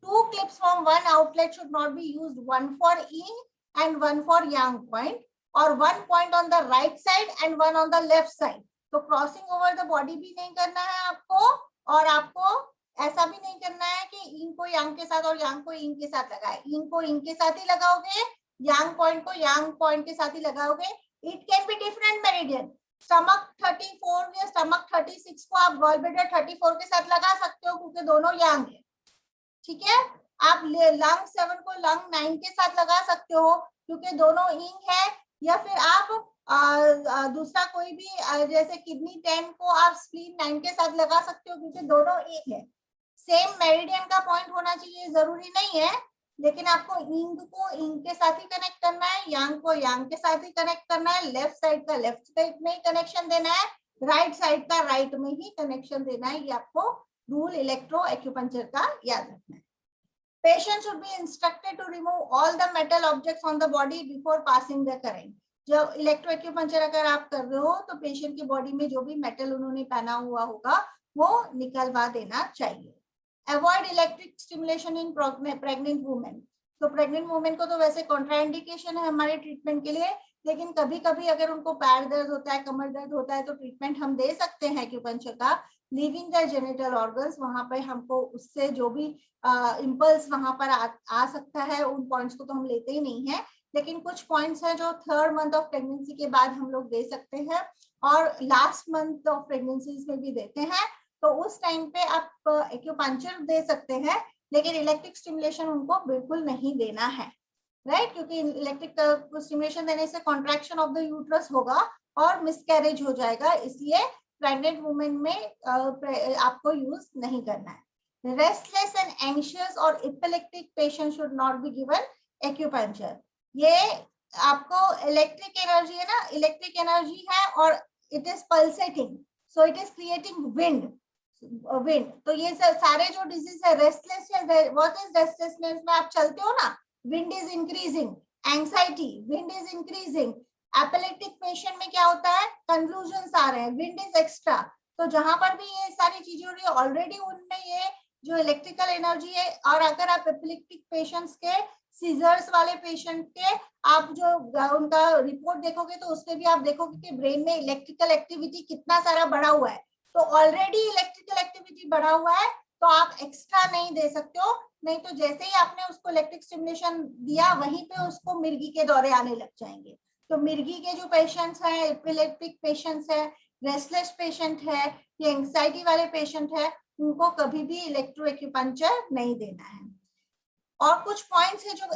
2 clips from one outlet should not be used, one for yin and one for yang point, or one point on the right side and one on the left side. तो क्रॉसिंग ओवर द बॉडी भी नहीं करना है आपको, और आपको ऐसा भी नहीं करना है कि इंग को यांग के साथ और यांग को इंग के साथ लगाए. इंग को इंग के साथ ही लगाओगे, यांग पॉइंट को यांग पॉइंट के साथ ही लगाओगे. It can be different meridian. Stomach 34 या स्टमक 36 को आप गॉलब्लैडर 34 के साथ लगा सकते हो, क्योंकि दोनों यांग है. ठीक है. आप लंग 7 को लंग 9 के साथ लगा सकते हो, क्योंकि दोनों इंग है. या फिर आप दूसरा कोई भी, जैसे किडनी 10 को आप स्प्लीन 9 के साथ लगा सकते हो, क्योंकि दोनों एक है. सेम मेरिडियन का पॉइंट होना चाहिए जरूरी नहीं है, लेकिन आपको इंग को इंग के साथ ही कनेक्ट करना है, यांग को यांग के साथ ही कनेक्ट करना है, लेफ्ट साइड का लेफ्ट साइड में ही कनेक्शन देना है, राइट साइड का राइट में ही कनेक्शन देना है. ये आपको रूल इलेक्ट्रो एक्यूपंक्चर का याद रखना है. Patient should be instructed to remove all the metal objects on the body before passing the current. जब इलेक्ट्रोएक्यूपंक्चर अगर आप कर रहे हो तो पेशेंट की बॉडी में जो भी मेटल उन्होंने पहना हुआ होगा वो निकलवा देना चाहिए. Avoid electric stimulation in pregnant women. तो प्रेग्नेंट वुमेन को तो वैसे कॉन्ट्राइंडिकेशन है हमारे ट्रीटमेंट के लिए, लेकिन कभी कभी अगर उनको पैर दर्द होता है, कमर दर्द होता है, तो ट्रीटमेंट हम दे सकते हैं एक्यूपंक्चर का. लीविंग द जेनिटल ऑर्गन्स, वहां पे हमको उससे जो भी इम्पल्स वहां पर आ सकता है, उन पॉइंट्स को तो हम लेते ही नहीं है, लेकिन कुछ पॉइंट्स हैं जो 3rd मंथ ऑफ प्रेगनेंसी के बाद हम लोग दे सकते हैं और लास्ट मंथ ऑफ प्रेगनेंसी में भी देते हैं. तो उस टाइम पे आप एक्यूपंक्चर दे सकते हैं, लेकिन इलेक्ट्रिक स्टिमुलेशन उनको बिल्कुल नहीं देना है, राइट? क्योंकि इलेक्ट्रिक स्टिमुलेशन देने से कॉन्ट्रैक्शन ऑफ द यूट्रस होगा और मिसकैरेज हो जाएगा, इसलिए प्रेग्नेंट वुमेन में आपको यूज नहीं करना है. रेस्टलेस एंड एंशियस और epileptic patient should not be given acupuncture. ये आपको इलेक्ट्रिक एनर्जी है ना, इलेक्ट्रिक एनर्जी है और it is pulsating, so it is creating wind. तो ये सारे जो डिजीज है, रेस्टलेस है, व्हाट इज रेस्टलेसनेस में आप चलते हो ना, wind is increasing, anxiety, wind is increasing. Epileptic patient में क्या होता है, कंफ्यूजन्स आ रहे हैं, विंड इज एक्स्ट्रा. तो जहां पर भी ये सारी चीजें हो रही है ऑलरेडी उनमें ये जो इलेक्ट्रिकल एनर्जी है. और अगर आप एपिलेप्टिक पेशेंट्स के, सीजर्स वाले पेशेंट के आप जो उनका रिपोर्ट देखोगे तो उसमें भी आप देखोगे कि ब्रेन में इलेक्ट्रिकल एक्टिविटी कितना सारा बढ़ा हुआ है. तो ऑलरेडी इलेक्ट्रिकल एक्टिविटी बढ़ा हुआ है, तो आप एक्स्ट्रा नहीं दे सकते हो. नहीं तो जैसे ही आपने उसको इलेक्ट्रिक स्टिमुलेशन दिया, वहीं पे उसको मिर्गी के दौरे आने लग जाएंगे. तो मिर्गी के जो पेशेंट्स हैं, एपिलेप्टिक पेशेंट्स है, रेस्टलेस पेशेंट है, ये एंजाइटी वाले पेशेंट है, उनको कभी भी इलेक्ट्रोएक्यूपंक्चर नहीं देना है. और कुछ पॉइंट्स है जो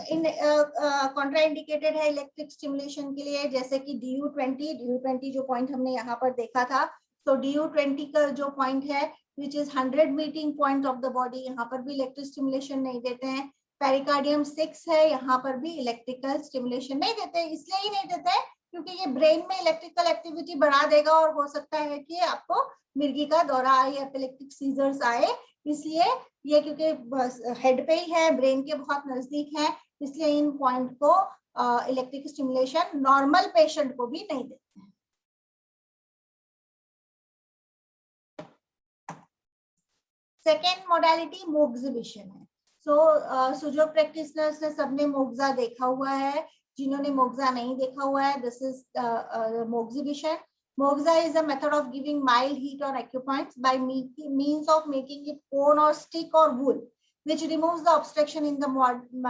कॉन्ट्राइंडिकेटेड है इलेक्ट्रिक स्टिमुलेशन के लिए, जैसे कि DU20 जो पॉइंट हमने यहाँ पर देखा था. तो DU20 का जो पॉइंट है which is 100 meeting point of the body, यहाँ पर भी इलेक्ट्रिक स्टिमुलेशन नहीं देते हैं. पेरिकार्डियम 6 है, यहाँ पर भी इलेक्ट्रिकल स्टिमुलेशन नहीं देते. इसलिए ही नहीं देते हैं क्योंकि ये ब्रेन में इलेक्ट्रिकल एक्टिविटी बढ़ा देगा और हो सकता है कि आपको मिर्गी का दौरा आए, एपिलेप्टिक सीजर्स आए. इसलिए ये क्योंकि हेड पे ही है, ब्रेन के बहुत नजदीक है, इसलिए इन पॉइंट को इलेक्ट्रिक स्टिमुलेशन नॉर्मल पेशेंट को भी नहीं देते हैं. सेकेंड मोडालिटी मोक्सिबिशन है. सो जो प्रैक्टिशनर्स ने सबने मोक्सा देखा हुआ है, जिन्होंने मोक्सा नहीं देखा हुआ है, this is moxibustion. Moxa is a method of giving mild heat on acupoints by means of making it cone or stick or wool, which removes the obstruction in the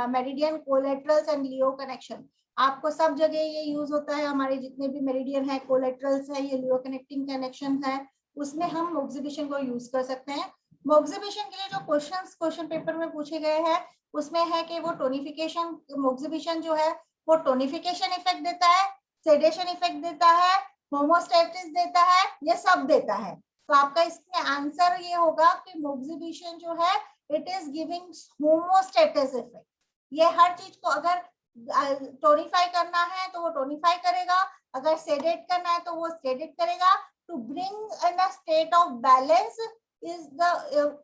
meridian, collaterals and leo connection. आपको सब जगह ये use होता है, हमारे जितने भी meridian है, कोलेट्रल्स है, ये लियो कनेक्टिंग कनेक्शन है, उसमें हम मोक्सिबिशन को यूज कर सकते हैं. मोक्सिबिशन के लिए जो क्वेश्चन पेपर में पूछे गए हैं उसमें है कि वो टोनिफिकेशन, मोक्सिबिशन जो है वो टोनिफिकेशन इफेक्ट देता है, सेडेशन इफेक्ट देता है, होमोस्टैटिस देता है, ये सब देता है. तो आपका इसमें आंसर ये होगा कि मोक्सिबिशन जो है इट इज गिविंग होमोस्टैटिस इफेक्ट. ये हर चीज को अगर टोनिफाई करना है तो वो टोनिफाई करेगा, अगर सेडेट करना है तो वो सेडेट करेगा. To bring in a state of balance is the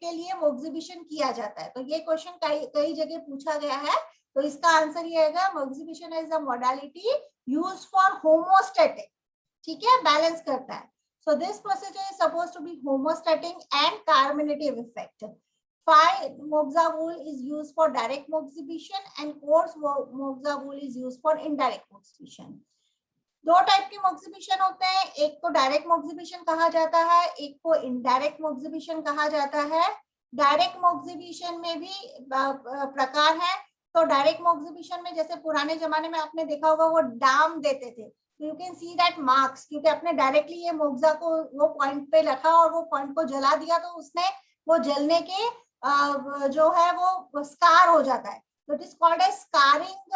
के लिए मोक्सिबिशन किया जाता है. तो ये क्वेश्चन कई जगह पूछा गया है, तो इसका आंसर ये है moxibustion is a modality used for homeostatic. ठीक है, बैलेंस करता है. So this procedure is supposed to be homeostatic and carminative effect. Fine moxa wool is used for direct moxibustion and coarse moxa wool is used for indirect moxibustion. दो type के मोक्सिबिशन होते हैं, एक को डायरेक्ट मोक्सिबिशन कहा जाता है, एक को इनडायरेक्ट मोक्सिबिशन कहा जाता है. डायरेक्ट मोक्सिबिशन में भी प्रकार है. तो डायरेक्ट मोक्सिबिशन में जैसे पुराने जमाने में आपने देखा होगा वो डाम देते थे, you can see that marks, क्योंकि आपने डायरेक्टली ये मोक्सा को वो पॉइंट पे रखा और वो पॉइंट को जला दिया, तो उसने वो जलने के जो है वो स्कार हो जाता है. तो it is called as scarring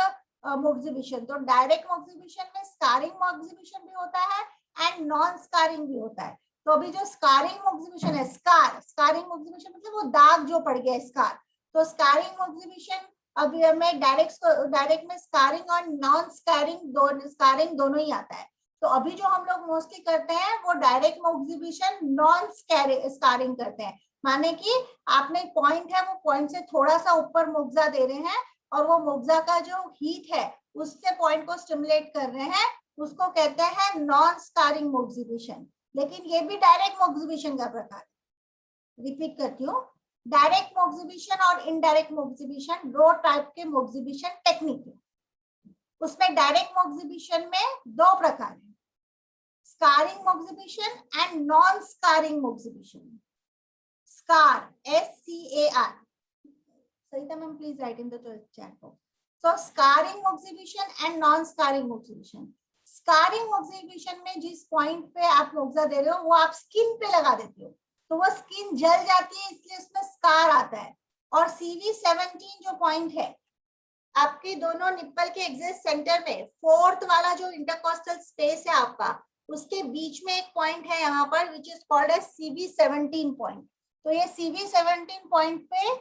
moxibustion. तो डायरेक्ट मोक्सिबिशन में स्कारिंग मोक्सिबिशन भी होता है एंड नॉन स्कारिंग भी होता है. तो अभी जो स्कारिंग मोक्सिबिशन है, स्कारिंग मोक्सिबिशन मतलब वो दाग जो पड़ गया, स्कार. तो स्कारिंग मोक्सिबिशन अभी हमें डायरेक्ट में स्कारिंग और नॉन स्कारिंग दोनों ही आता है. तो अभी जो हम लोग मोस्टली करते हैं वो डायरेक्ट मोक्सिबिशन नॉन स्कारिंग करते हैं. माने कि आपने पॉइंट है वो पॉइंट से थोड़ा सा ऊपर मोक्जा दे रहे हैं और वो मोक्जा का जो हीट है उससे पॉइंट को स्टिमुलेट कर रहे हैं, उसको कहते हैं नॉन स्कारिंग मोक्सिबिशन। लेकिन ये भी डायरेक्ट मोक्सिबिशन का प्रकार है। रिपीट करती हूँ, डायरेक्ट मोक्सिबिशन और इनडायरेक्ट मोक्सिबिशन दो टाइप के मोक्सिबिशन टेक्निक है। उसमें डायरेक्ट मोक्सिबिशन में दो प्रकार है, scarring moxibustion and non scarring moxibustion. Scar, SCAR, सही था ma'am, please write in the chat box. So scarring moxibustion and non scarring moxibustion. Scarring moxibustion में जिस पॉइंट पे आप मोक्सा दे रहे हो वो आप स्किन पे लगा देते हो, तो वो स्किन जल जाती है, इसलिए उसमें स्कार आता है। और CV17 जो पॉइंट है आपके दोनों निप्पल के एग्जैक्ट सेंटर में, फोर्थ वाला जो इंटरकोस्टल स्पेस है आपका, उसके बीच में एक पॉइंट है यहाँ पर which is called as CV17 point. तो ये CV17 पॉइंट पे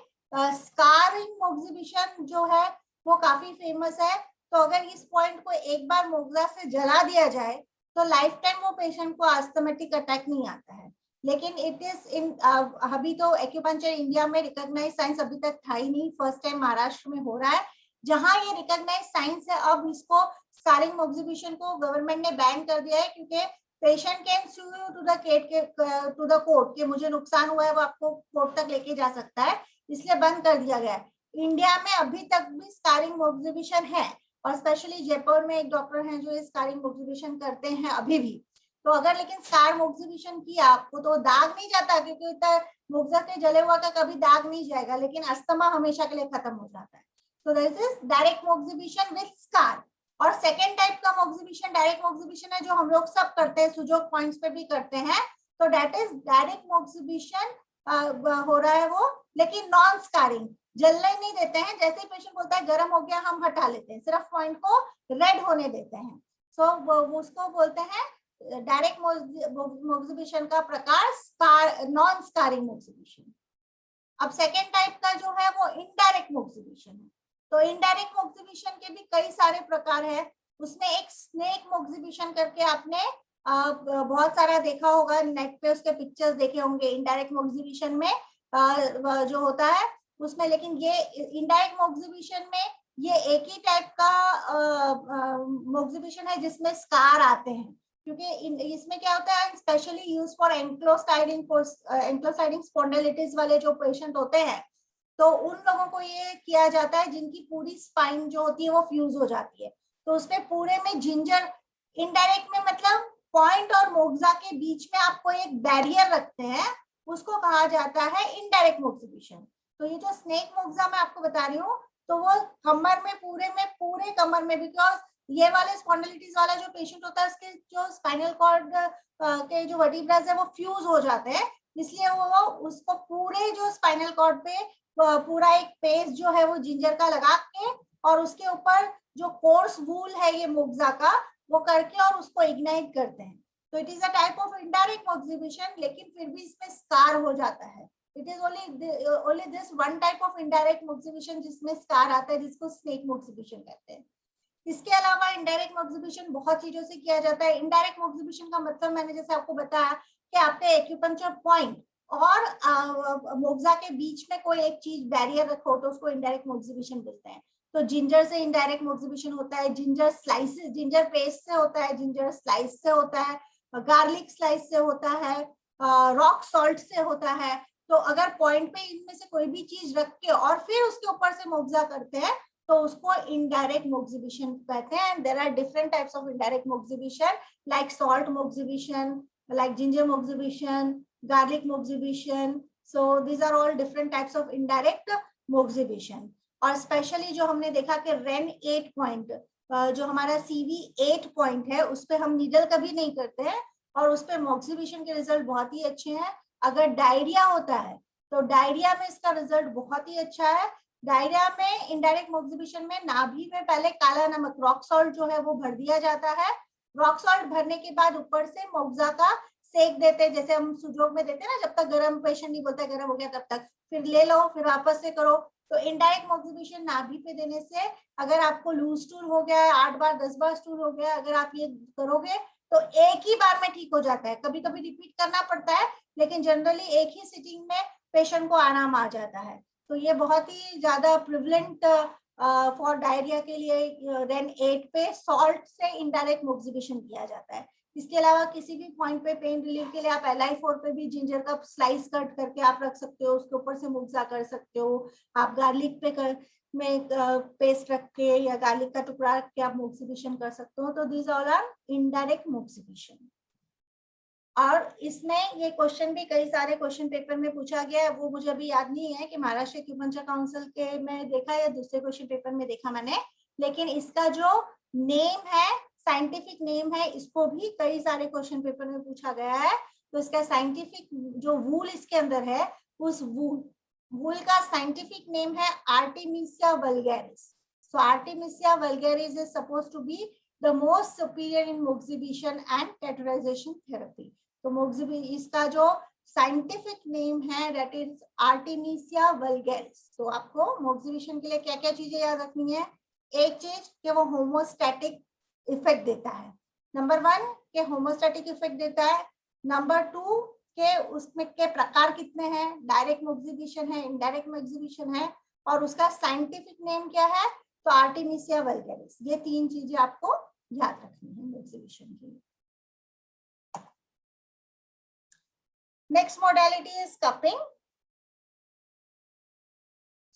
स्कारिंग मोक्सिबिशन जो है वो काफी फेमस है। तो अगर इस पॉइंट को एक बार मोक्सा से जला दिया जाए तो लाइफ टाइम वो पेशेंट को अस्थमेटिक अटैक नहीं आता है। लेकिन इट इज इन अभी तो एक्यूपंक्चर इंडिया में रिकॉग्नाइज साइंस अभी तक था ही नहीं, फर्स्ट टाइम महाराष्ट्र में हो रहा है। जहां ये रिकॉग्नाइज साइंस है, अब इसको स्कारिंग मोक्सिबिशन को गवर्नमेंट ने बैन कर दिया है, क्योंकि patient can sue you to the court कि मुझे नुकसान हुआ है, वो आपको कोर्ट तक लेके जा सकता है, इसलिए बंद कर दिया गया है। इंडिया में अभी तक भी स्कारिंग मोक्सिबिशन है, और स्पेशली जयपुर में एक डॉक्टर हैं जो स्कारिंग मोक्सिबिशन करते हैं अभी भी। तो अगर लेकिन स्कार मोक्सिबिशन किया आपको तो दाग नहीं जाता, क्योंकि मोक्सा के जले हुआ का कभी दाग नहीं जाएगा, लेकिन अस्थमा हमेशा के लिए खत्म हो जाता है। So this is direct moxibustion with scar। और सेकेंड टाइप का मोक्सिबिशन डायरेक्ट मोक्सिबिशन है, जो हम लोग सब करते हैं, सुजोग पॉइंट्स पे भी करते हैं। तो दैट इज डायरेक्ट मोक्सिबिशन हो रहा है वो, लेकिन नॉन स्कारिंग, जलने नहीं देते हैं। जैसे ही पेशेंट बोलता है गर्म हो गया, हम हटा लेते हैं, सिर्फ पॉइंट को रेड होने देते हैं। सो उसको बोलते हैं डायरेक्ट मोक्सिबिशन का प्रकार स्कार, नॉन स्कारिंग मोक्सिबिशन। अब सेकेंड टाइप का जो है वो इनडायरेक्ट मोक्सिबिशन है। तो इनडायरेक्ट मोक्सिबिशन के भी कई सारे प्रकार है। उसमें एक स्नेक मोक्सिबिशन करके आपने बहुत सारा देखा होगा, नेट पे उसके पिक्चर्स देखे होंगे इनडायरेक्ट मोक्सिबिशन में जो होता है उसमें। लेकिन ये इनडायरेक्ट मोक्सिबिशन में ये एक ही टाइप का मोक्सिबिशन है जिसमें स्कार आते हैं, क्योंकि इसमें क्या होता है, स्पेशली यूज फॉर एंक्लोसाइडिंग स्पॉन्डिलिटिस वाले जो पेशेंट होते हैं, तो उन लोगों को ये किया जाता है जिनकी पूरी स्पाइन जो होती है वो फ्यूज हो जाती है। तो उसमें पूरे में जिंजर, इनडायरेक्ट में मतलब पॉइंट और मोक्सा के बीच में आप कोई एक बैरियर रखते हैं, उसको कहा जाता है इनडायरेक्ट मोक्सिबिशन। तो ये जो स्नेक मोक्सा मैं आपको बता रही हूँ, तो वो कमर में पूरे कमर में, बिकॉज ये वाले स्पॉन्डिलिटिस वाला जो पेशेंट होता है उसके जो स्पाइनल कॉर्ड के जो वर्टिब्रास है वो फ्यूज हो जाते हैं, इसलिए वो उसको पूरे जो स्पाइनल कॉर्ड पे पूरा एक पेस्ट जो है वो जिंजर का लगा के, और उसके ऊपर जो कोर्स वूल है ये मोक्सा का वो करके और उसको इग्नाइट करते हैं। तो it is a type of indirect moxibustion, लेकिन फिर भी इसमें स्कार हो जाता है। It is only this one type of indirect moxibustion जिसमें स्कार आता है, जिसको स्नेक मोक्सिबिशन कहते हैं। इसके अलावा इनडायरेक्ट मोक्सिबिशन बहुत चीजों से किया जाता है। इनडायरेक्ट मोक्सिबिशन का मतलब मैंने जैसे आपको बताया कि आपके एक्यूपंक्चर पॉइंट और मोक्सा के बीच में कोई एक चीज बैरियर रखो तो उसको इनडायरेक्ट मोक्सिबिशन बोलते हैं। तो जिंजर से इनडायरेक्ट मोक्सिबिशन होता है, जिंजर स्लाइसेस, जिंजर पेस्ट से होता है, जिंजर स्लाइस से होता है, गार्लिक स्लाइस से होता है, रॉक सॉल्ट से होता है। तो अगर पॉइंट पे इनमें से कोई भी चीज रख के और फिर उसके ऊपर से मोक्सा करते हैं तो उसको इनडायरेक्ट मोक्सिबिशन कहते हैं। And there are different types of indirect moxibustion like salt moxibustion, like ginger moxibustion, garlic moxibustion. So these are all different types of indirect moxibustion. और स्पेशली जो हमने देखा कि रेन 8 पॉइंट, जो हमारा CV8 पॉइंट है, उस पे हम नीडल कभी नहीं करते हैं और उस पे मोक्सिबिशन के रिजल्ट बहुत ही अच्छे हैं। अगर डायरिया होता है तो डायरिया में इसका रिजल्ट बहुत ही अच्छा है। डायरिया में इनडायरेक्ट मोक्सिबिशन में नाभि में पहले काला नमक, रॉक सॉल्ट जो है वो भर दिया जाता है। रॉक सॉल्ट भरने के बाद ऊपर से मोक्सा का सेक देते हैं, जैसे हम सुजोग में देते हैं ना, जब तक गर्म पेशेंट नहीं बोलता गर्म हो गया तब तक, फिर ले लो फिर वापस से करो। तो इनडायरेक्ट मोक्सिबिशन नाभि पे देने से अगर आपको लूज स्टूल हो गया है, 8 बार 10 बार स्टूल हो गया, अगर आप ये करोगे तो एक ही बार में ठीक हो जाता है। कभी कभी रिपीट करना पड़ता है, लेकिन जनरली एक ही सिटिंग में पेशेंट को आराम आ जाता है। तो ये बहुत ही ज्यादा प्रिवलेंट फॉर डायरिया के लिए रेन 8 पे सॉल्ट से इनडायरेक्ट मोक्सिबिशन किया जाता है। इसके अलावा किसी भी पॉइंट पे पेन रिलीफ के लिए आप LI4 पे भी जिंजर का स्लाइस कट करके आप रख सकते हो, उसके ऊपर से मुक्सा कर सकते हो। आप गार्लिक पे में पेस्ट रख के या गार्लिक का टुकड़ा रख के आप मोक्सिबिशन कर सकते हो। तो दीज ऑल आर इनडायरेक्ट मोक्सिबिशन। और इसमें ये क्वेश्चन भी कई सारे क्वेश्चन पेपर में पूछा गया है, वो मुझे अभी याद नहीं है कि महाराष्ट्र एक्यूपंक्चर काउंसिल के में देखा या दूसरे क्वेश्चन पेपर में देखा मैंने, लेकिन इसका जो नेम है, साइंटिफिक नेम है, इसको भी कई सारे क्वेश्चन पेपर में पूछा गया है। तो इसका साइंटिफिक जो वूल इसके अंदर है, उस वूल का साइंटिफिक नेम है Artemisia vulgaris. So Artemisia vulgaris is supposed to be the most superior in moxibustion and cauterization therapy. तो मोक्सिबिशन इसका जो साइंटिफिक नेम है that is आर्टेमिसिया वल्गैरिस। तो आपको मोक्सिबिशन के लिए क्या क्या चीजें याद रखनी है? एक चीज कि वो होमोस्टैटिक इफेक्ट देता है, नंबर 1 के होमोस्टैटिक इफेक्ट देता है, नंबर 2 के उसमें के प्रकार कितने हैं, डायरेक्ट मोक्सिबिशन है, इनडायरेक्ट मोक्सिबिशन है, और उसका साइंटिफिक नेम क्या है, तो आर्टेमिसिया वल्गैरिस। ये 3 चीजें आपको याद रखनी है मोक्सिबिशन के लिए। Next modality is cupping.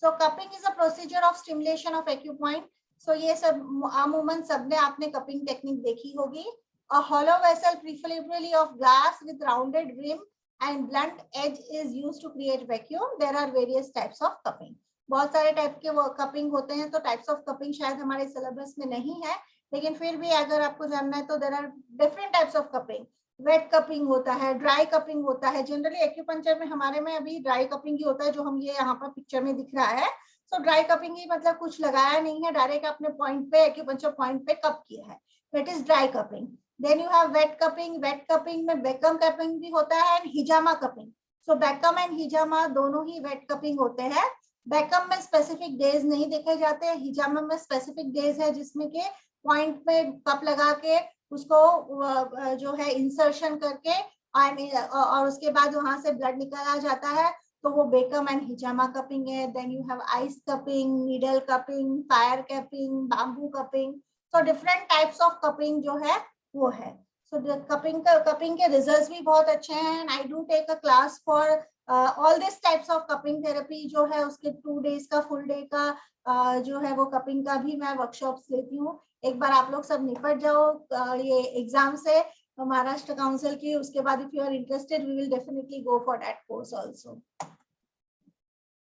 So cupping is a procedure of stimulation of acupoint. So ये सब अमूमन सबने आपने कपिंग टेक्निक देखी होगी। A hollow vessel preferably of glass with rounded rim and blunt edge is used to create vacuum. There are various types of cupping. बहुत सारे type के वो कपिंग होते हैं। तो टाइप्स ऑफ कपिंग शायद हमारे सिलेबस में नहीं है, लेकिन फिर भी अगर आपको जानना है तो there are different types of cupping. Wet cupping होता है, ड्राई कपिंग होता है। जनरली एक्यूपंक्चर में हमारे में अभी ड्राई कपिंग ही होता है, जो हम ये यहाँ पर पिक्चर में दिख रहा है। सो ड्राई कपिंग ही मतलब कुछ लगाया नहीं है, डायरेक्ट अपने पॉइंट पे एक्यूपंक्चर पॉइंट पे कप किया है, that is dry cupping. Then you have wet cupping. Wet cupping में बेकम कपिंग भी होता है एंड हिजामा कपिंग। सो बेकम एंड हिजामा दोनों ही वेट कपिंग होते हैं। बेकम में स्पेसिफिक डेज नहीं देखे जाते हैं, हिजामा में स्पेसिफिक डेज है जिसमें के पॉइंट पे कप लगा के उसको जो है इंसर्शन करके और उसके बाद वहां से ब्लड निकाला जाता है, तो वो बेकम एंड हिजामा कपिंग है। Then you have ice cupping, needle cupping, fire cupping, bamboo cupping. तो डिफरेंट टाइप्स ऑफ कपिंग जो है वो है। सो कपिंग के रिजल्ट्स भी बहुत अच्छे हैं and I do take a class for all this types of cupping therapy जो है, उसके 2 days का फुल डे का जो है वो कपिंग का भी मैं वर्कशॉप्स लेती हूँ। एक बार आप लोग सब निपट जाओ ये एग्जाम से महाराष्ट्र काउंसिल की, उसके बाद if you are interested we will definitely go for that course also.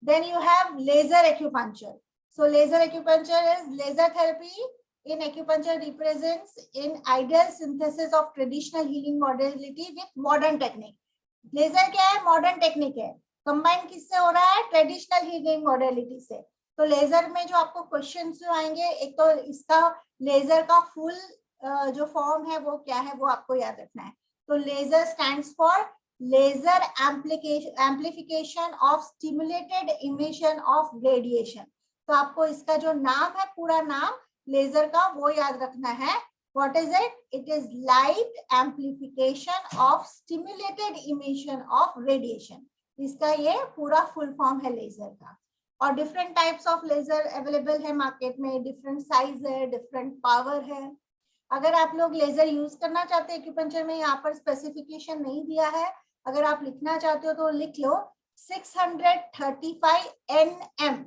Then you have laser acupuncture. So laser acupuncture is laser therapy in acupuncture represents in ideal synthesis of traditional healing modality with modern technique. Laser क्या है? Modern technique है। Combine किससे हो रहा है? Traditional healing modality से। तो laser में जो आपको क्वेश्चंस जो आएंगे, एक तो इसका लेजर का फुल जो फॉर्म है वो क्या है वो आपको याद रखना है। तो laser stands for laser amplification of stimulated emission of radiation. तो आपको इसका जो नाम है, पूरा नाम लेजर का, वो याद रखना है। What is it? It is light amplification of stimulated emission of radiation. इसका ये पूरा फुल फॉर्म है लेजर का। और different types of laser available है मार्केट में, डिफरेंट साइज है, डिफरेंट पावर है। अगर आप लोग लेजर यूज करना चाहते हैं एक्यूपंक्चर में, यहाँ पर स्पेसिफिकेशन नहीं दिया है, अगर आप लिखना चाहते हो तो लिख लो 635 nm।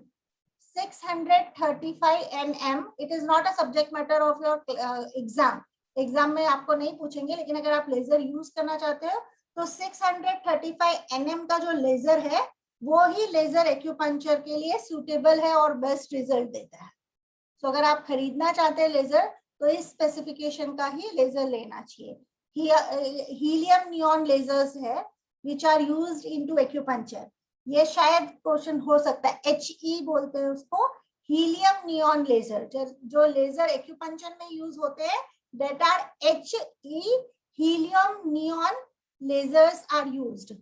635 nm. It is not a subject matter of your exam. Exam में आपको नहीं पूछेंगे, लेकिन अगर आप लेजर यूज करना चाहते हो तो 635 nm का जो लेजर है वो ही लेजर एक्यूपंक्चर के लिए सूटेबल है और बेस्ट रिजल्ट देता है। तो अगर आप खरीदना चाहते हैं लेजर तो इस स्पेसिफिकेशन का ही लेजर लेना चाहिए। हीलियम नियॉन लेजर्स है which are used into acupuncture. ये शायद क्वेश्चन हो सकता है, HE बोलते हैं उसको, हीलियम नियॉन लेजर। जो लेजर एक्यूपंक्चर में यूज होते हैं that are HE, helium neon lasers are used.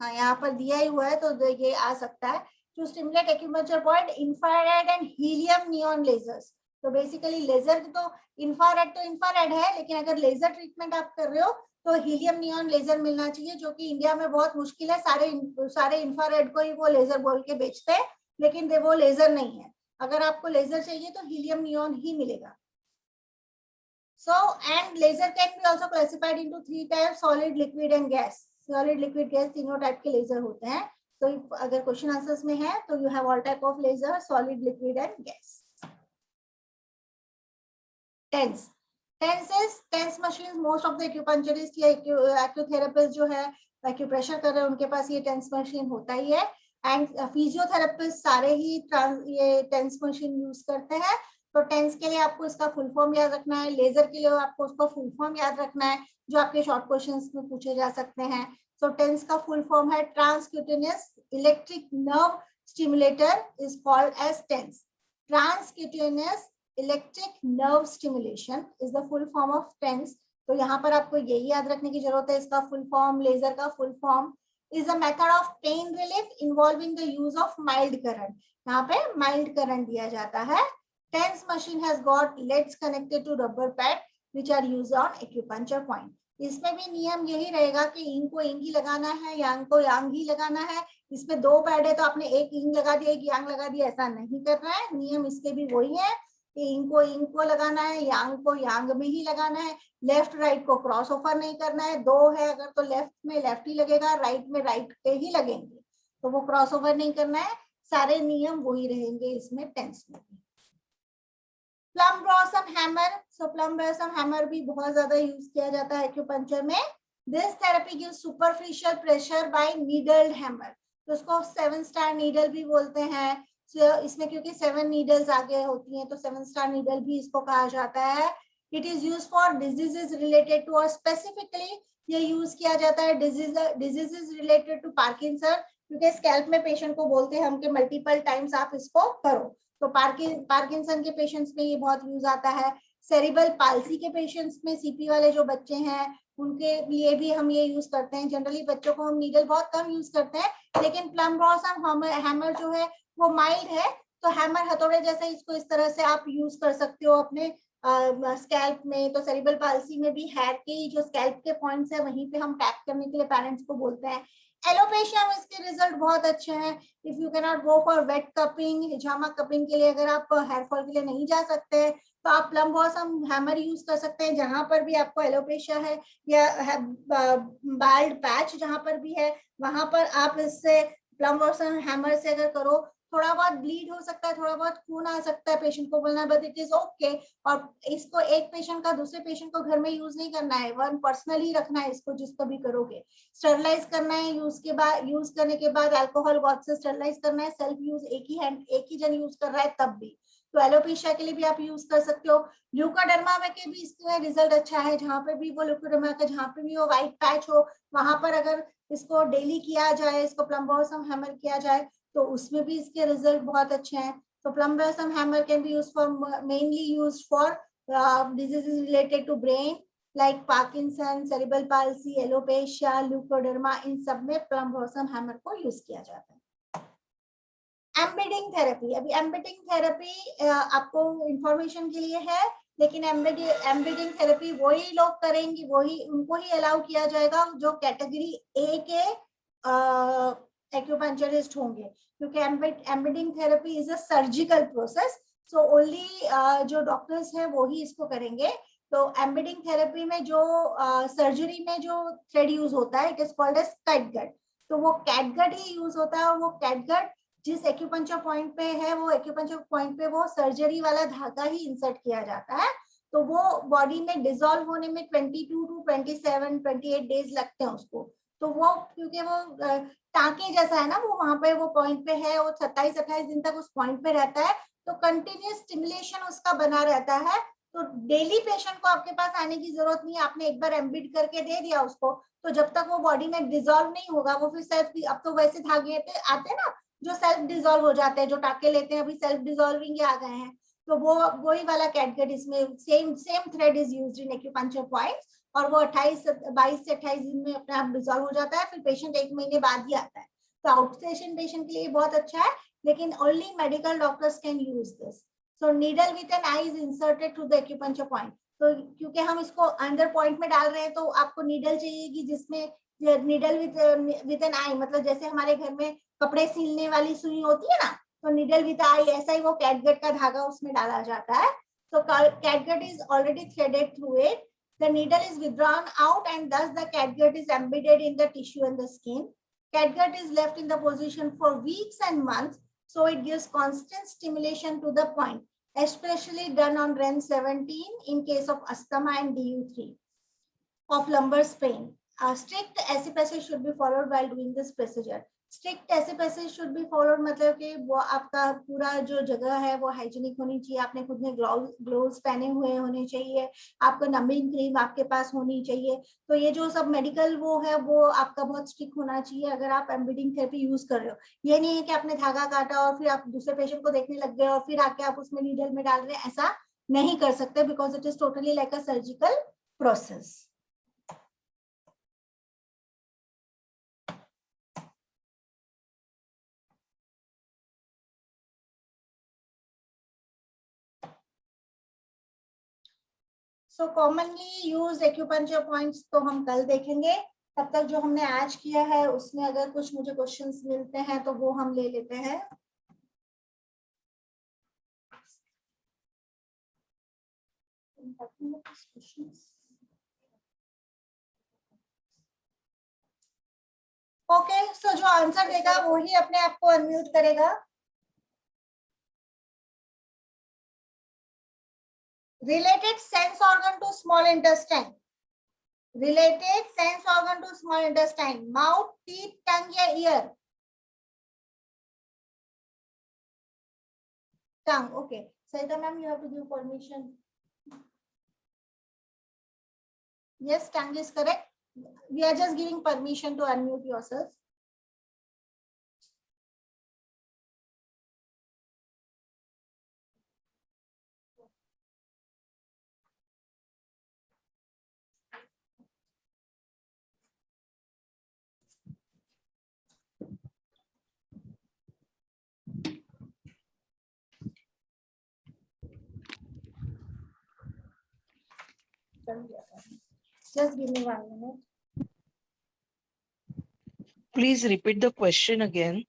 हाँ, यहाँ पर दिया ही हुआ है तो ये आ सकता है। To stimulate acupuncture point, infrared and helium neon lasers. तो बेसिकली लेजर तो इंफ्रारेड है, लेकिन अगर लेजर ट्रीटमेंट आप कर रहे हो तो हीलियम नियॉन लेजर मिलना चाहिए, जो कि इंडिया में बहुत मुश्किल है। सारे इंफ्रारेड को ही वो लेजर बोल के बेचते हैं, लेकिन वो लेजर नहीं है। अगर आपको लेजर चाहिए तो हीलियम नियॉन ही मिलेगा। So, and laser can be also classified into 3 types: solid, liquid and gas. Solid, liquid, gas तीनों टाइप के लेजर होते हैं। तो अगर क्वेश्चन आंसर्स में है तो you have all type of laser: solid, liquid and gas. TENS machines, most of the acupuncturist या acutherapists जो है acupressure कर रहे हैं उनके पास ये TENS machine होता ही है। एंड फिजियोथेरेपिस्ट सारे ही ये TENS मशीन यूज करते हैं। तो टेंस के लिए आपको इसका फुल फॉर्म याद रखना है, लेजर के लिए आपको उसका फुल फॉर्म याद रखना है, जो आपके शॉर्ट क्वेश्चंस में पूछे जा सकते हैं। सो टेंस का फुल फॉर्म है transcutaneous electric nerve stimulator is called as TENS. Transcutaneous electric nerve stimulation is the full form of TENS. तो यहाँ पर आपको यही याद रखने की जरूरत है, इसका फुल फॉर्म, लेजर का full form is a method of pain relief involving the use of mild current. यहाँ पे mild current दिया जाता है। TENS machine has got leads connected to rubber pad which are used on acupuncture point. इसमें भी नियम यही रहेगा कि इंग को इंग ही लगाना है, यांग को यांग ही लगाना है। इसमें 2 पैड है तो आपने एक इंग लगा दिया, एक यांग लगा दिया, ऐसा नहीं करना है। नियम इसके भी वही है कि इंग को लगाना है, यांग को यांग में ही लगाना है। लेफ्ट राइट को क्रॉस ओवर नहीं करना है। 2 है अगर तो लेफ्ट में लेफ्ट ही लगेगा, राइट में राइट पे ही लगेंगे, तो वो क्रॉस ओवर नहीं करना है। सारे नियम वही रहेंगे इसमें टेंस में। Plum blossom hammer, so plum blossom hammer भी बहुत ज्यादा यूज किया जाता है एक्यूपंक्चर में। This therapy gives superficial pressure by needled hammer, तो उसको 7 स्टार नीडल भी बोलते हैं। इसमें क्योंकि 7 नीडल्स आगे होती हैं तो 7 स्टार नीडल भी इसको कहा जाता है। It is used for diseases related to, और specifically ये यूज किया जाता है diseases related to Parkinson, क्योंकि स्कैल्प में पेशेंट को बोलते हैं हम कि मल्टीपल टाइम्स आप इसको करो। तो पार्किंसन के पेशेंट्स में ये बहुत यूज आता है। सेरिबल पाल्सी के पेशेंट्स में, सीपी वाले जो बच्चे हैं उनके लिए भी हम ये यूज करते हैं। जनरली बच्चों को हम नीडल बहुत कम यूज करते हैं, लेकिन प्लम ब्लॉसम हैमर जो है वो माइल्ड है, तो हैमर हथौड़े जैसे इसको इस तरह से आप यूज कर सकते हो अपने स्कैल्प में। तो सेरिबल पाल्सी में भी हेयर के जो स्कैल्प के पॉइंट्स है वहीं पे हम टैप करने के लिए पेरेंट्स को बोलते हैं। एलोपेशिया में इसके रिजल्ट बहुत अच्छे हैं। If you can not go for wait cupping, hijama cupping के लिए अगर आप हेयर फॉल के लिए नहीं जा सकते तो आप प्लम ब्लॉसम हैमर यूज कर सकते हैं। जहां पर भी आपको एलोपेशिया है या बाल्ड पैच जहां पर भी है वहां पर आप इससे प्लम ब्लॉसम हैमर से अगर करो, थोड़ा बहुत ब्लीड हो सकता है, थोड़ा बहुत खून आ सकता है, पेशेंट को बोलना बट इट इज ओके। और इसको एक पेशेंट का दूसरे पेशेंट को घर में यूज नहीं करना है, वन पर्सनल ही रखना है इसको जिसको भी करोगे। स्टरलाइज करना है, यूज करने के बाद अल्कोहल वॉट से स्टरलाइज करना है। सेल्फ यूज एक ही जन यूज कर रहा है तब भी। तो एलोपेशिया के लिए भी आप यूज कर सकते हो। ल्यूकोडर्मा में के भी इसमें रिजल्ट अच्छा है, जहां पे भी वो ल्यूकोडर्मा का जहां पे भी वो व्हाइट पैच हो वहां पर अगर इसको डेली किया जाए, इसको प्लम ब्लॉसम हैमर किया जाए तो उसमें भी इसके रिजल्ट बहुत अच्छे हैं। तो plum blossom hammer can be used for mainly used for diseases related to brain like Parkinson, cerebral palsy, alopecia, leukoderma, इन सब में प्लम ब्लॉसम हैमर को यूज किया जाता है। एम्बेडिंग थेरेपी, अभी एम्बेडिंग थेरेपी आपको इंफॉर्मेशन के लिए है, लेकिन एम्बेडिंग थेरेपी वही लोग करेंगे, वही उनको ही अलाउ किया जाएगा जो कैटेगरी ए के एक्यूपंक्चरिस्ट होंगे, क्योंकि embedding therapy is a surgical process. So only जो डॉक्टर्स हैं वो ही इसको करेंगे। तो एम्बेडिंग थेरेपी में जो सर्जरी में जो थ्रेड यूज होता है it is called as catgut. तो वो कैटगट ही यूज होता है, और वो कैटगट जिस एक्यूपंक्चर पॉइंट पे है वो एक्यूपंक्चर पॉइंट पे वो सर्जरी वाला धागा ही इंसर्ट किया जाता है। तो वो बॉडी में डिसॉल्व होने में 22 टू 28 डेज लगते हैं उसको। तो वो क्योंकि वो टाँके जैसा है ना, वो वहां पे वो पॉइंट पे है, वो 27-28 दिन तक उस पॉइंट पे रहता है, तो कंटिन्यूस स्टिमुलेशन उसका बना रहता है। तो डेली पेशेंट को आपके पास आने की जरूरत नहीं है, आपने एक बार एम्बिड करके दे दिया उसको, तो जब तक वो बॉडी में डिसॉल्व नहीं होगा वो फिर सेल्फ, अब तो वैसे धागे आते हैं ना जो सेल्फ डिसॉल्व हो जाते हैं, जो टाके लेते हैं अभी सेल्फ डिसॉल्विंग आ गए हैं, तो वो वही वाला कैटगट इसमें same thread is used in acupuncture points, और वो 22 से 28 दिन में अपने आप डिसॉल्व हो जाता है, फिर पेशेंट 1 महीने बाद ही आता है। तो आउट पेशेंट के लिए बहुत अच्छा है, लेकिन only medical doctors can use this. So needle with an eye is inserted through the acupuncture point. तो क्योंकि हम इसको अंदर पॉइंट में डाल रहे हैं तो आपको नीडल चाहिएगी जिसमें नीडल विद एन आई, मतलब जैसे हमारे घर में कपड़े सिलने वाली सुई होती है ना, तो नीडल विद आई, ऐसा ही वो कैटगट का धागा उसमें डाला जाता है. So catgut is already threaded through it. The needle is withdrawn out and thus the catgut is embedded in the tissue and the skin. Catgut is left in the position for weeks and months, so it gives constant stimulation to the point, especially done on REN 17 in case of asthma and DU3 of lumbar sprain. Strict ऐसे passage should be followed while doing this procedure. Strict ऐसे passage should be followed, मतलब कि वो आपका पूरा जो जगह है वो हाइजीनिक होनी चाहिए, आपने खुद ने ग्लोव्स पहने हुए होने चाहिए, आपको नमिंग क्रीम आपके पास होनी चाहिए. तो ये जो सब मेडिकल वो है वो आपका बहुत स्ट्रिक्ट होना चाहिए अगर आप एम्बेडिंग थेरेपी यूज कर रहे हो. ये नहीं है कि आपने धागा काटा और फिर आप दूसरे पेशेंट को देखने लग गए और फिर आके आप उसमें नीडल में डाल रहे हैं, ऐसा नहीं कर सकते because it is totally like a surgical process. So commonly used acupuncture points तो हम कल देखेंगे. तब तक जो हमने आज किया है उसमें अगर कुछ मुझे क्वेश्चंस मिलते हैं तो वो हम ले लेते हैं. ओके, सो जो आंसर देगा वो ही अपने आप को अनम्यूट करेगा. Related sense organ to small intestine. Related sense organ to small intestine. Mouth, teeth, tongue या ear? Tongue. Okay. Saida ma'am, you have to give permission. Yes, tongue is correct. We are just giving permission to unmute yourself. Just give me 1 minute. Please repeat the question again.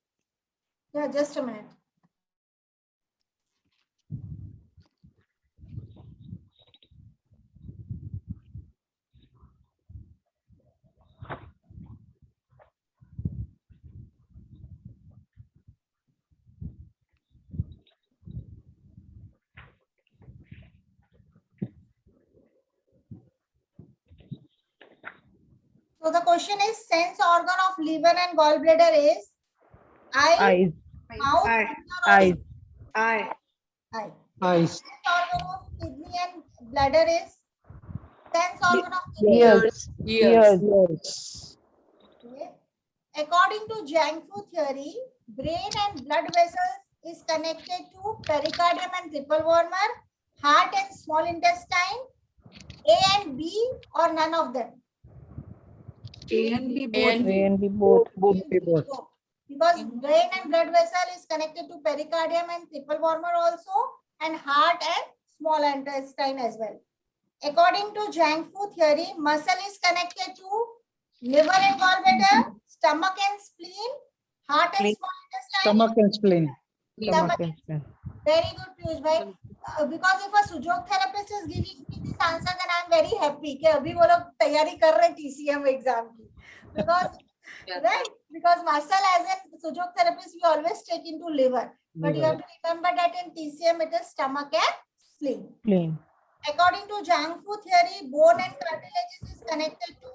Yeah, just a minute. So the question is, sense organ of liver and gallbladder is eye, mouth, Eyes. eye. Eyes. Sense organ of kidney and bladder is sense organ of kidney. Ears. Okay. According to Zhang Fu theory, brain and blood vessels is connected to pericardium and triple warmer, heart and small intestine, A and B, or none of them. A and B both. Because brain and blood vessel is connected to pericardium and triple warmer also, and heart and small intestine as well. According to Zhang Fu theory, muscle is connected to liver and gallbladder, stomach and spleen, heart and small intestine. Stomach and spleen. Very good, Piyush bhai. Because if a Sujok therapist is giving me this answer, then I am very happy कि अभी वो लोग तैयारी कर रहे हैं TCM exam की. Because right, because muscle as a Sujok therapist we always take into liver, but you have to remember that in TCM it is stomach and spleen. According to Zhang Fu theory, bone and cartilages is connected to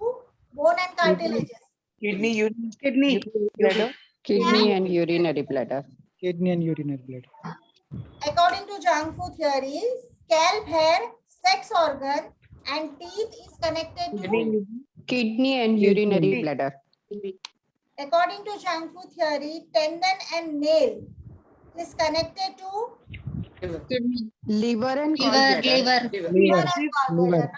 bone and cartilages. Kidney, Kidney and urinary bladder. Kidney and urinary bladder. According to Zhang Fu theory, scalp, hair, sex organ, and teeth is connected to. Kidney and urinary bladder. According to Zhang Fu theory, tendon and nail is connected to. Liver and gallbladder.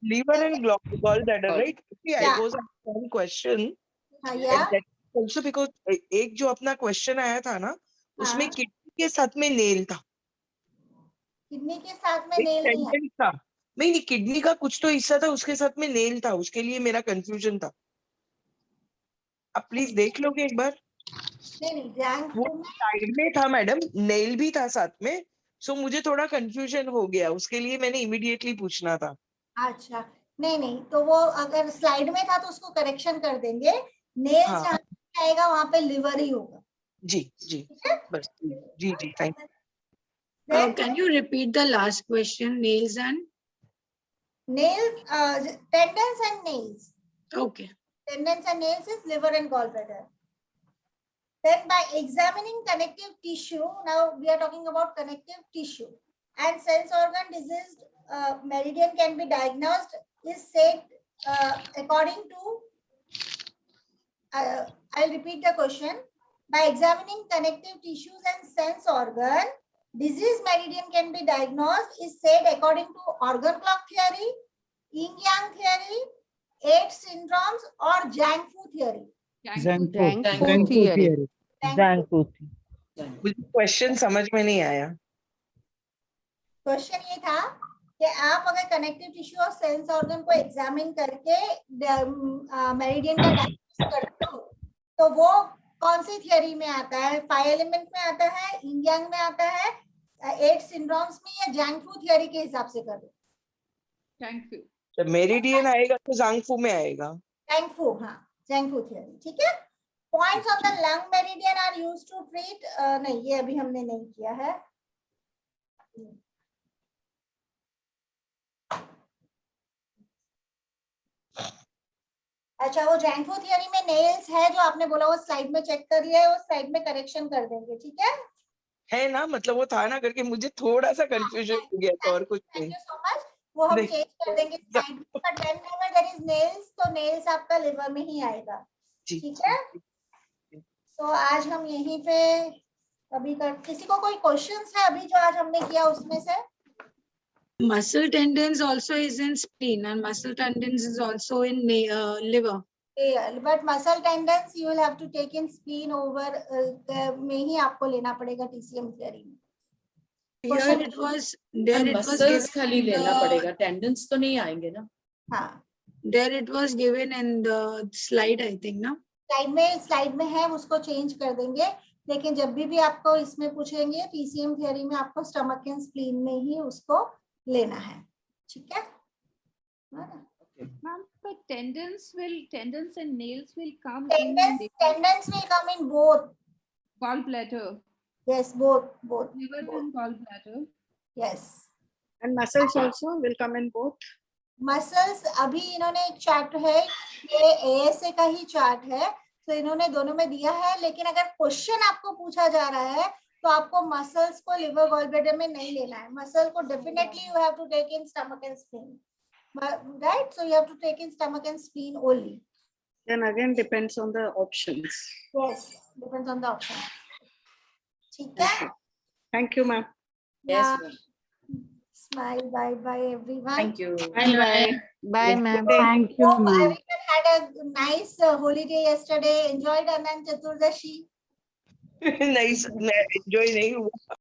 liver and gallbladder, right? See, Yeah. I was asking one question. Yeah. And that also because एक जो अपना question आया था ना, उसमें kidney के साथ में नेल था. किडनी के साथ में नेल नहीं है। sentence था नहीं, किडनी का कुछ तो हिस्सा था, उसके साथ में नेल था, उसके लिए मेरा कंफ्यूजन था। आप प्लीज देख लोगे एक बार। नहीं जैंक वो फूड में साइड में था मैडम, नेल भी था साथ में, सो मुझे थोड़ा कंफ्यूजन हो गया, उसके लिए मैंने इमीडिएटली पूछना था। अच्छा नहीं तो वो अगर स्लाइड में था तो उसको करेक्शन कर देंगे। नेल्स हाँ जहाँ पे आएगा वहां पे लिवर ही होगा। जी जी बस जी thank you. Then Can you repeat the last question? Nails and nails, tendons and nails. okay. Tendons and nails is liver and gallbladder. Then by examining connective tissue, now we are talking about connective tissue, and sense organ disease meridian can be diagnosed is said according to, I'll repeat the question. By examining connective tissues and sense organ, disease meridian can be diagnosed is said according to organ clock theory, yin-yang theory, 8 syndromes or Jiangsu theory. Zhang theory. मुझे question समझ में नहीं आया। Question ये था कि आप अगर कनेक्टिव टिश्यू और सेंस ऑर्गन को एग्जामिन करके मेरिडियन का डायग्नोसिस करते हो तो वो कौन सी थियरी में आता है? 5 एलिमेंट में आता है, yin-yang में आता है, 8 सिंड्रोम्स में, या जैंगफू थियरी के हिसाब से कर दो? जब मेरिडियन आएगा तो ज़ांगफू में आएगा। जैंगफू, हाँ जैंगफू थियरी, ठीक है। Points on the lung meridian are used to treat, नहीं ये अभी हमने नहीं किया है। अच्छा वो जैंगफू थियरी में नेल्स है जो आपने बोला, वो स्लाइड में चेक कर लिया है, वो स्लाइड में करेक्शन कर देंगे, ठीक है ना, मतलब वो था ना करके मुझे थोड़ा सा कंफ्यूजन हो गया था और कुछ थैंक नहीं। You so much. वो हम चेंज कर देंगे स्लाइड में, but whenever there is nails तो नेल्स आपका लिवर में ही आएगा, ठीक है। तो आज हम यहीं पे अभी तक किसी को कोई क्वेश्चंस है अभी जो आज हमने किया उसमें से? Muscle tendons also is in spleen and muscle tendons is also in liver. But muscle tendons you will have to take in spleen over में ही आपको लेना पड़ेगा TCM theory में। Here it was मसल्स खाली given in लेना the- पड़ेगा, tendencies तो नहीं आएंगे ना। हाँ There it was given in the slide, I think, ना? स्लाइड में है, उसको चेंज कर देंगे, लेकिन जब भी आपको इसमें पूछेंगे TCM थियरी में आपको स्टमक एंड स्प्लीन में ही उसको लेना है, ठीक है। Ma'am, but tendons and nails will come Tendons will come in both. gallbladder, Yes, both. liver and gallbladder. Yes. And muscles also will come in both. Muscles अभी इन्होंने एक चार्ट है, ये ASA का ही चार्ट है, तो इन्होंने दोनों में दिया है, लेकिन अगर क्वेश्चन आपको पूछा जा रहा है तो आपको मसल्स को लिवर गॉलब्लैडर में नहीं लेना है। मसल को definitely you have to take in stomach and spleen, right? So you have to take in stomach and spleen only. Then again depends on the options. Yes, depends on the option. ठीक है? Thank you, ma'am. Yes, ma'am. Smile, bye everyone. Thank you. Bye, ma'am. Thank you, Hope ma'am. everyone had a nice holiday yesterday. Enjoyed Anant Chaturdashi. नहीं, मैं enjoy नहीं हुआ।